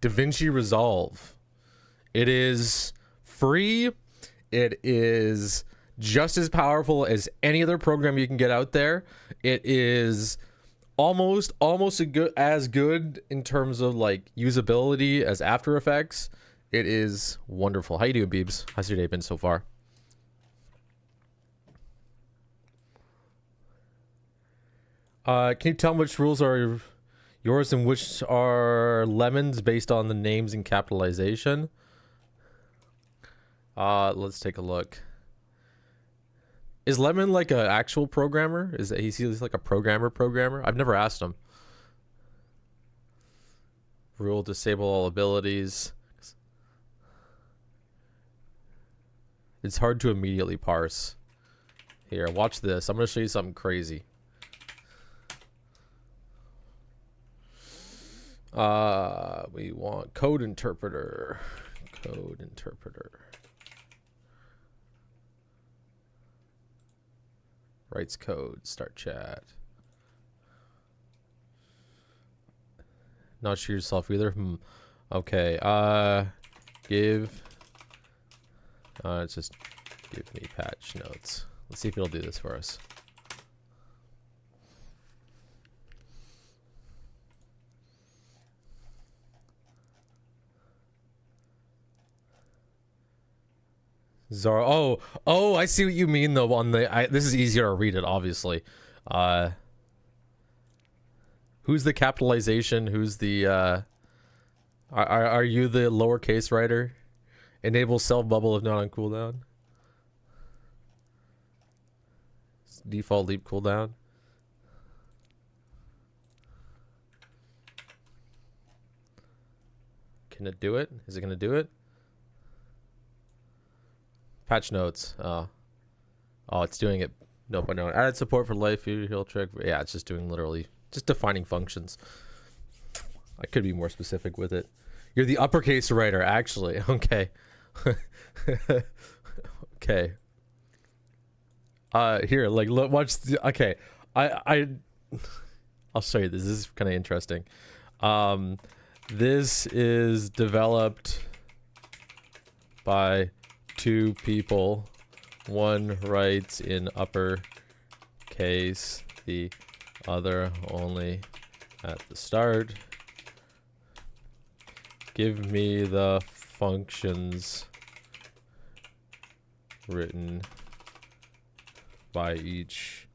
DaVinci Resolve. It is free. It is just as powerful as any other program you can get out there. It is almost as good in terms of like usability as After Effects. It is wonderful. How you doing, Beebs? How's your day been so far? Can you tell me which rules are yours and which are Lemon's based on the names and capitalization? Let's take a look. Is Lemon like an actual programmer? Is that he's like a programmer? I've never asked him. Rule disable all abilities. It's hard to immediately parse. Here, watch this. I'm gonna show you something crazy. We want code interpreter. Code interpreter. Writes code. Start chat. Not sure yourself either. Okay. Give Just give me patch notes. Let's see if it'll do this for us. Zara. Oh, I see what you mean though. On the, this is easier to read it, obviously. Who's the capitalization? Who's the? Are you the lowercase writer? Enable self bubble if not on cooldown. Default leap cooldown. Can it do it? Is it gonna do it? Patch notes. Oh, it's doing it. Nope, I know. Added support for life, heal trick. Yeah, it's just doing literally just defining functions. I could be more specific with it. You're the uppercase writer, actually. Okay. Okay. Here, like, look, watch. Okay, I'll show you this. This is kind of interesting. This is developed by 2 people. One writes in uppercase, the other only at the start. Give me the functions written by each.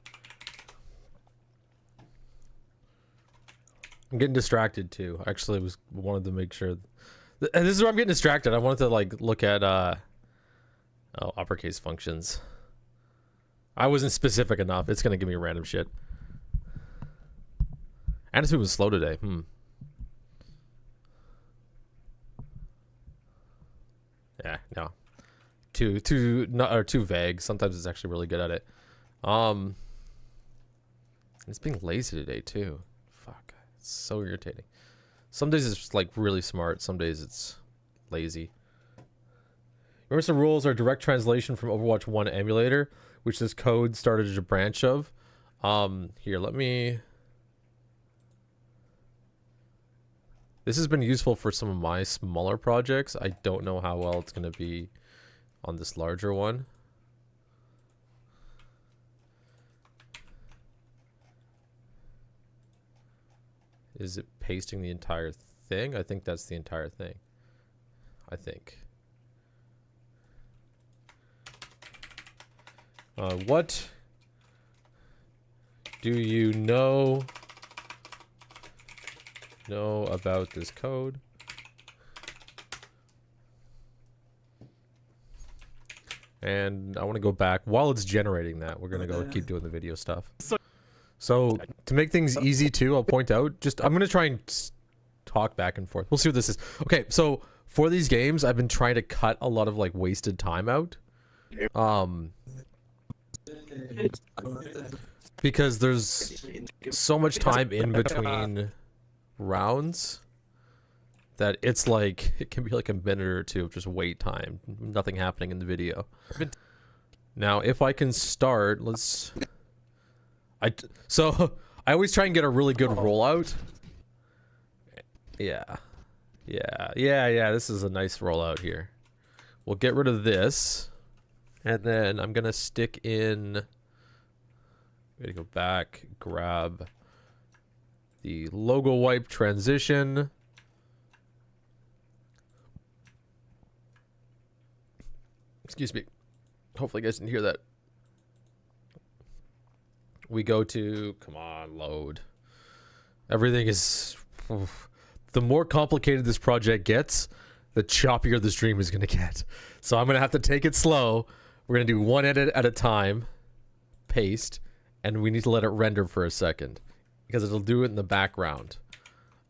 I'm getting distracted too. Actually, wanted to make sure. This is where I'm getting distracted. I wanted to like look at uppercase functions. I wasn't specific enough. It's gonna give me random shit. And it's moving slow today. Yeah, no. Too vague. Sometimes it's actually really good at it. It's being lazy today too. Fuck. It's so irritating. Some days it's just like really smart. Some days it's lazy. Remember, some rules are direct translation from Overwatch 1 emulator, which this code started as a branch of. Here, let me. This has been useful for some of my smaller projects. I don't know how well it's going to be on this larger one. Is it pasting the entire thing? I think that's the entire thing. I think. What do you know about this code? And I want to go back while it's generating that. We're gonna go keep doing the video stuff. So to make things easy too, I'll point out, I'm gonna try and talk back and forth. We'll see what this is. Okay, so for these games, I've been trying to cut a lot of like wasted time out. Because there's so much time in between rounds that it's like, it can be like a minute or two of just wait time, nothing happening in the video. Now if I can start, so I always try and get a really good rollout. Yeah, this is a nice rollout here. We'll get rid of this, and then I'm gonna stick in, I'm gonna go back, grab the logo wipe transition. Excuse me. Hopefully you guys didn't hear that. We go to, come on, load. Everything is, the more complicated this project gets, the choppier the stream is going to get. So I'm going to have to take it slow. We're going to do one edit at a time. Paste. And we need to let it render for a second, because it'll do it in the background.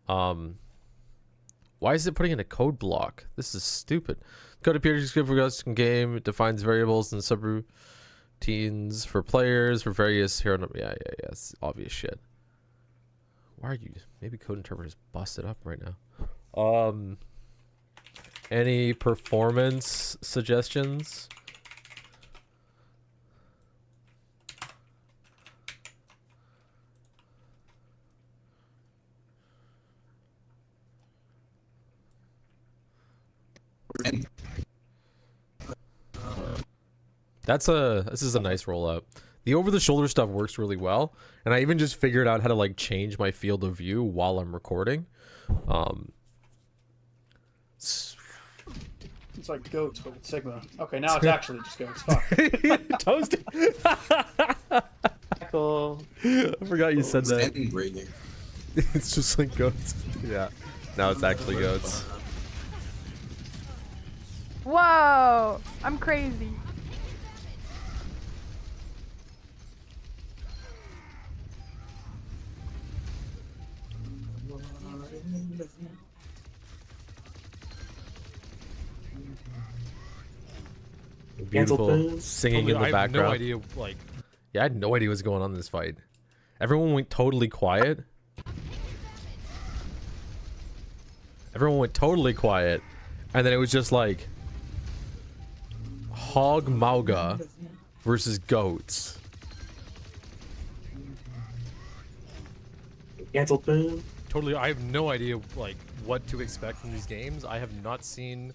Why is it putting in a code block? This is stupid. Code appears to for game. It defines variables and subroutines for players for various hero. Yeah. It's obvious shit. Why are you? Maybe code interpreter is busted up right now. Any performance suggestions? This is a nice rollout. The over-the-shoulder stuff works really well, and I even just figured out how to like change my field of view while I'm recording. It's like goats, but it's Sigma. Okay, now it's actually just goats. Fuck. Toasty. Cool. I forgot you said that. Standing grading. It's just like goats. Yeah. Now it's actually goats. Whoa! I'm crazy. Beautiful singing in the I have background. no idea, like... Yeah, I had no idea what's going on in this fight. Everyone went totally quiet. Everyone went totally quiet. And then it was just like... Hog Mauga versus goats. Cancelled boom. Totally, I have no idea, like, what to expect from these games. I have not seen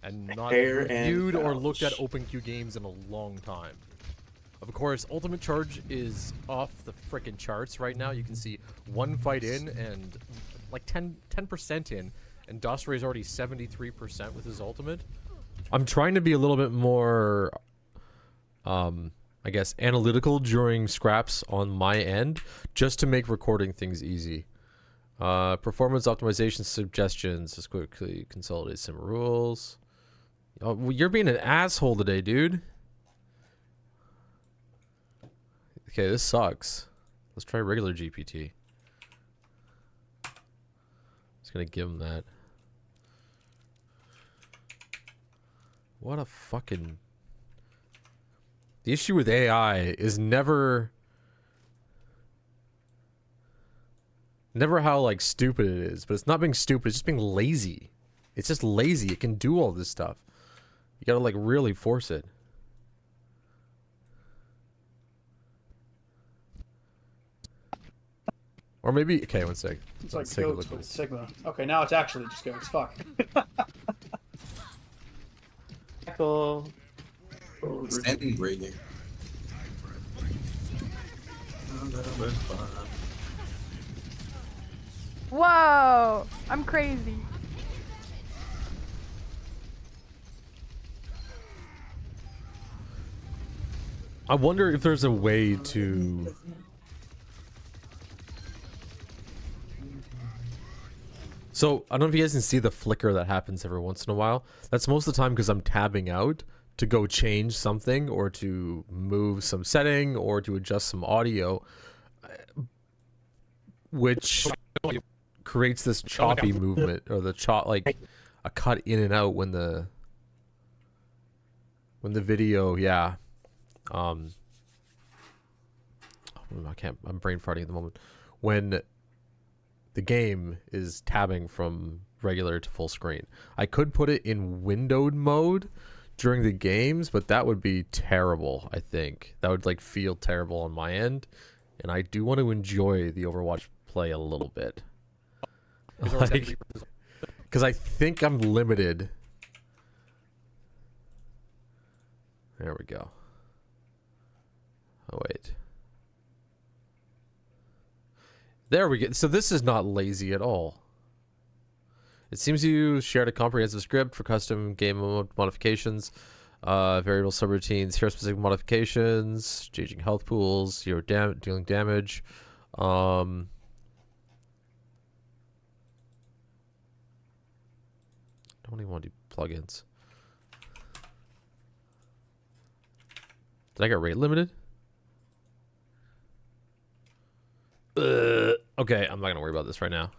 and not Hair and reviewed or pouch. looked at OpenQ games in a long time. Of course, Ultimate Charge is off the frickin' charts right now. You can see one fight in and like 10% in, and Dossray is already 73% with his ultimate. I'm trying to be a little bit more, I guess, analytical during scraps on my end, just to make recording things easy. Performance optimization suggestions. Let's quickly consolidate some rules. Oh, well, you're being an asshole today, dude. Okay, this sucks. Let's try regular GPT. Just gonna give him that. What a fucking... The issue with AI is never how like stupid it is, but it's not being stupid, it's just being lazy. It's just lazy. It can do all this stuff. You gotta like really force it. Or maybe, okay, one sec. It's like Let's take a goats, look but at it's this. Sigma. Okay, now it's actually just goats. Fuck. Cool. Standing grading. Whoa! I'm crazy. I wonder if there's a way to... So, I don't know if you guys can see the flicker that happens every once in a while. That's most of the time because I'm tabbing out to go change something or to move some setting or to adjust some audio, which creates this choppy movement, or the like a cut in and out when the video, yeah. I can't, I'm brain farting at the moment. When the game is tabbing from regular to full screen. I could put it in windowed mode during the games, but that would be terrible, I think. That would like feel terrible on my end. And I do want to enjoy the Overwatch play a little bit. Like, because I think I'm limited. There we go. Oh, wait. There we go. So this is not lazy at all. It seems you shared a comprehensive script for custom game mode modifications, variable subroutines, hero-specific modifications, changing health pools, hero dealing damage. Don't even want to do plugins. Did I get rate limited? Okay, I'm not gonna worry about this right now.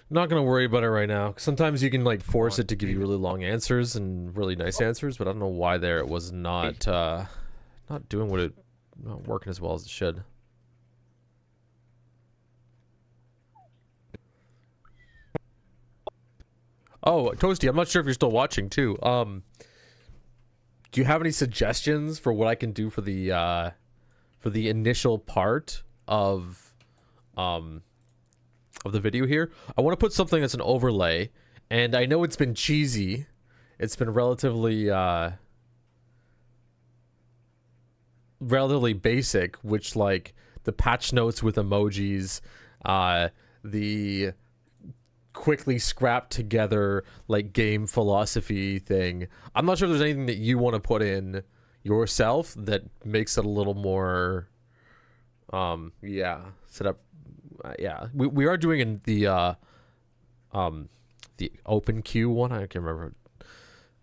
Not gonna worry about it right now. Sometimes you can like force it to give you really long answers and really nice answers, but I don't know why there it was not not doing what it, not working as well as it should. Oh, Toasty, I'm not sure if you're still watching too. Do you have any suggestions for what I can do for the initial part of the video here? I want to put something that's an overlay, and I know it's been cheesy. It's been relatively relatively basic, which like the patch notes with emojis, the quickly scrapped together like game philosophy thing. I'm not sure if there's anything that you want to put in yourself that makes it a little more set up. We are doing in the open queue one. I can't remember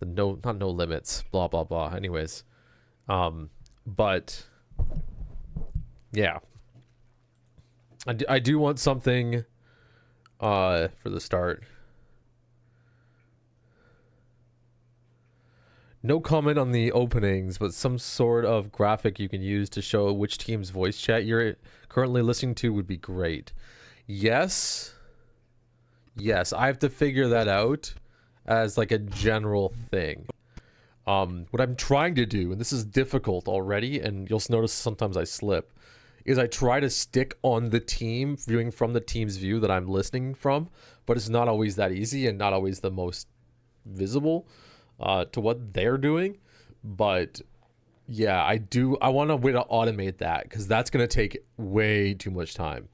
the not no limits, blah blah blah. Anyways, but yeah, I do want something for the start. No comment on the openings, but some sort of graphic you can use to show which team's voice chat you're currently listening to would be great. Yes, I have to figure that out as like a general thing. What I'm trying to do, and this is difficult already, and you'll notice sometimes I slip, is I try to stick on the team, viewing from the team's view that I'm listening from, but it's not always that easy and not always the most visible to what they're doing. But yeah, I want a way to automate that, because that's going to take way too much time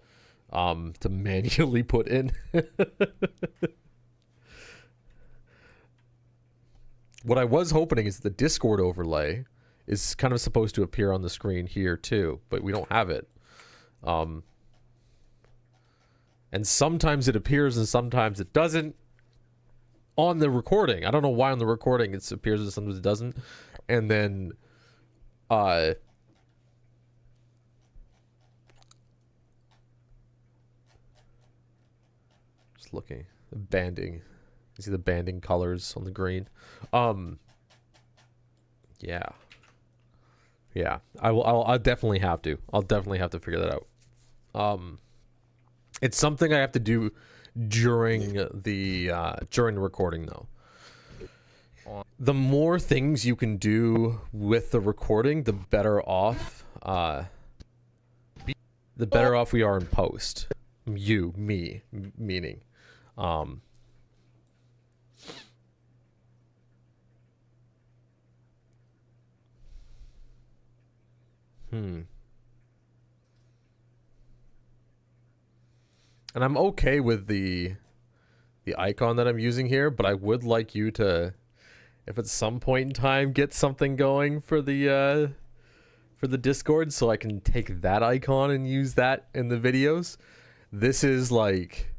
to manually put in. What I was hoping is the Discord overlay is kind of supposed to appear on the screen here too, but we don't have it. And sometimes it appears and sometimes it doesn't on the recording. I don't know why on the recording it appears and sometimes it doesn't. And then just looking, the banding. You see the banding colors on the green. Yeah. I'll definitely have to. I'll definitely have to figure that out. It's something I have to do during the recording though. The more things you can do with the recording, the better off we are in post. Meaning. And I'm okay with the icon that I'm using here, but I would like you to, if at some point in time, get something going for the Discord, so I can take that icon and use that in the videos. This is like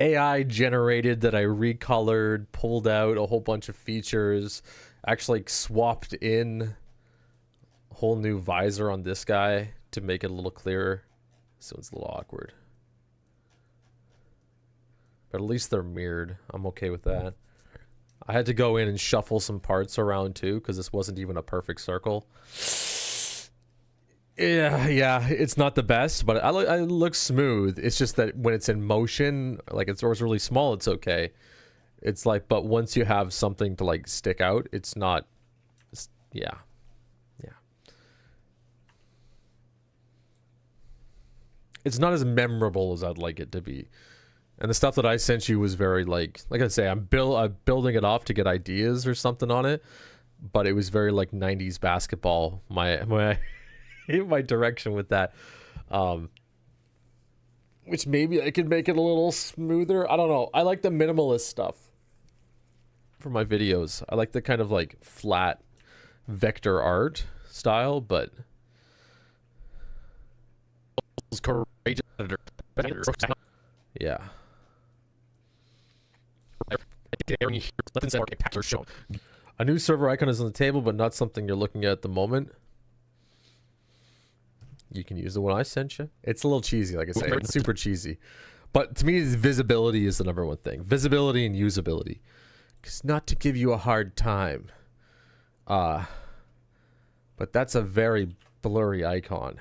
AI generated that I recolored, pulled out a whole bunch of features, actually swapped in whole new visor on this guy to make it a little clearer. So it's a little awkward, but at least they're mirrored. I'm okay with that. I had to go in and shuffle some parts around too, because this wasn't even a perfect circle. Yeah, it's not the best, but it looks smooth. It's just that when it's in motion, like it's really small, it's okay. It's like, but once you have something to like stick out, it's not. Yeah. It's not as memorable as I'd like it to be. And the stuff that I sent you was very like I say, I'm building it off to get ideas or something on it, but it was very like 90s basketball, my direction with that. Which maybe I could make it a little smoother. I don't know. I like the minimalist stuff for my videos. I like the kind of like flat vector art style, but yeah. A new server icon is on the table, but not something you're looking at the moment. You can use the one I sent you. It's a little cheesy, like I say. It's super cheesy. But to me, visibility is the number one thing. Visibility and usability. Because not to give you a hard time. But that's a very blurry icon.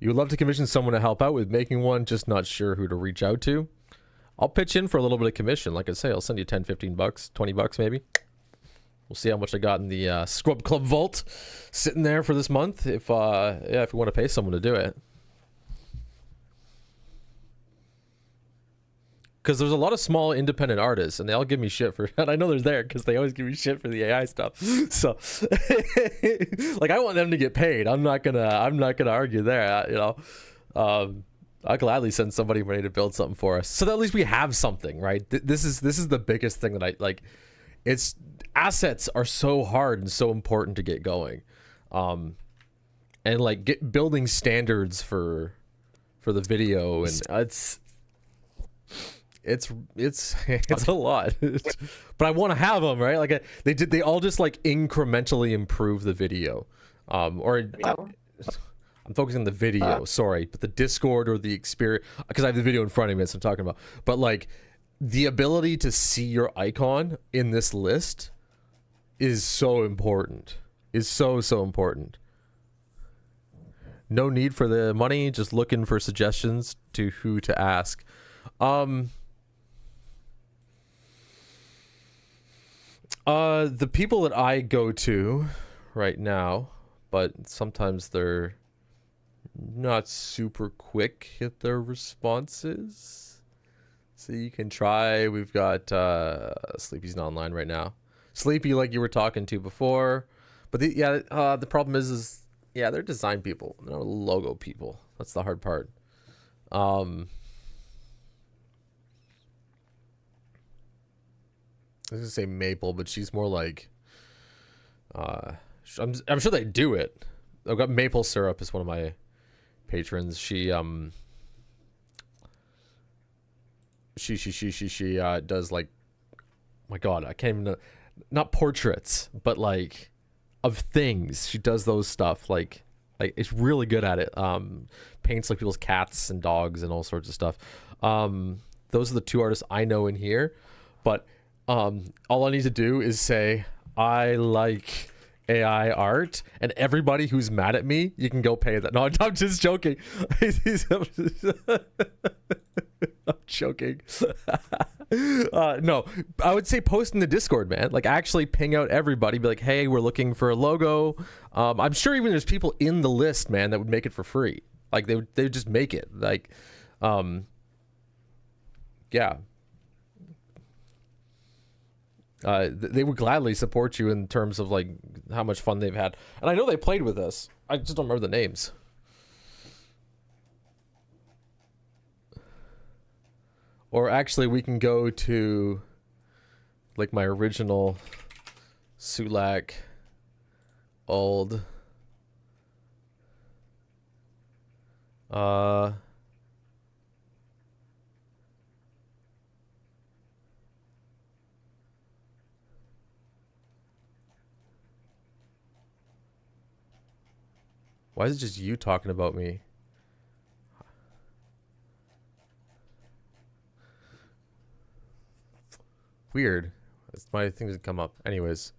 You would love to commission someone to help out with making one, just not sure who to reach out to. I'll pitch in for a little bit of commission. Like I say, I'll send you 10, 15 bucks, 20 bucks maybe. We'll see how much I got in the Scrub Club vault sitting there for this month. If yeah, if you want to pay someone to do it. Because there's a lot of small independent artists, and they all give me shit for. And I know they're there because they always give me shit for the AI stuff. So, like, I want them to get paid. I'm not gonna argue there. You know, I'll gladly send somebody money to build something for us, so that at least we have something, right? This is the biggest thing that I like. It's assets are so hard and so important to get going, and like building standards for the video, and it's a lot. But I want to have them, right? Like they all just like incrementally improve the video, or I'm focusing on the video, sorry, but the Discord or the experience, because I have the video in front of me, that's what I'm talking about. But like the ability to see your icon in this list is so important. Is so important. No need for the money, just looking for suggestions to who to ask. The people that I go to right now, but sometimes they're not super quick at their responses. So you can try. We've got Sleepy's not online right now. Sleepy, like you were talking to before, but the problem is they're design people, they're not logo people. That's the hard part. I was gonna say Maple, but she's more like I'm sure they do it. I've got Maple Syrup is one of my patrons. She does like, my god, I can't even know, not portraits, but like of things. She does those stuff like it's really good at it. Paints like people's cats and dogs and all sorts of stuff. Those are the two artists I know in here, but all I need to do is say I like AI art, and everybody who's mad at me, you can go pay that. No, I'm just joking. I'm joking. No, I would say post in the Discord, man. Like actually ping out everybody, be like, hey, we're looking for a logo. I'm sure even there's people in the list, man, that would make it for free. Like they would just make it. Like, yeah. They would gladly support you in terms of like how much fun they've had, and I know they played with us. I just don't remember the names. Or actually, we can go to like my original Sulack old why is it just you talking about me? Weird. My thing doesn't come up. Anyways,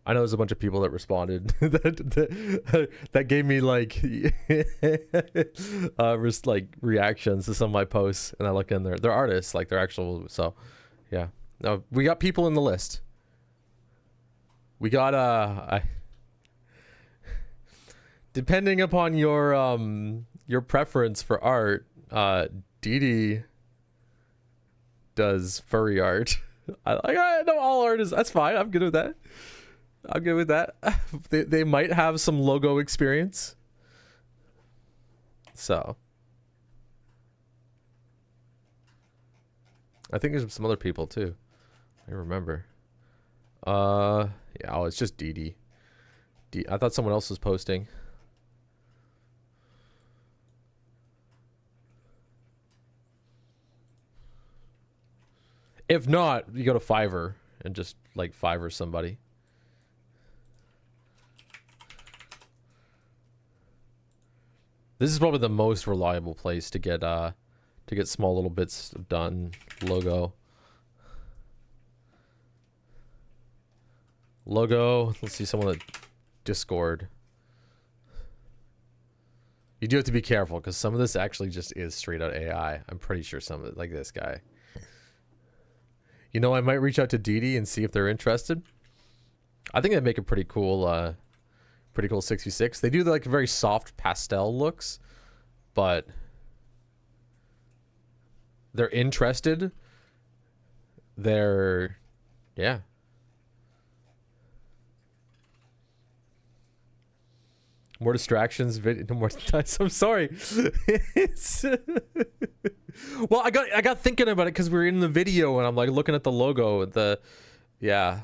I know there's a bunch of people that responded that gave me like reactions to some of my posts, and I look in there. They're artists, like they're actual. So, yeah. No, we got people in the list. We got depending upon your preference for art, Dee does furry art. I know all artists. That's fine. I'm good with that. I'm good with that. They might have some logo experience. So I think there's some other people too. I remember. Yeah, oh, it's just Dee. I thought someone else was posting. If not, you go to Fiverr and just like Fiverr somebody. This is probably the most reliable place to get small little bits done. Logo. Let's see someone at Discord. You do have to be careful because some of this actually just is straight out AI. I'm pretty sure some of it, like this guy. You know, I might reach out to Dee and see if they're interested. I think they make a pretty cool 6v6. They do like very soft pastel looks, but they're interested. They're, yeah. More distractions, more times. I'm sorry. It's well, I got thinking about it because we were in the video and I'm like looking at the logo. Yeah,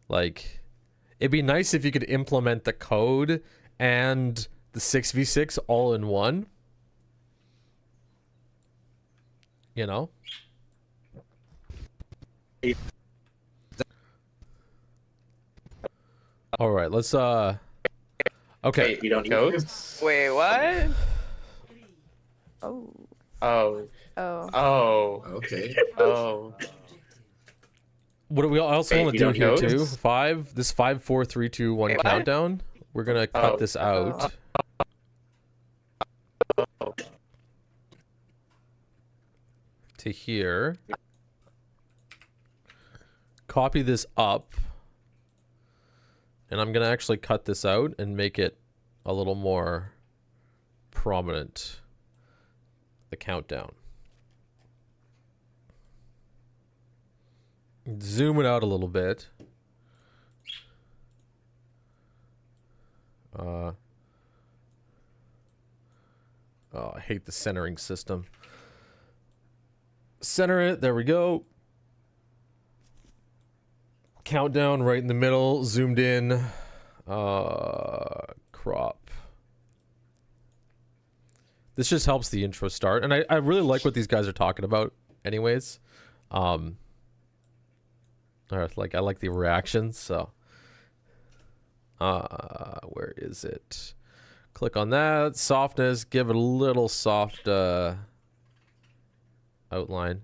like it'd be nice if you could implement the code and the 6v6 all in one. You know. All right, let's okay. Wait, you don't need codes? Wait, what? Oh. Oh. Oh. Oh. Okay. Oh. What do we also Wait, want to you do don't here know? too? This 5, 4, 3, 2, 1 Wait, what? countdown. We're gonna cut this out. To here. Copy this up. And I'm gonna actually cut this out and make it a little more prominent. The countdown. Zoom it out a little bit. Oh, I hate the centering system. Center it. There we go. Countdown right in the middle. Zoomed in. Crop. This just helps the intro start. And I really like what these guys are talking about anyways. I like the reactions, so where is it? Click on that. Softness, give it a little soft outline.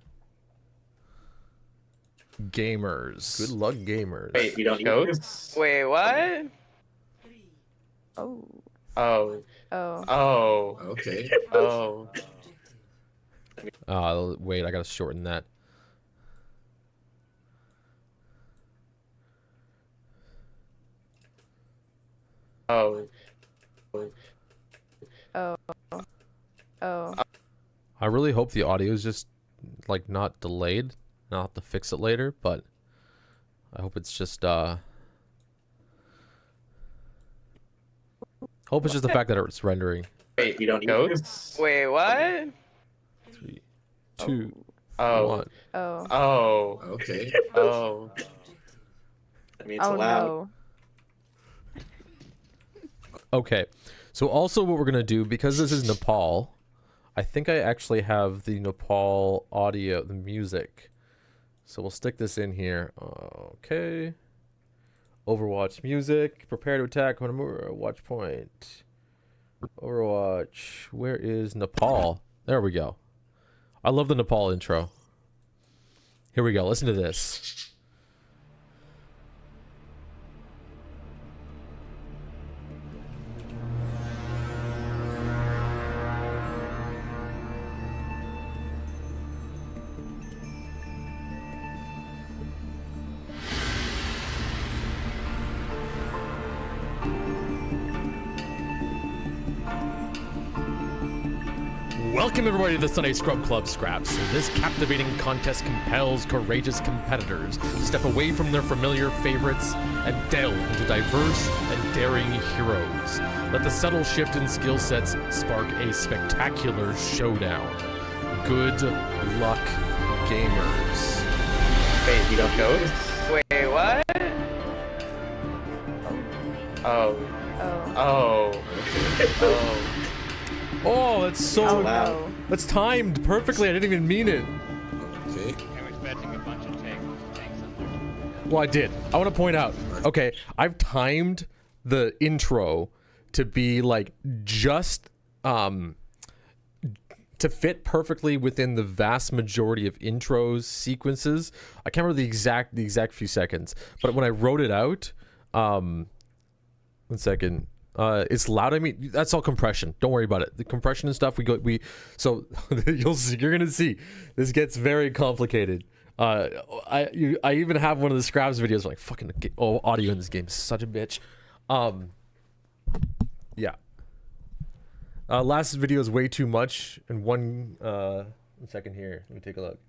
Gamers. Good luck, gamers. Wait, you don't need codes? Wait, what? Oh. Oh. Oh. Oh. Okay. Oh. Wait, I gotta shorten that. Oh. Oh. Oh. I really hope the audio is just like not delayed. I'll have to fix it later, but I hope it's just hope it's just the fact that it's rendering. Wait, you don't need codes? Wait, what? 3, 2, Oh. 1. Oh. Oh. Okay. Oh. That means Oh loud. no. Okay, so also what we're gonna do, because this is Nepal, I think I actually have the Nepal audio, the music. So we'll stick this in here. Okay. Overwatch music. Prepare to attack. Watch point. Overwatch. Where is Nepal? There we go. I love the Nepal intro. Here we go. Listen to this. Welcome everybody to the Sunday Scrub Club Scraps. This captivating contest compels courageous competitors to step away from their familiar favorites and delve into diverse and daring heroes. Let the subtle shift in skill sets spark a spectacular showdown. Good luck, gamers. Wait, you don't codes? Wait, what? Oh. Oh. Oh. Oh. Oh, that's so... Oh no. That's timed perfectly. I didn't even mean it. Okay. I'm expecting a bunch of tanks under. Well, I did. I want to point out. Okay, I've timed the intro to be like just to fit perfectly within the vast majority of intros sequences. I can't remember the exact few seconds, but when I wrote it out, 1 second. It's loud. I mean, that's all compression. Don't worry about it. The compression and stuff. So you'll see. You're gonna see. This gets very complicated. I even have one of the Scraps videos like fucking audio in this game is such a bitch. Yeah. Last video is way too much. And one second here. Let me take a look.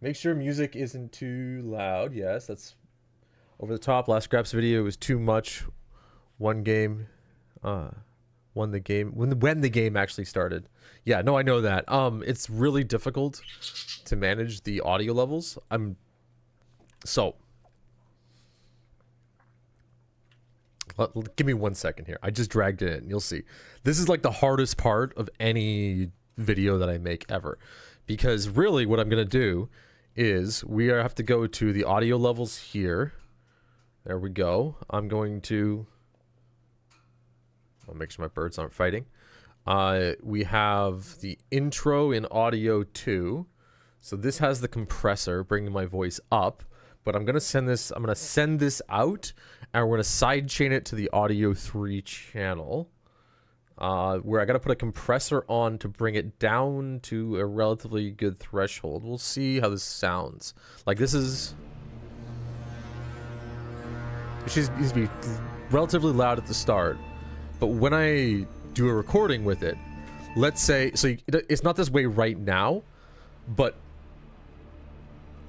Make sure music isn't too loud. Yes, that's over the top. Last Scraps video was too much. One game. Won the game when the game actually started. Yeah, no, I know that. It's really difficult to manage the audio levels. Give me 1 second here. I just dragged it in. You'll see. This is like the hardest part of any video that I make ever, because really what I'm gonna do is we have to go to the audio levels here. There we go. I'm going to. I'll make sure my birds aren't fighting. We have the intro in audio 2. So this has the compressor bringing my voice up, but I'm going to send this out, and we're going to sidechain it to the audio 3 channel, where I got to put a compressor on to bring it down to a relatively good threshold. We'll see how this sounds. Like this is, it needs to be relatively loud at the start. But when I do a recording with it, let's say, it's not this way right now, but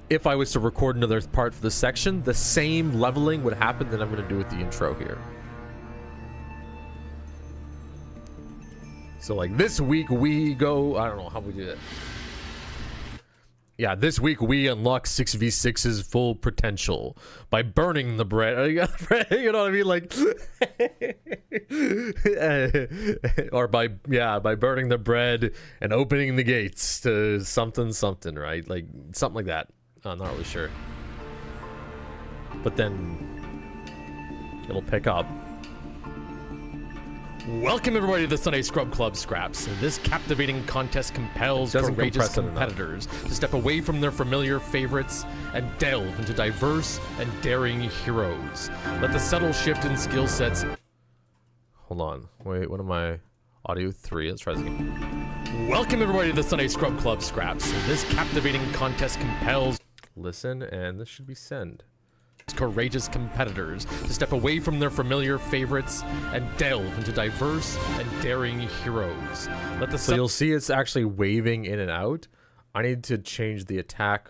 if I was to record another part for the section, the same leveling would happen that I'm going to do with the intro here. So like this week we go, I don't know how we do that. Yeah, this week we unlock 6v6's full potential by burning the bread. You know what I mean? Like, or by burning the bread and opening the gates to something, right? Like something like that. I'm not really sure. But then it'll pick up. Welcome everybody to the Sunday Scrub Club Scraps. This captivating contest compels courageous competitors to step away from their familiar favorites and delve into diverse and daring heroes. Let the subtle shift in skill sets... Hold on. Wait, what am I? Audio 3. Let's try this again. Welcome everybody to the Sunday Scrub Club Scraps. This captivating contest compels... Listen, and this should be send. Courageous competitors to step away from their familiar favorites and delve into diverse and daring heroes. So you'll see it's actually waving in and out. I need to change the attack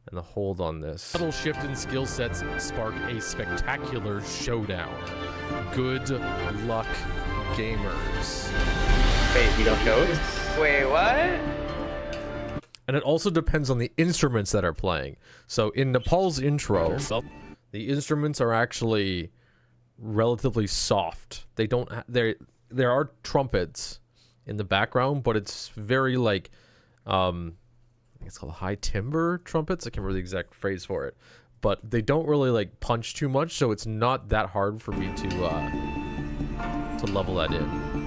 and the hold on this. Subtle shift in skill sets spark a spectacular showdown. Good luck, gamers. Wait, you don't know? Wait, what? And it also depends on the instruments that are playing. So in Nepal's intro, the instruments are actually relatively soft. They don't. There are trumpets in the background, but it's very like, I think it's called high timbre trumpets. I can't remember the exact phrase for it, but they don't really like punch too much, so it's not that hard for me to level that in.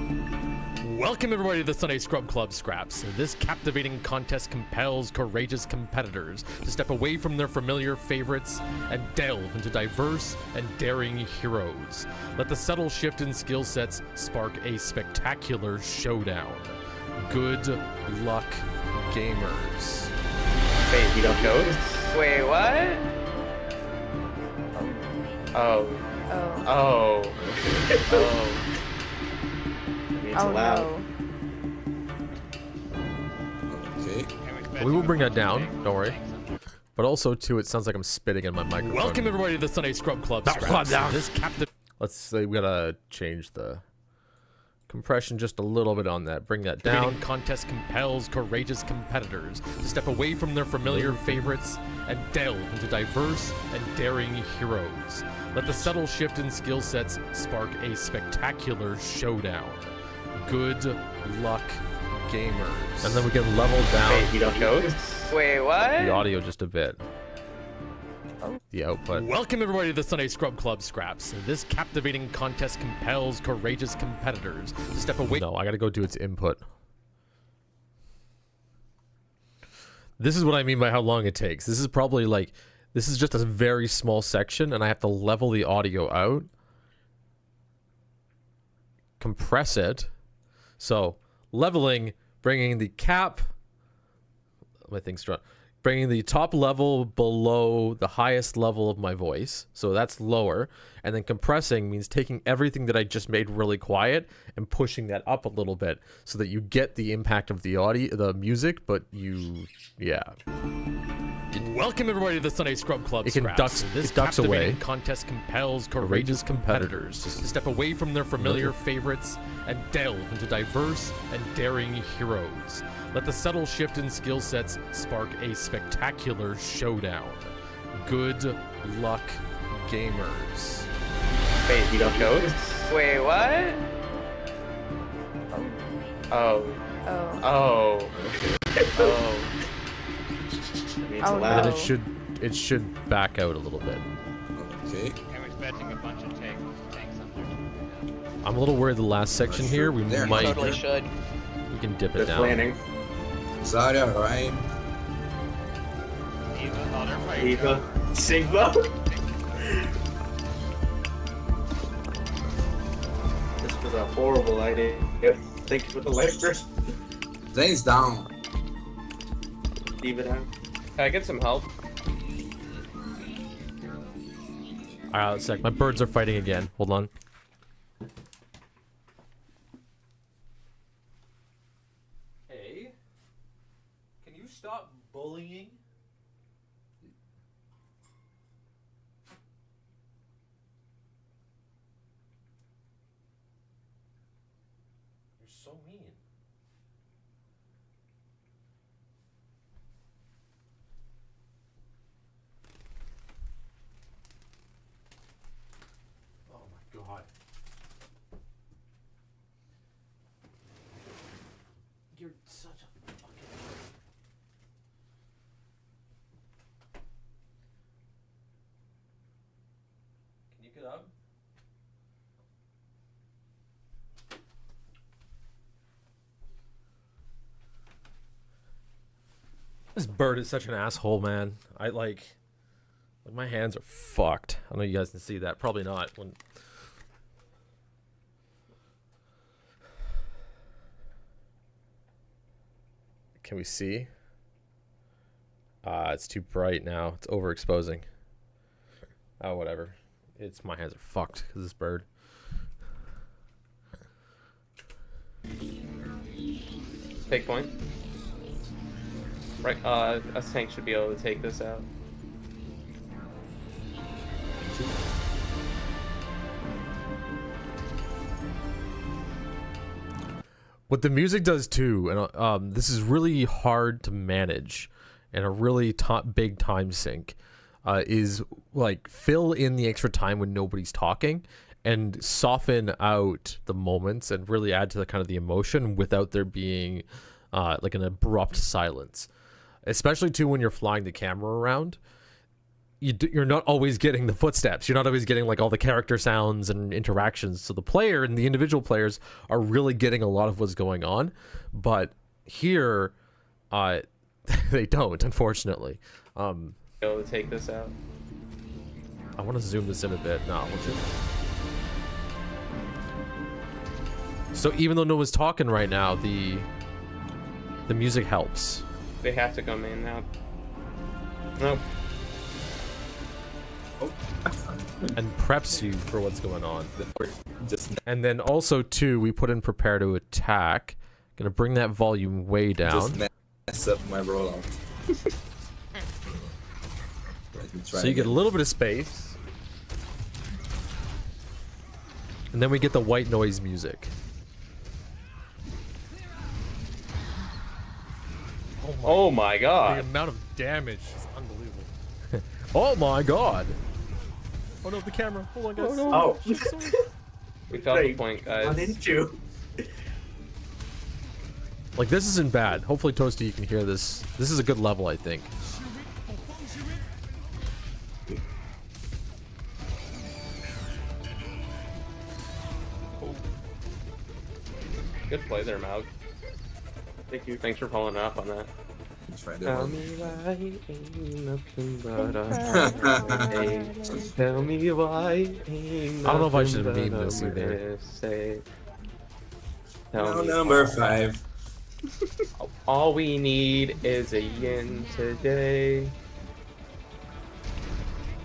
Welcome everybody to the Sunday Scrub Club Scraps. This captivating contest compels courageous competitors to step away from their familiar favorites and delve into diverse and daring heroes. Let the subtle shift in skill sets spark a spectacular showdown. Good luck, gamers. Wait, you don't know? Wait, what? Oh. Oh. Oh. It's loud. Okay. We will bring that down. Don't worry. But also, too, it sounds like I'm spitting in my microphone. Welcome everybody to the Sunday Scrub Club Scraps. This Let's say we gotta change the compression just a little bit on that. Bring that down. Contest compels courageous competitors to step away from their familiar favorites and delve into diverse and daring heroes. Let the subtle shift in skill sets spark a spectacular showdown. Good luck, gamers. And then we can level down. Wait, you don't know? Wait, what? The audio just a bit. The output. Welcome everybody to the Sunday Scrub Club Scraps. This captivating contest compels courageous competitors to step away. No, I gotta go do its input. This is what I mean by how long it takes. This is probably like, this is just a very small section, and I have to level the audio out, compress it. So leveling, bringing the cap, my thing's strong, bringing the top level below the highest level of my voice, so that's lower, and then compressing means taking everything that I just made really quiet and pushing that up a little bit so that you get the impact of the audio, the music, but yeah. Welcome everybody to the Sunday Scrub Club. It ducks captivating away. contest compels courageous competitors to step away from their familiar favorites and delve into diverse and daring heroes. Let the subtle shift in skill sets spark a spectacular showdown. Good luck, gamers. Wait, you don't know? Wait, what? Oh. Oh. Oh. Oh. Oh, And no. then it should back out a little bit. Okay. I'm expecting a bunch of tanks under team right now. I'm a little worried the last section here, we There. might... Totally should. We can dip it They're down. planning. Zarya, Ryan. Eva, oh, they're fighting. Eva. Sigma. This was a horrible idea. Thank you for the lifers. Zane's down. Eva down. Can I get some help? Alright, sec. My birds are fighting again. Hold on. Hey, can you stop bullying? You're so mean. Oh my god. You're such a fucking... Can you get up? This bird is such an asshole, man. I like my hands are fucked. I don't know if you guys can see that. Probably not. When can we see? It's too bright now. It's overexposing. Oh, whatever. It's my hands are fucked because this bird. Take point. Right, us tank should be able to take this out. What the music does too, and this is really hard to manage, and a really big time sink, is like fill in the extra time when nobody's talking, and soften out the moments, and really add to the kind of the emotion without there being like an abrupt silence. Especially too when you're flying the camera around. You're not always getting the footsteps. You're not always getting like all the character sounds and interactions. So the player and the individual players are really getting a lot of what's going on. But here, they don't, unfortunately. Able to take this out. I want to zoom this in a bit. No, we'll just... So even though no one's talking right now, the music helps. They have to come in now. Nope. And preps you for what's going on. And then also too, we put in prepare to attack. Gonna bring that volume way down. Just mess up my rollout. So you get a little bit of space. And then we get the white noise music. Oh my god. The amount of damage is unbelievable. Oh my god. Oh no, the camera. Hold on, guys. Oh, no. Oh. We felt the point, guys. Run into. Like, this isn't bad. Hopefully, Toasty, you can hear this. This is a good level, I think. Good play there, Maug. Thank you. Thanks for following up on that. Tell me why ain't nothing but a mistake. Tell me why ain't I don't know if I should nothing meme but a this either. mistake. Now number 5. All we need is a yin today.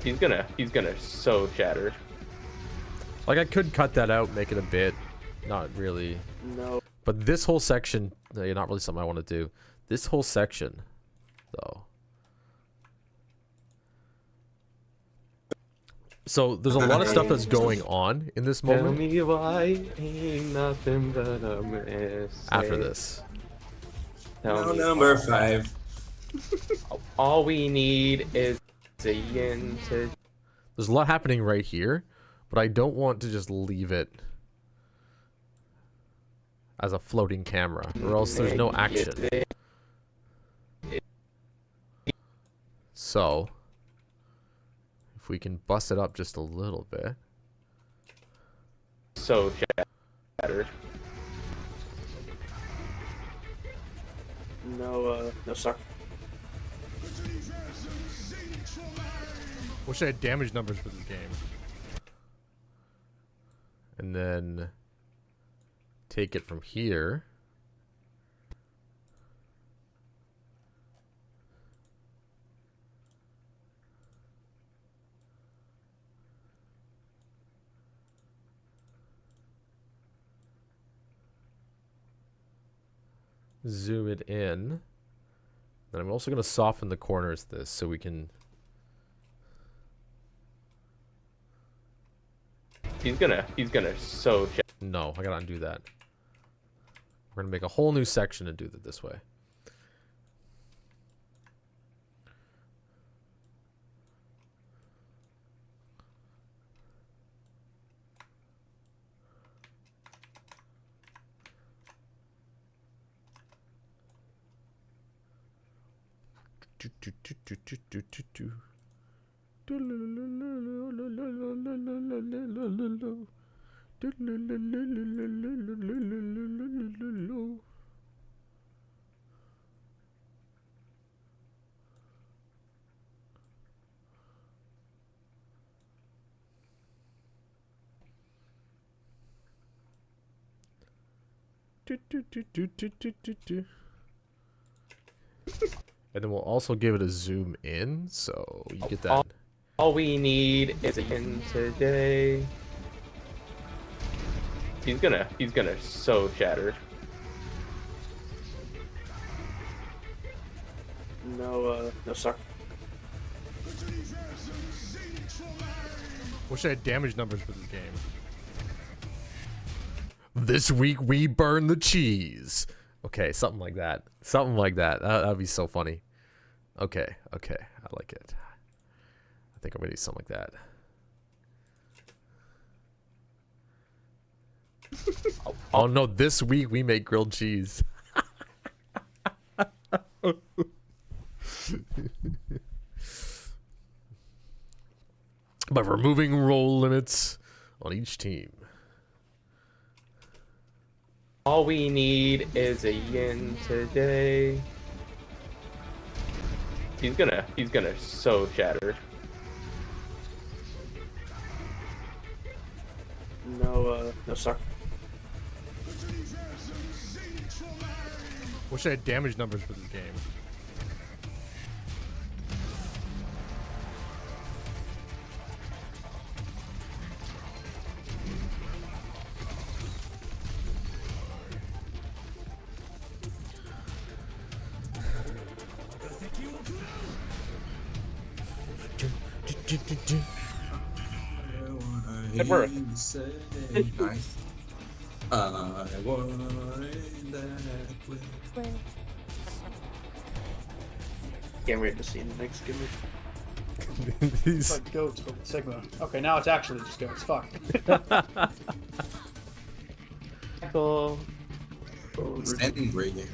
He's gonna so shatter. Like, I could cut that out, make it a bit. Not really. No. But this whole section, not really something I want to do. This whole section, though. So there's a lot of stuff that's going on in this moment. Tell me why ain't nothing but a mistake. After this. Tell me number why. 5. All we need is a yin to. There's a lot happening right here, but I don't want to just leave it as a floating camera, or else there's no action. So, if we can bust it up just a little bit. So shattered. No, no suck. Wish I had damage numbers for this game. And then take it from here. Zoom it in. And I'm also going to soften the corners of this so we can... He's gonna so shatter. No, I gotta undo that. We're gonna make a whole new section and do it this way. And then we'll also give it a zoom in, so you get that. All we need is a yin today. He's gonna so shatter. No, no suck. Wish I had damage numbers for this game. This week we burn the cheese. Okay, something like that. Something like that. That'd be so funny. Okay, okay, I like it. I think I'm gonna do something like that. Oh no, this week we make grilled cheese. By removing role limits on each team. All we need is a yin today. He's gonna so shatter. No, no suck. Wish I had damage numbers for this game. Good work. Nice. I want it that way. Can't wait to see the next gimmick. It's like goats with Sigma. Okay, now it's actually just goats. Fuck. Cool. Standing right here.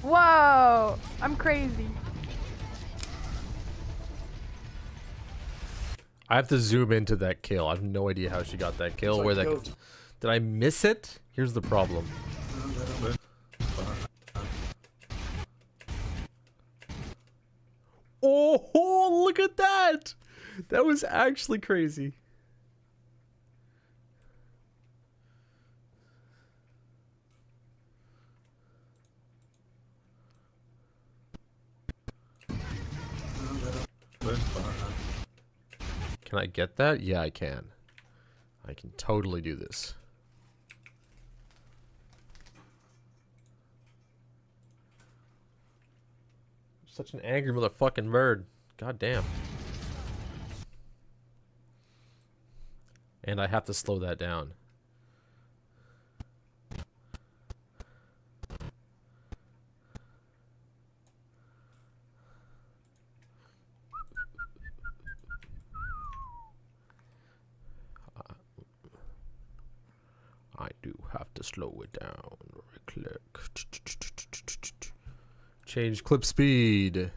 Whoa! I'm crazy. I have to zoom into that kill. I have no idea how she got that kill. It's Where like that? goats. Did I miss it? Here's the problem. Oh, look at that! That was actually crazy. Can I get that? Yeah, I can. I can totally do this. Such an angry motherfucking bird. God damn. And I have to slow that down. I do have to slow it down. Right click. Change clip speed.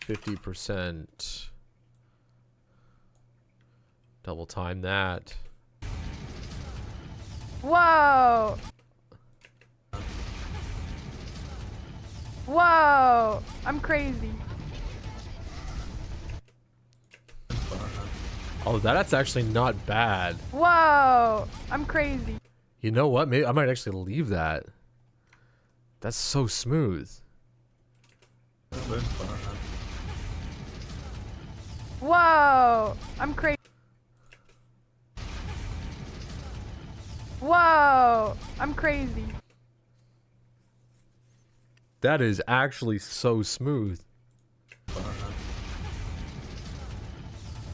50%. Double time that. Whoa! Whoa! I'm crazy. Oh, that's actually not bad. Whoa! I'm crazy. You know what? Maybe I might actually leave that. That's so smooth. Whoa! I'm crazy. Whoa! I'm crazy. That is actually so smooth.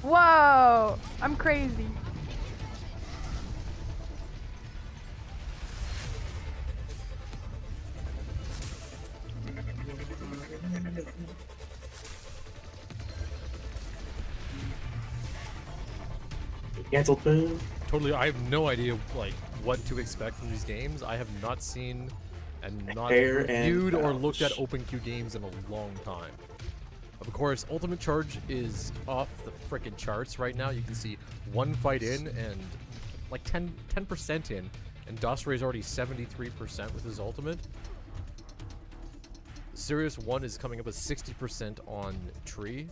Whoa! I'm crazy. Canceled boom. Totally, I have no idea like what to expect from these games. I have not seen and not Hair and reviewed or pouch. looked at OpenQ games in a long time. Of course, Ultimate Charge is off the frickin' charts right now. You can see one fight in and like 10% in, and Dostray is already 73% with his ultimate. Sirius 1 is coming up with 60% on Tree.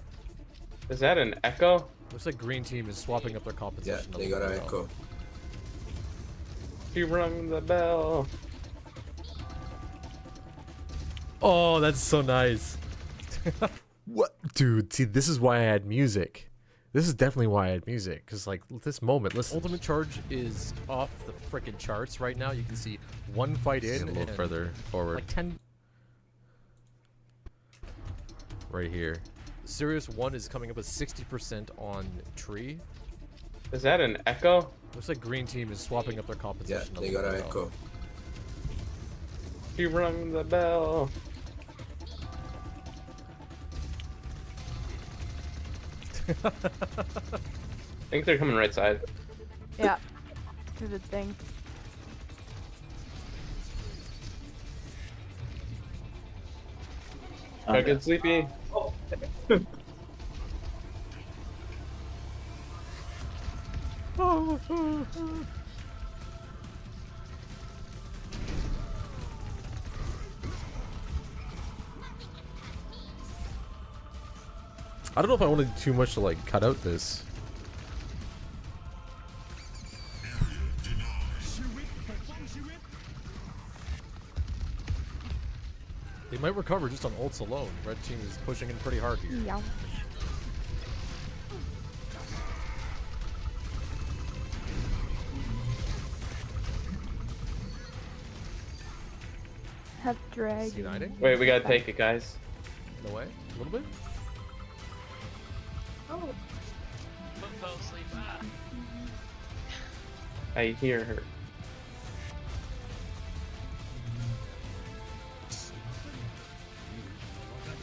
Is that an echo? Looks like Green Team is swapping up their composition. Yeah, they got an echo. He rung the bell. Oh, that's so nice. What? Dude, see, this is why I had music. This is definitely why I had music. Because, like, this moment, listen. Ultimate Charge is off the frickin' charts right now. You can see one fight in A little and further forward. like 10. Right here. Sirius 1 is coming up with 60% on Tree. Is that an echo? Looks like Green Team is swapping up their Yeah, composition. they got an echo. He rung the bell. I think they're coming right side. Yeah. Do the thing. I get sleepy. I don't know if I want to do too much to, like, cut out this. They might recover just on ults alone. Red Team is pushing in pretty hard here. Yeah. Have dragon. Uniting? Wait, we gotta take it, guys. No way? A little bit? Oh. Fell asleep. Ah. I hear her.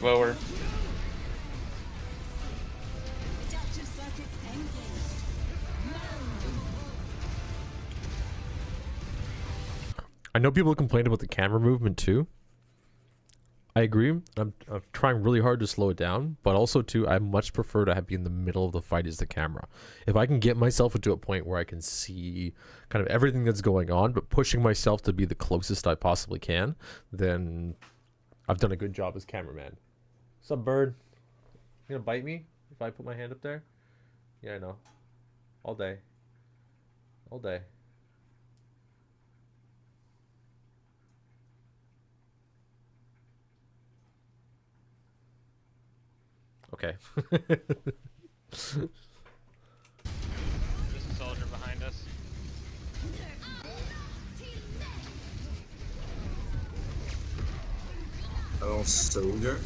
Lower. I know people complain about the camera movement too. I agree. I'm trying really hard to slow it down, but also too, I much prefer to be in the middle of the fight as the camera. If I can get myself into a point where I can see kind of everything that's going on, but pushing myself to be the closest I possibly can, then I've done a good job as cameraman. What's up, bird? You gonna bite me if I put my hand up there? Yeah, I know. All day. All day. Okay. There's a soldier behind us. Oh, soldier.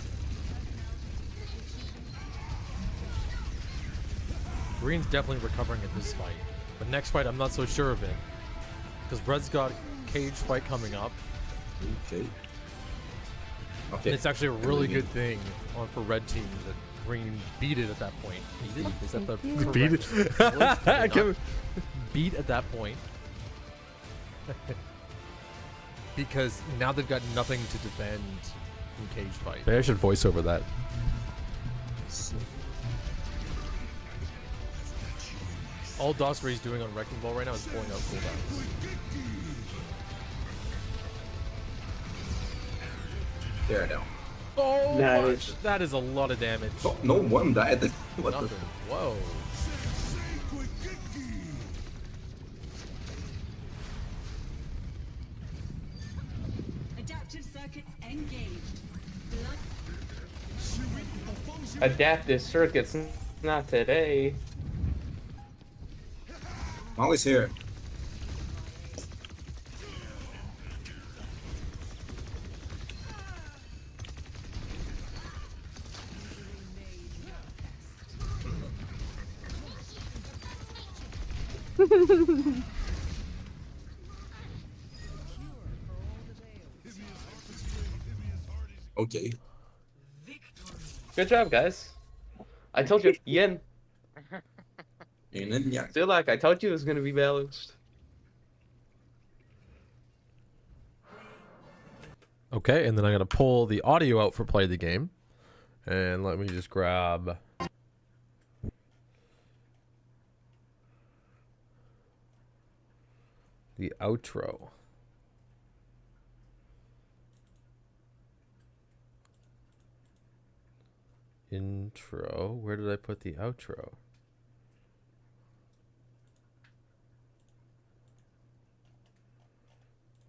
Green's definitely recovering at this fight. But next fight, I'm not so sure of it. Because Red's got cage fight coming up. Okay. And it's actually a really good thing for Red Team that Green beat it at that point. Is that the Beat correct it? word? Beat at that point. Because now they've got nothing to defend from cage fight. Maybe I should voice over that. All Dosri's doing on Wrecking Ball right now is pulling out cooldowns. There now. Oh, Nice. that is a lot of damage. Oh, no one died. What Nothing. Whoa. Adaptive circuits engaged. Adaptive circuits, not today. Molly's here. Okay. Good job, guys. I told you, Yin. And then, yeah. Sulack, I told you it was gonna be balanced. Okay, and then I'm gonna pull the audio out for play the game, and let me just grab the outro. Intro. Where did I put the outro?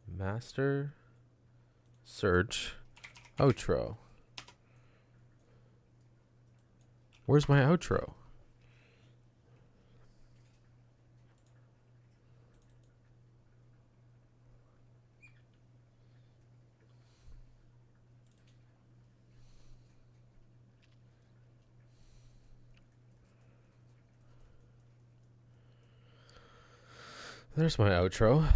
Master. Search. Outro. Where's my outro? There's my outro.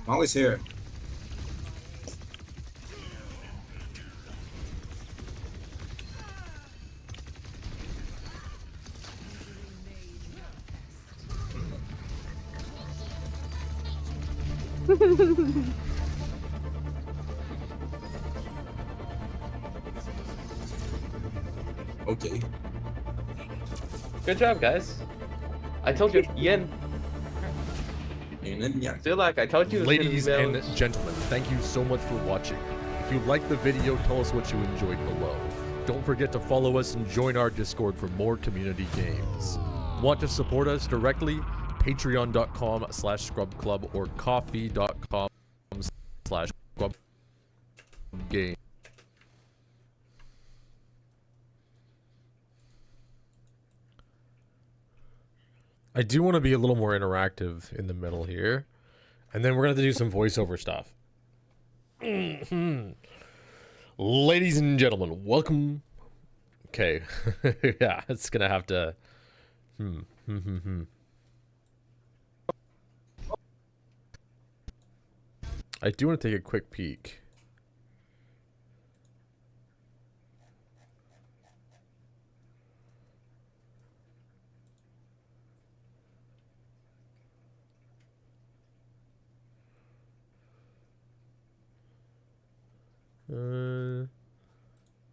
Molly's here. Okay. Good job, guys. I told you, Yin. And then, yeah. Sulack, I told you it was gonna be Ladies and balanced. gentlemen, thank you so much for watching. If you liked the video, tell us what you enjoyed below. Don't forget to follow us and join our Discord for more community games. Want to support us directly? Patreon.com/scrubclub or coffee.com/scrubgame. I do want to be a little more interactive in the middle here. And then we're going to have to do some voiceover stuff. Ladies and gentlemen, welcome. Okay. Yeah, it's going to have to... I do want to take a quick peek.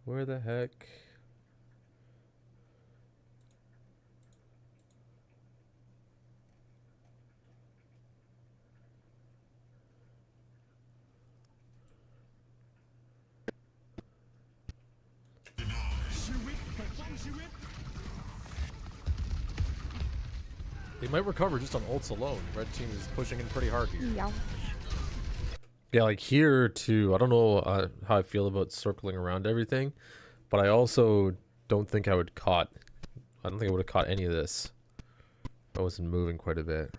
Where the heck? They might recover just on ults alone. Red team is pushing in pretty hard here. Yeah. Yeah, like here too. I don't know how I feel about circling around everything, but I also don't think I would caught. I don't think I would have caught any of this. I wasn't moving quite a bit.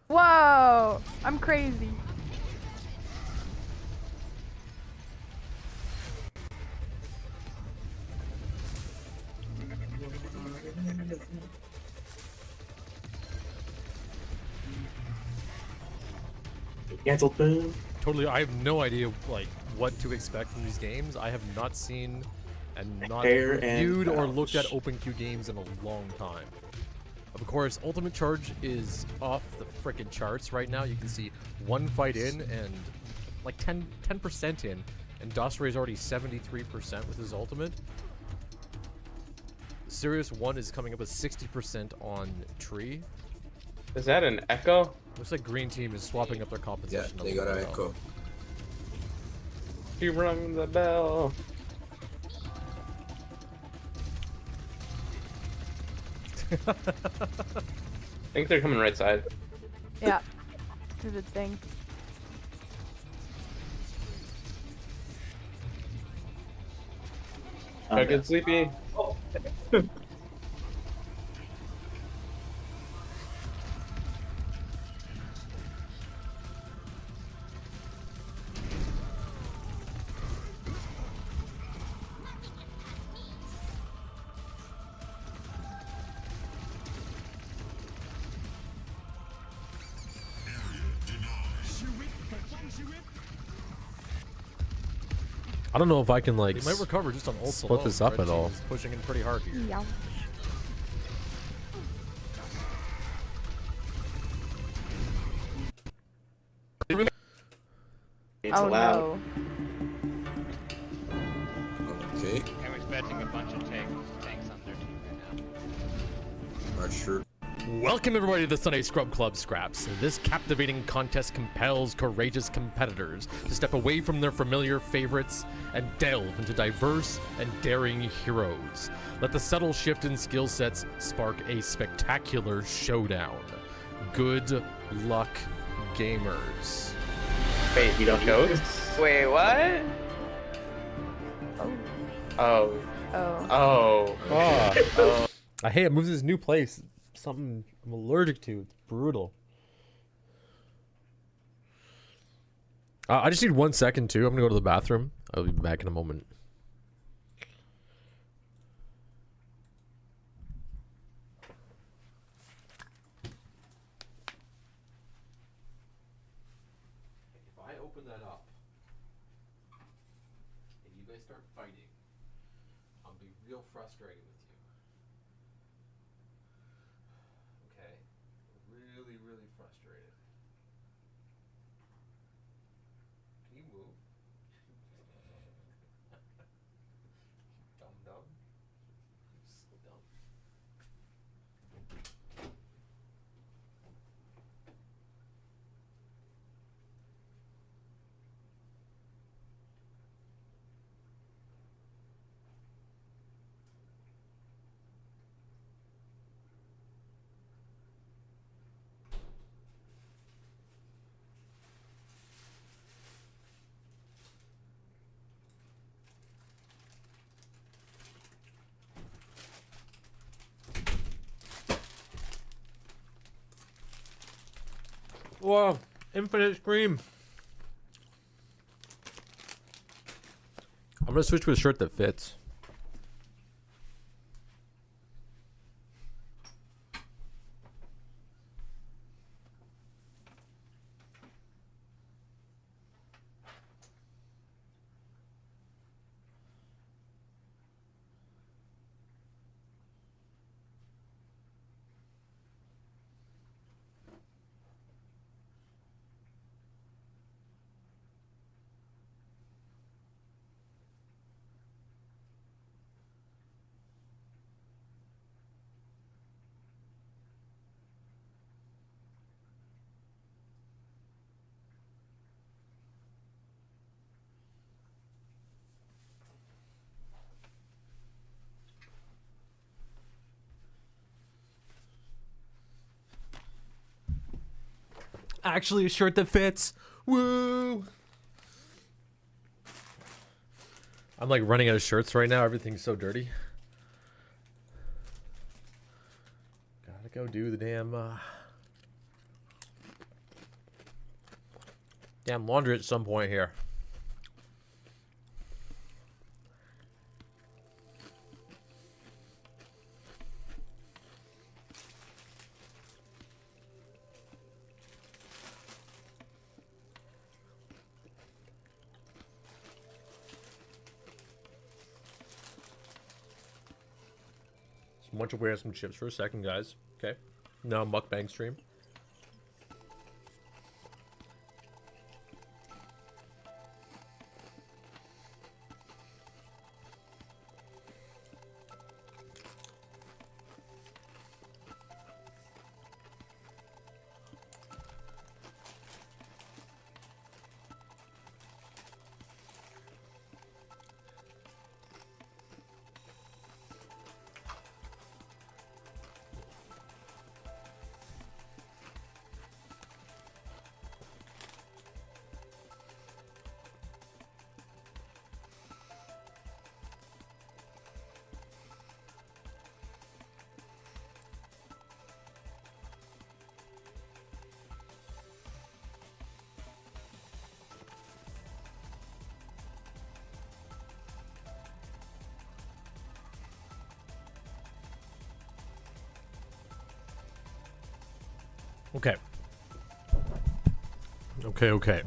Whoa! I'm crazy. Canceled, boom. Totally, I have no idea like what to expect from these games. I have not seen and not Hair and reviewed or pouch. looked at open queue games in a long time. Of course, Ultimate Charge is off the frickin' charts right now. You can see one fight in and like 10% in, and Dostray is already 73% with his ultimate. Sirius 1 is coming up with 60% on Tree. Is that an echo? Looks like Green Team is swapping up their composition. Yeah, they got an echo. He rung the bell. I think they're coming right side. Yeah. To the thing. I get sleepy. I don't know if I can like They might recover just on ults split alone. this up Red at team all. is pushing in pretty hard here. Yeah. It's Oh loud. no. Okay, I'm expecting a bunch of tanks on their team right now. not sure. Welcome everybody to the Sunday Scrub Club Scraps. This captivating contest compels courageous competitors to step away from their familiar favorites and delve into diverse and daring heroes. Let the subtle shift in skill sets spark a spectacular showdown. Good luck, gamers. Wait, you don't know? Wait, what? Oh. Oh. Oh. I moved to this new place. Something I'm allergic to. It's brutal. I just need 1 second too. I'm gonna go to the bathroom. I'll be back in a moment. If I open that up and you guys start fighting, I'll be real frustrated with you. Okay? Really, really frustrated. Can you move? Dumb dumb. So dumb. Whoa, infinite scream. I'm gonna switch to a shirt that fits. actually a shirt that fits. Woo! I'm like running out of shirts right now. Everything's so dirty. Gotta go do the damn laundry at some point here. I want to wear some chips for a second, guys. Okay. No mukbang stream. Okay. Okay.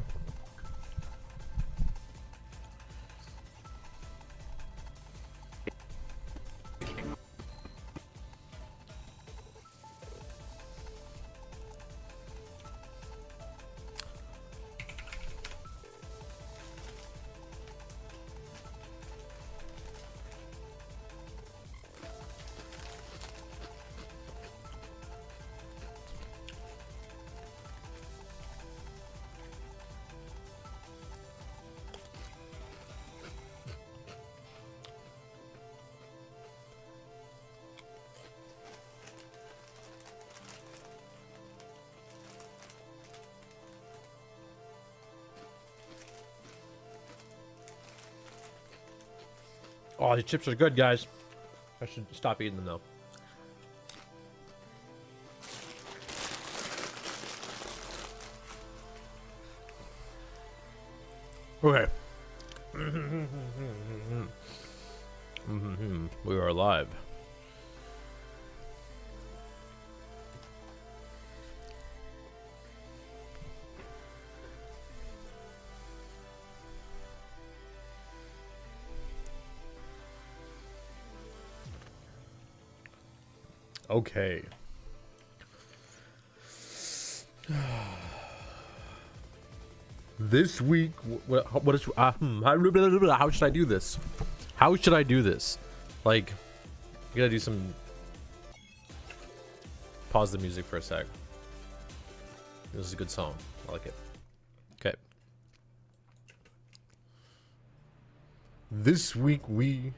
Oh, these chips are good, guys. I should stop eating them, though. Okay. We are alive. Okay. This week, what is how should I do this? How should I do this? Like, you gotta do some. Pause the music for a sec. This is a good song. I like it. Okay. This week we.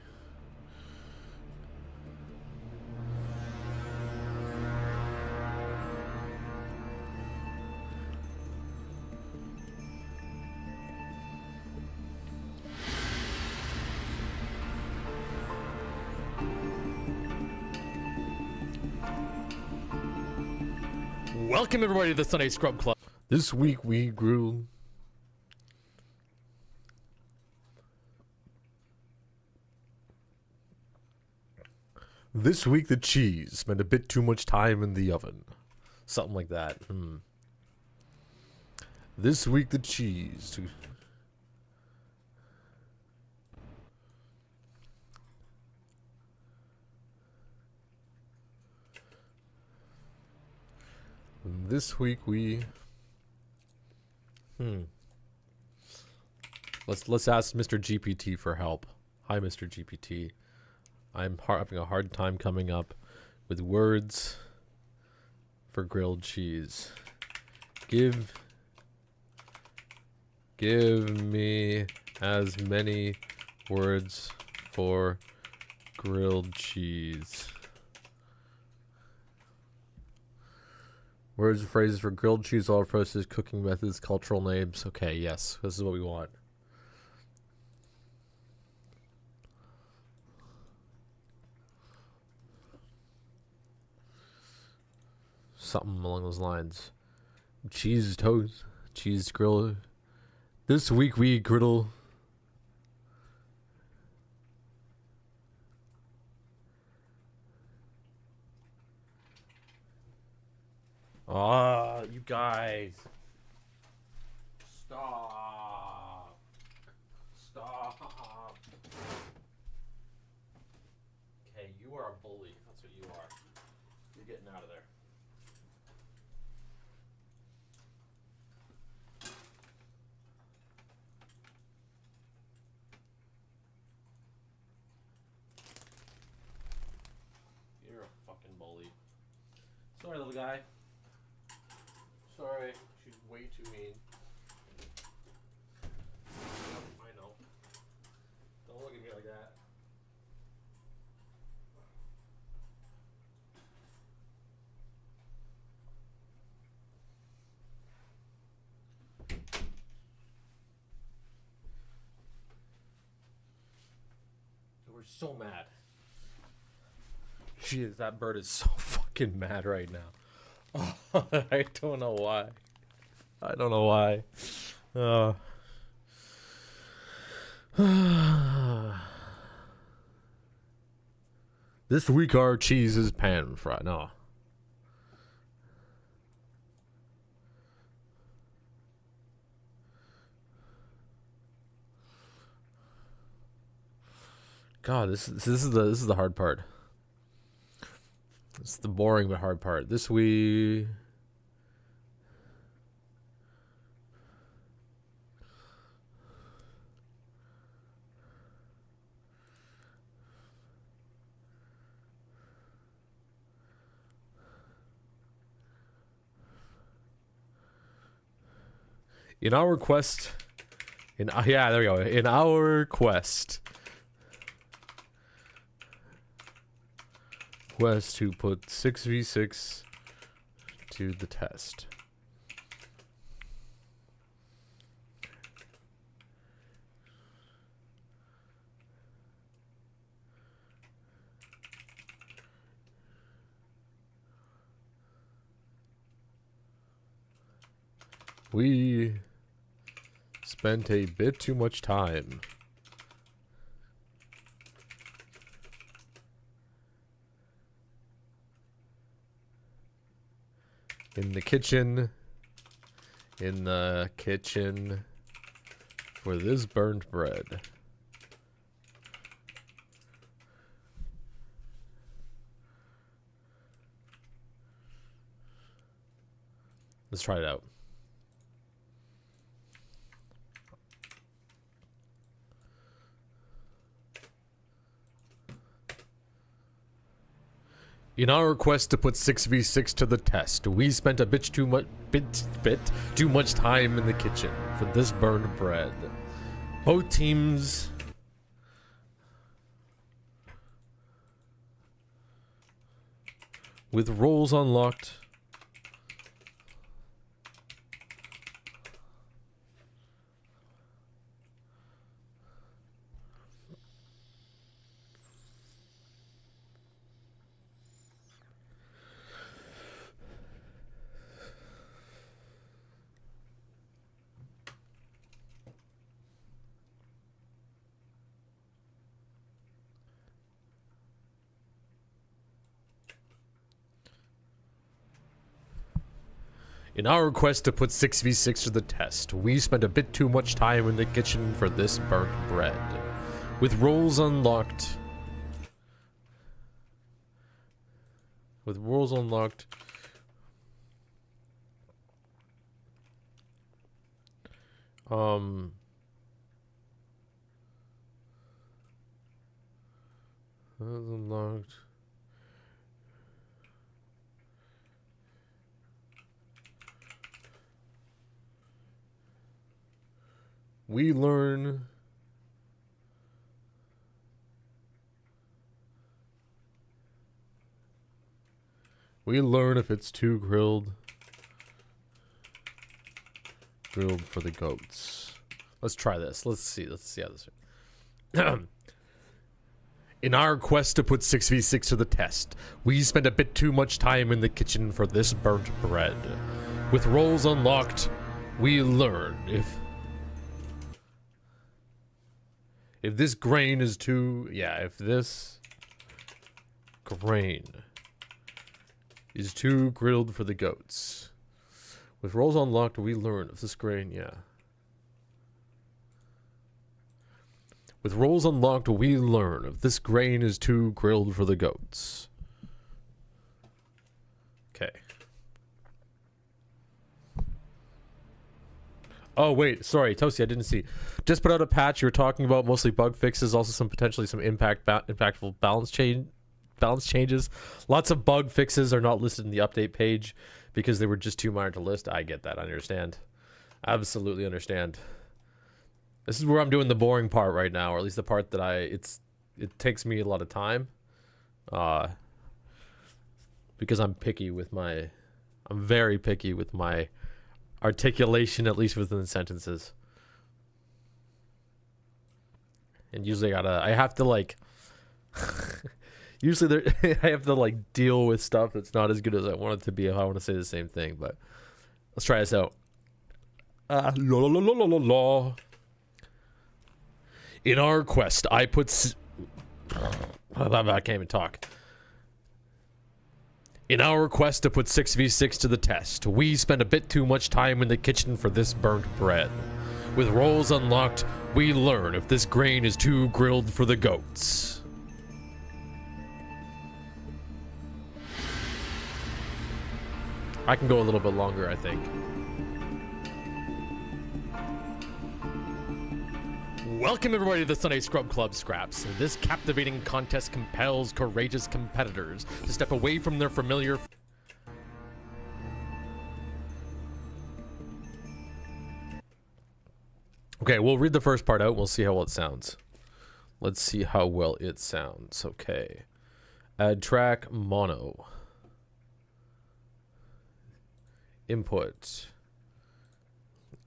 Welcome everybody to the Sunday Scrub Club. This week we grew. This week the cheese spent a bit too much time in the oven. Something like that. This week the cheese. This week we Let's ask Mr. GPT for help. Hi Mr. GPT. I'm having a hard time coming up with words for grilled cheese. Give me as many words for grilled cheese. Words and phrases for grilled cheese, all processes, cooking methods, cultural names. Okay, yes, this is what we want. Something along those lines. Cheese toast, cheese grill. This week we griddle. Ah, you guys. Stop. Stop. Okay, you are a bully. That's what you are. You're getting out of there. You're a fucking bully. Sorry, little guy. Sorry, she's way too mean. I know. Don't look at me like that. We're so mad. She is. That bird is so fucking mad right now. I don't know why. I don't know why. This week our cheese is pan fried. No. God, this is the hard part. It's the boring but hard part. This week. In our quest, yeah, there we go. In our quest to put 6v6 to the test. We spent a bit too much time in the kitchen for this burnt bread. Let's try it out. In our quest to put 6v6 to the test, we spent a bit too much time in the kitchen for this burned bread. Both teams with roles unlocked. In our quest to put 6v6 to the test, we spent a bit too much time in the kitchen for this burnt bread. With roles unlocked. With roles unlocked. Unlocked. We learn if it's too grilled. grilled for the goats. Let's try this. Let's see how this. In our quest to put 6v6 to the test, we spent a bit too much time in the kitchen for this burnt bread. With roles unlocked, we learn if this grain is too... Yeah, if this grain is too grilled for the goats. With roles unlocked, we learn if this grain... Yeah. With roles unlocked, we learn if this grain is too grilled for the goats. Okay. Oh, wait. Sorry, Toasty, I didn't see. Just put out a patch you were talking about, mostly bug fixes, also some potentially some impactful balance changes. Lots of bug fixes are not listed in the update page because they were just too minor to list. I get that. I understand. Absolutely understand. This is where I'm doing the boring part right now, or at least the part that it takes me a lot of time. Because I'm very picky with my articulation, at least within the sentences. And usually I have to like usually I have to like deal with stuff that's not as good as I want it to be if I want to say the same thing, but let's try this out. In our quest, I can't even talk. In our quest to put 6v6 to the test, we spent a bit too much time in the kitchen for this burnt bread. With roles unlocked, we learn if this grain is too grilled for the goats. I can go a little bit longer, I think. Welcome everybody to the Sunday Scrub Club Scraps. This captivating contest compels courageous competitors to step away from their familiar... Okay, we'll read the first part out and we'll see how well it sounds. Let's see how well it sounds. Okay. Add track mono. Input.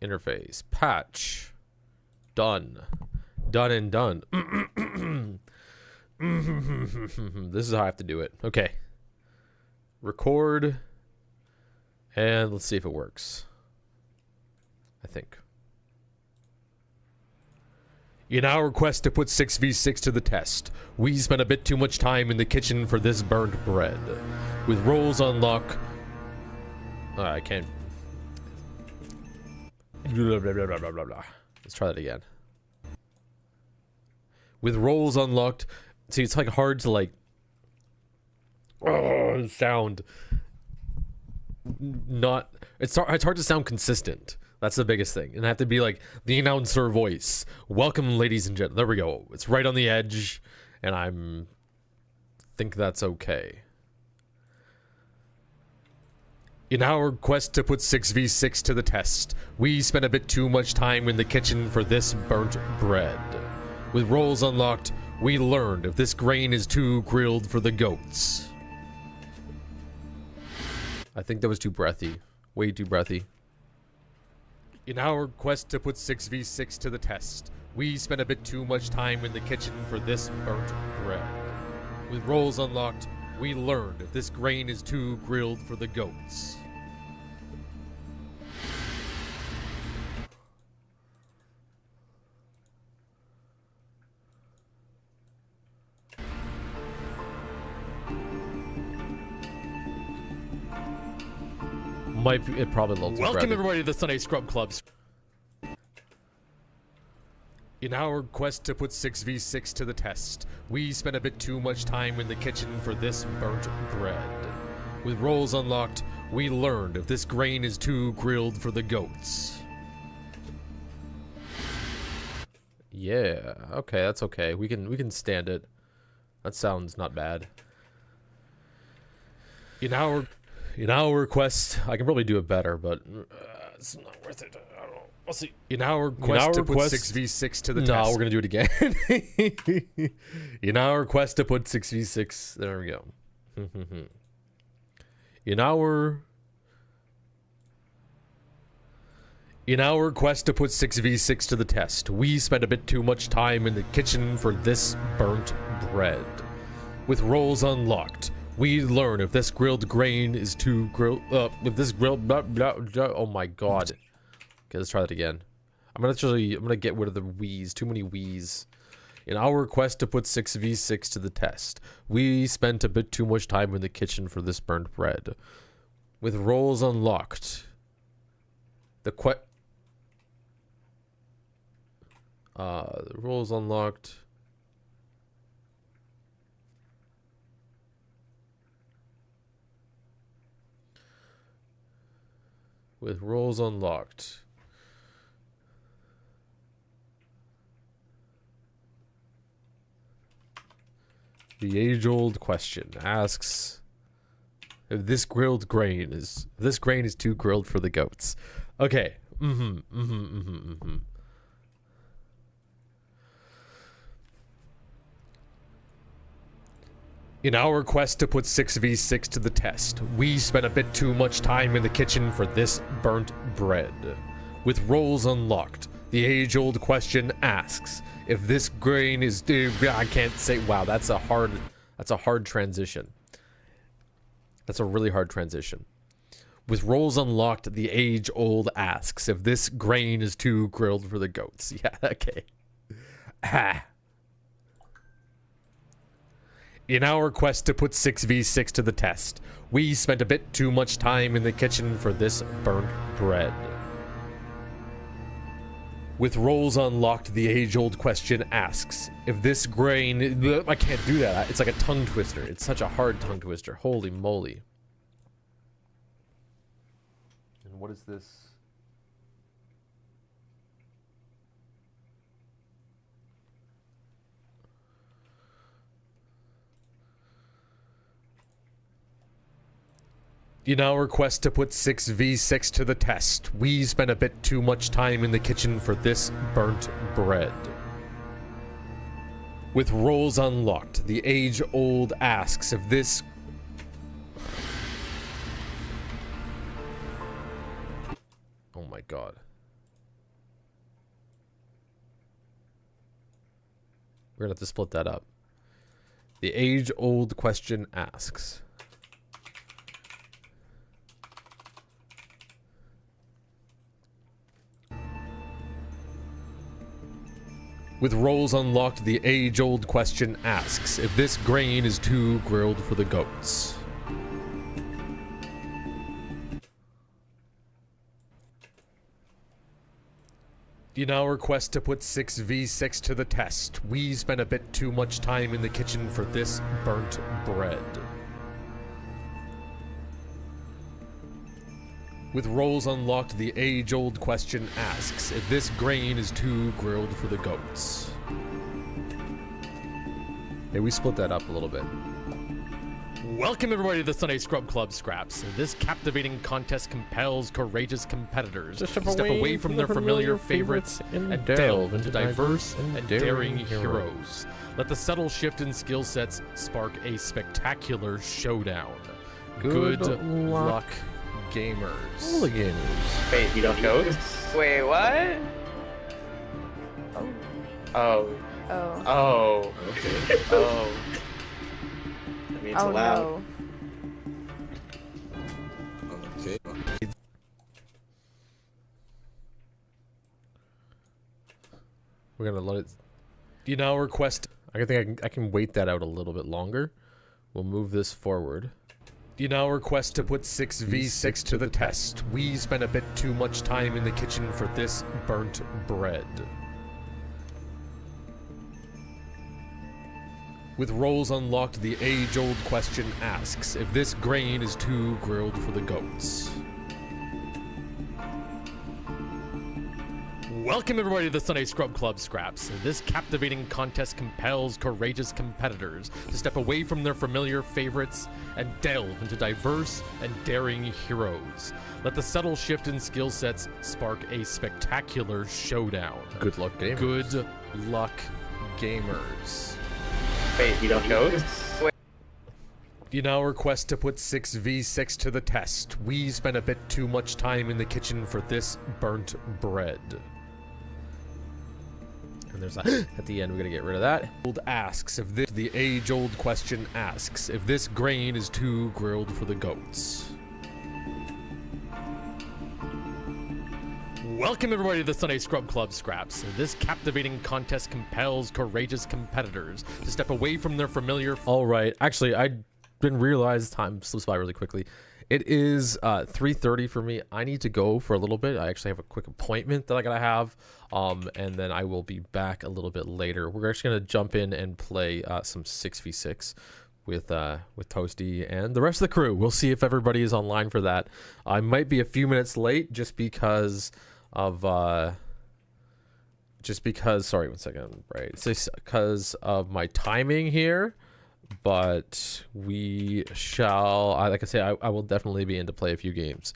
Interface. Patch. Done. Done and done. This is how I have to do it. Okay. Record. And let's see if it works. I think. In our quest to put 6v6 to the test, we spent a bit too much time in the kitchen for this burnt bread. With roles unlocked... I can't... Blah, blah, blah, blah, blah, blah. Let's try that again. With roles unlocked... See, it's like hard to like... sound... Not... It's hard to sound consistent. That's the biggest thing. And I have to be like the announcer voice. Welcome, ladies and gentlemen. There we go. It's right on the edge. And think that's okay. In our quest to put 6v6 to the test, we spent a bit too much time in the kitchen for this burnt bread. With roles unlocked, we learned if this grain is too grilled for the goats. I think that was too breathy. Way too breathy. In our quest to put 6v6 to the test, we spent a bit too much time in the kitchen for this burnt bread. With roles unlocked, we learned if this grain is too grilled for the goats. It probably looks Welcome everybody to the Sunday Scrub Clubs. In our quest to put 6v6 to the test, we spent a bit too much time in the kitchen for this burnt bread. With roles unlocked, we learned if this grain is too grilled for the goats. Yeah, okay, that's okay. We can stand it. That sounds not bad. In our quest, I can probably do it better, but it's not worth it. I don't know. We'll see. In our quest to put 6v6 to the test. No, we're gonna do it again. In our quest to put 6v6, there we go. In our quest to put 6v6 to the test, we spent a bit too much time in the kitchen for this burnt bread. With rolls unlocked, we learn if this grilled grain is too if this grilled oh my god. Okay, let's try that again. I'm gonna get rid of the wheeze. Too many wheeze. In our quest to put 6v6 to the test, we spent a bit too much time in the kitchen for this burnt bread. With rolls unlocked, the rolls unlocked. With rolls unlocked. The age-old question asks if this grain is too grilled for the goats. Okay. In our quest to put 6v6 to the test, we spent a bit too much time in the kitchen for this burnt bread. With rolls unlocked, the age-old question asks if this grain is I can't say. Wow, that's a hard transition. That's a really hard transition. With rolls unlocked, the age-old asks if this grain is too grilled for the goats. Yeah, okay. In our quest to put 6v6 to the test, we spent a bit too much time in the kitchen for this burnt bread. With rolls unlocked, the age-old question asks if this grain... I can't do that. It's like a tongue twister. It's such a hard tongue twister. Holy moly. And what is this? In our quest to put 6v6 to the test, we spent a bit too much time in the kitchen for this burnt bread. With rolls unlocked, the age-old asks if this... Oh my god. We're gonna have to split that up. The age-old question asks... With rolls unlocked, the age-old question asks if this grain is too grilled for the goats. In our quest to put 6v6 to the test, we spent a bit too much time in the kitchen for this burnt bread. With rolls unlocked, the age-old question asks if this grain is too grilled for the goats. Hey, we split that up a little bit. Welcome everybody to the Sunday Scrub Club Scraps. This captivating contest compels courageous competitors to step away from their familiar favorites and delve into diverse and daring heroes. Let the subtle shift in skill sets spark a spectacular showdown. Good luck, gamers. Wait, you don't know? Wait, what? Oh. Oh. Okay. Oh. That means loud. Okay. We're gonna let it. You know, request. I think I can wait that out a little bit longer. We'll move this forward. You now request to put 6v6 to the test. We spent a bit too much time in the kitchen for this burnt bread. With rolls unlocked, the age-old question asks if this grain is too grilled for the goats. Welcome everybody to the Sunday Scrub Club Scraps. This captivating contest compels courageous competitors to step away from their familiar favorites and delve into diverse and daring heroes. Let the subtle shift in skill sets spark a spectacular showdown. Good luck, gamers. Good luck, gamers. Wait, you don't know? In our quest to put 6v6 to the test, we spent a bit too much time in the kitchen for this burnt bread. And there's a at the end, we're gonna get rid of that. Asks if this, the age-old question asks if this grain is too grilled for the goats. Welcome everybody to the Sunday Scrub Club Scraps. This captivating contest compels courageous competitors to step away from their familiar. All right, actually, I didn't realize time slips by really quickly. It is 3:30 for me. I need to go for a little bit. I actually have a quick appointment that I gotta have, and then I will be back a little bit later. We're actually gonna jump in and play some 6v6 with Toasty and the rest of the crew. We'll see if everybody is online for that. I might be a few minutes late just because of sorry, one second. Right, it's just because of my timing here. But we shall, like I say, I will definitely be in to play a few games.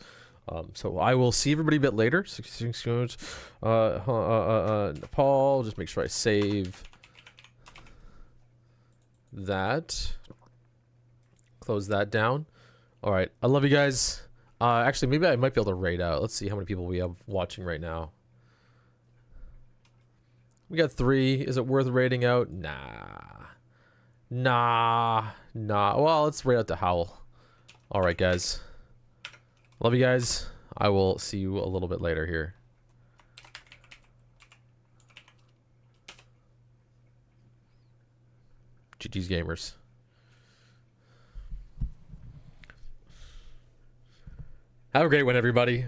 So I will see everybody a bit later. 66 goes. Paul, just make sure I save that. Close that down. All right, I love you guys. Actually, maybe I might be able to raid out. Let's see how many people we have watching right now. We got 3. Is it worth raiding out? Nah. Well, let's raid out to Howl. All right, guys. Love you guys. I will see you a little bit later here. GG's gamers. Have a great one, everybody.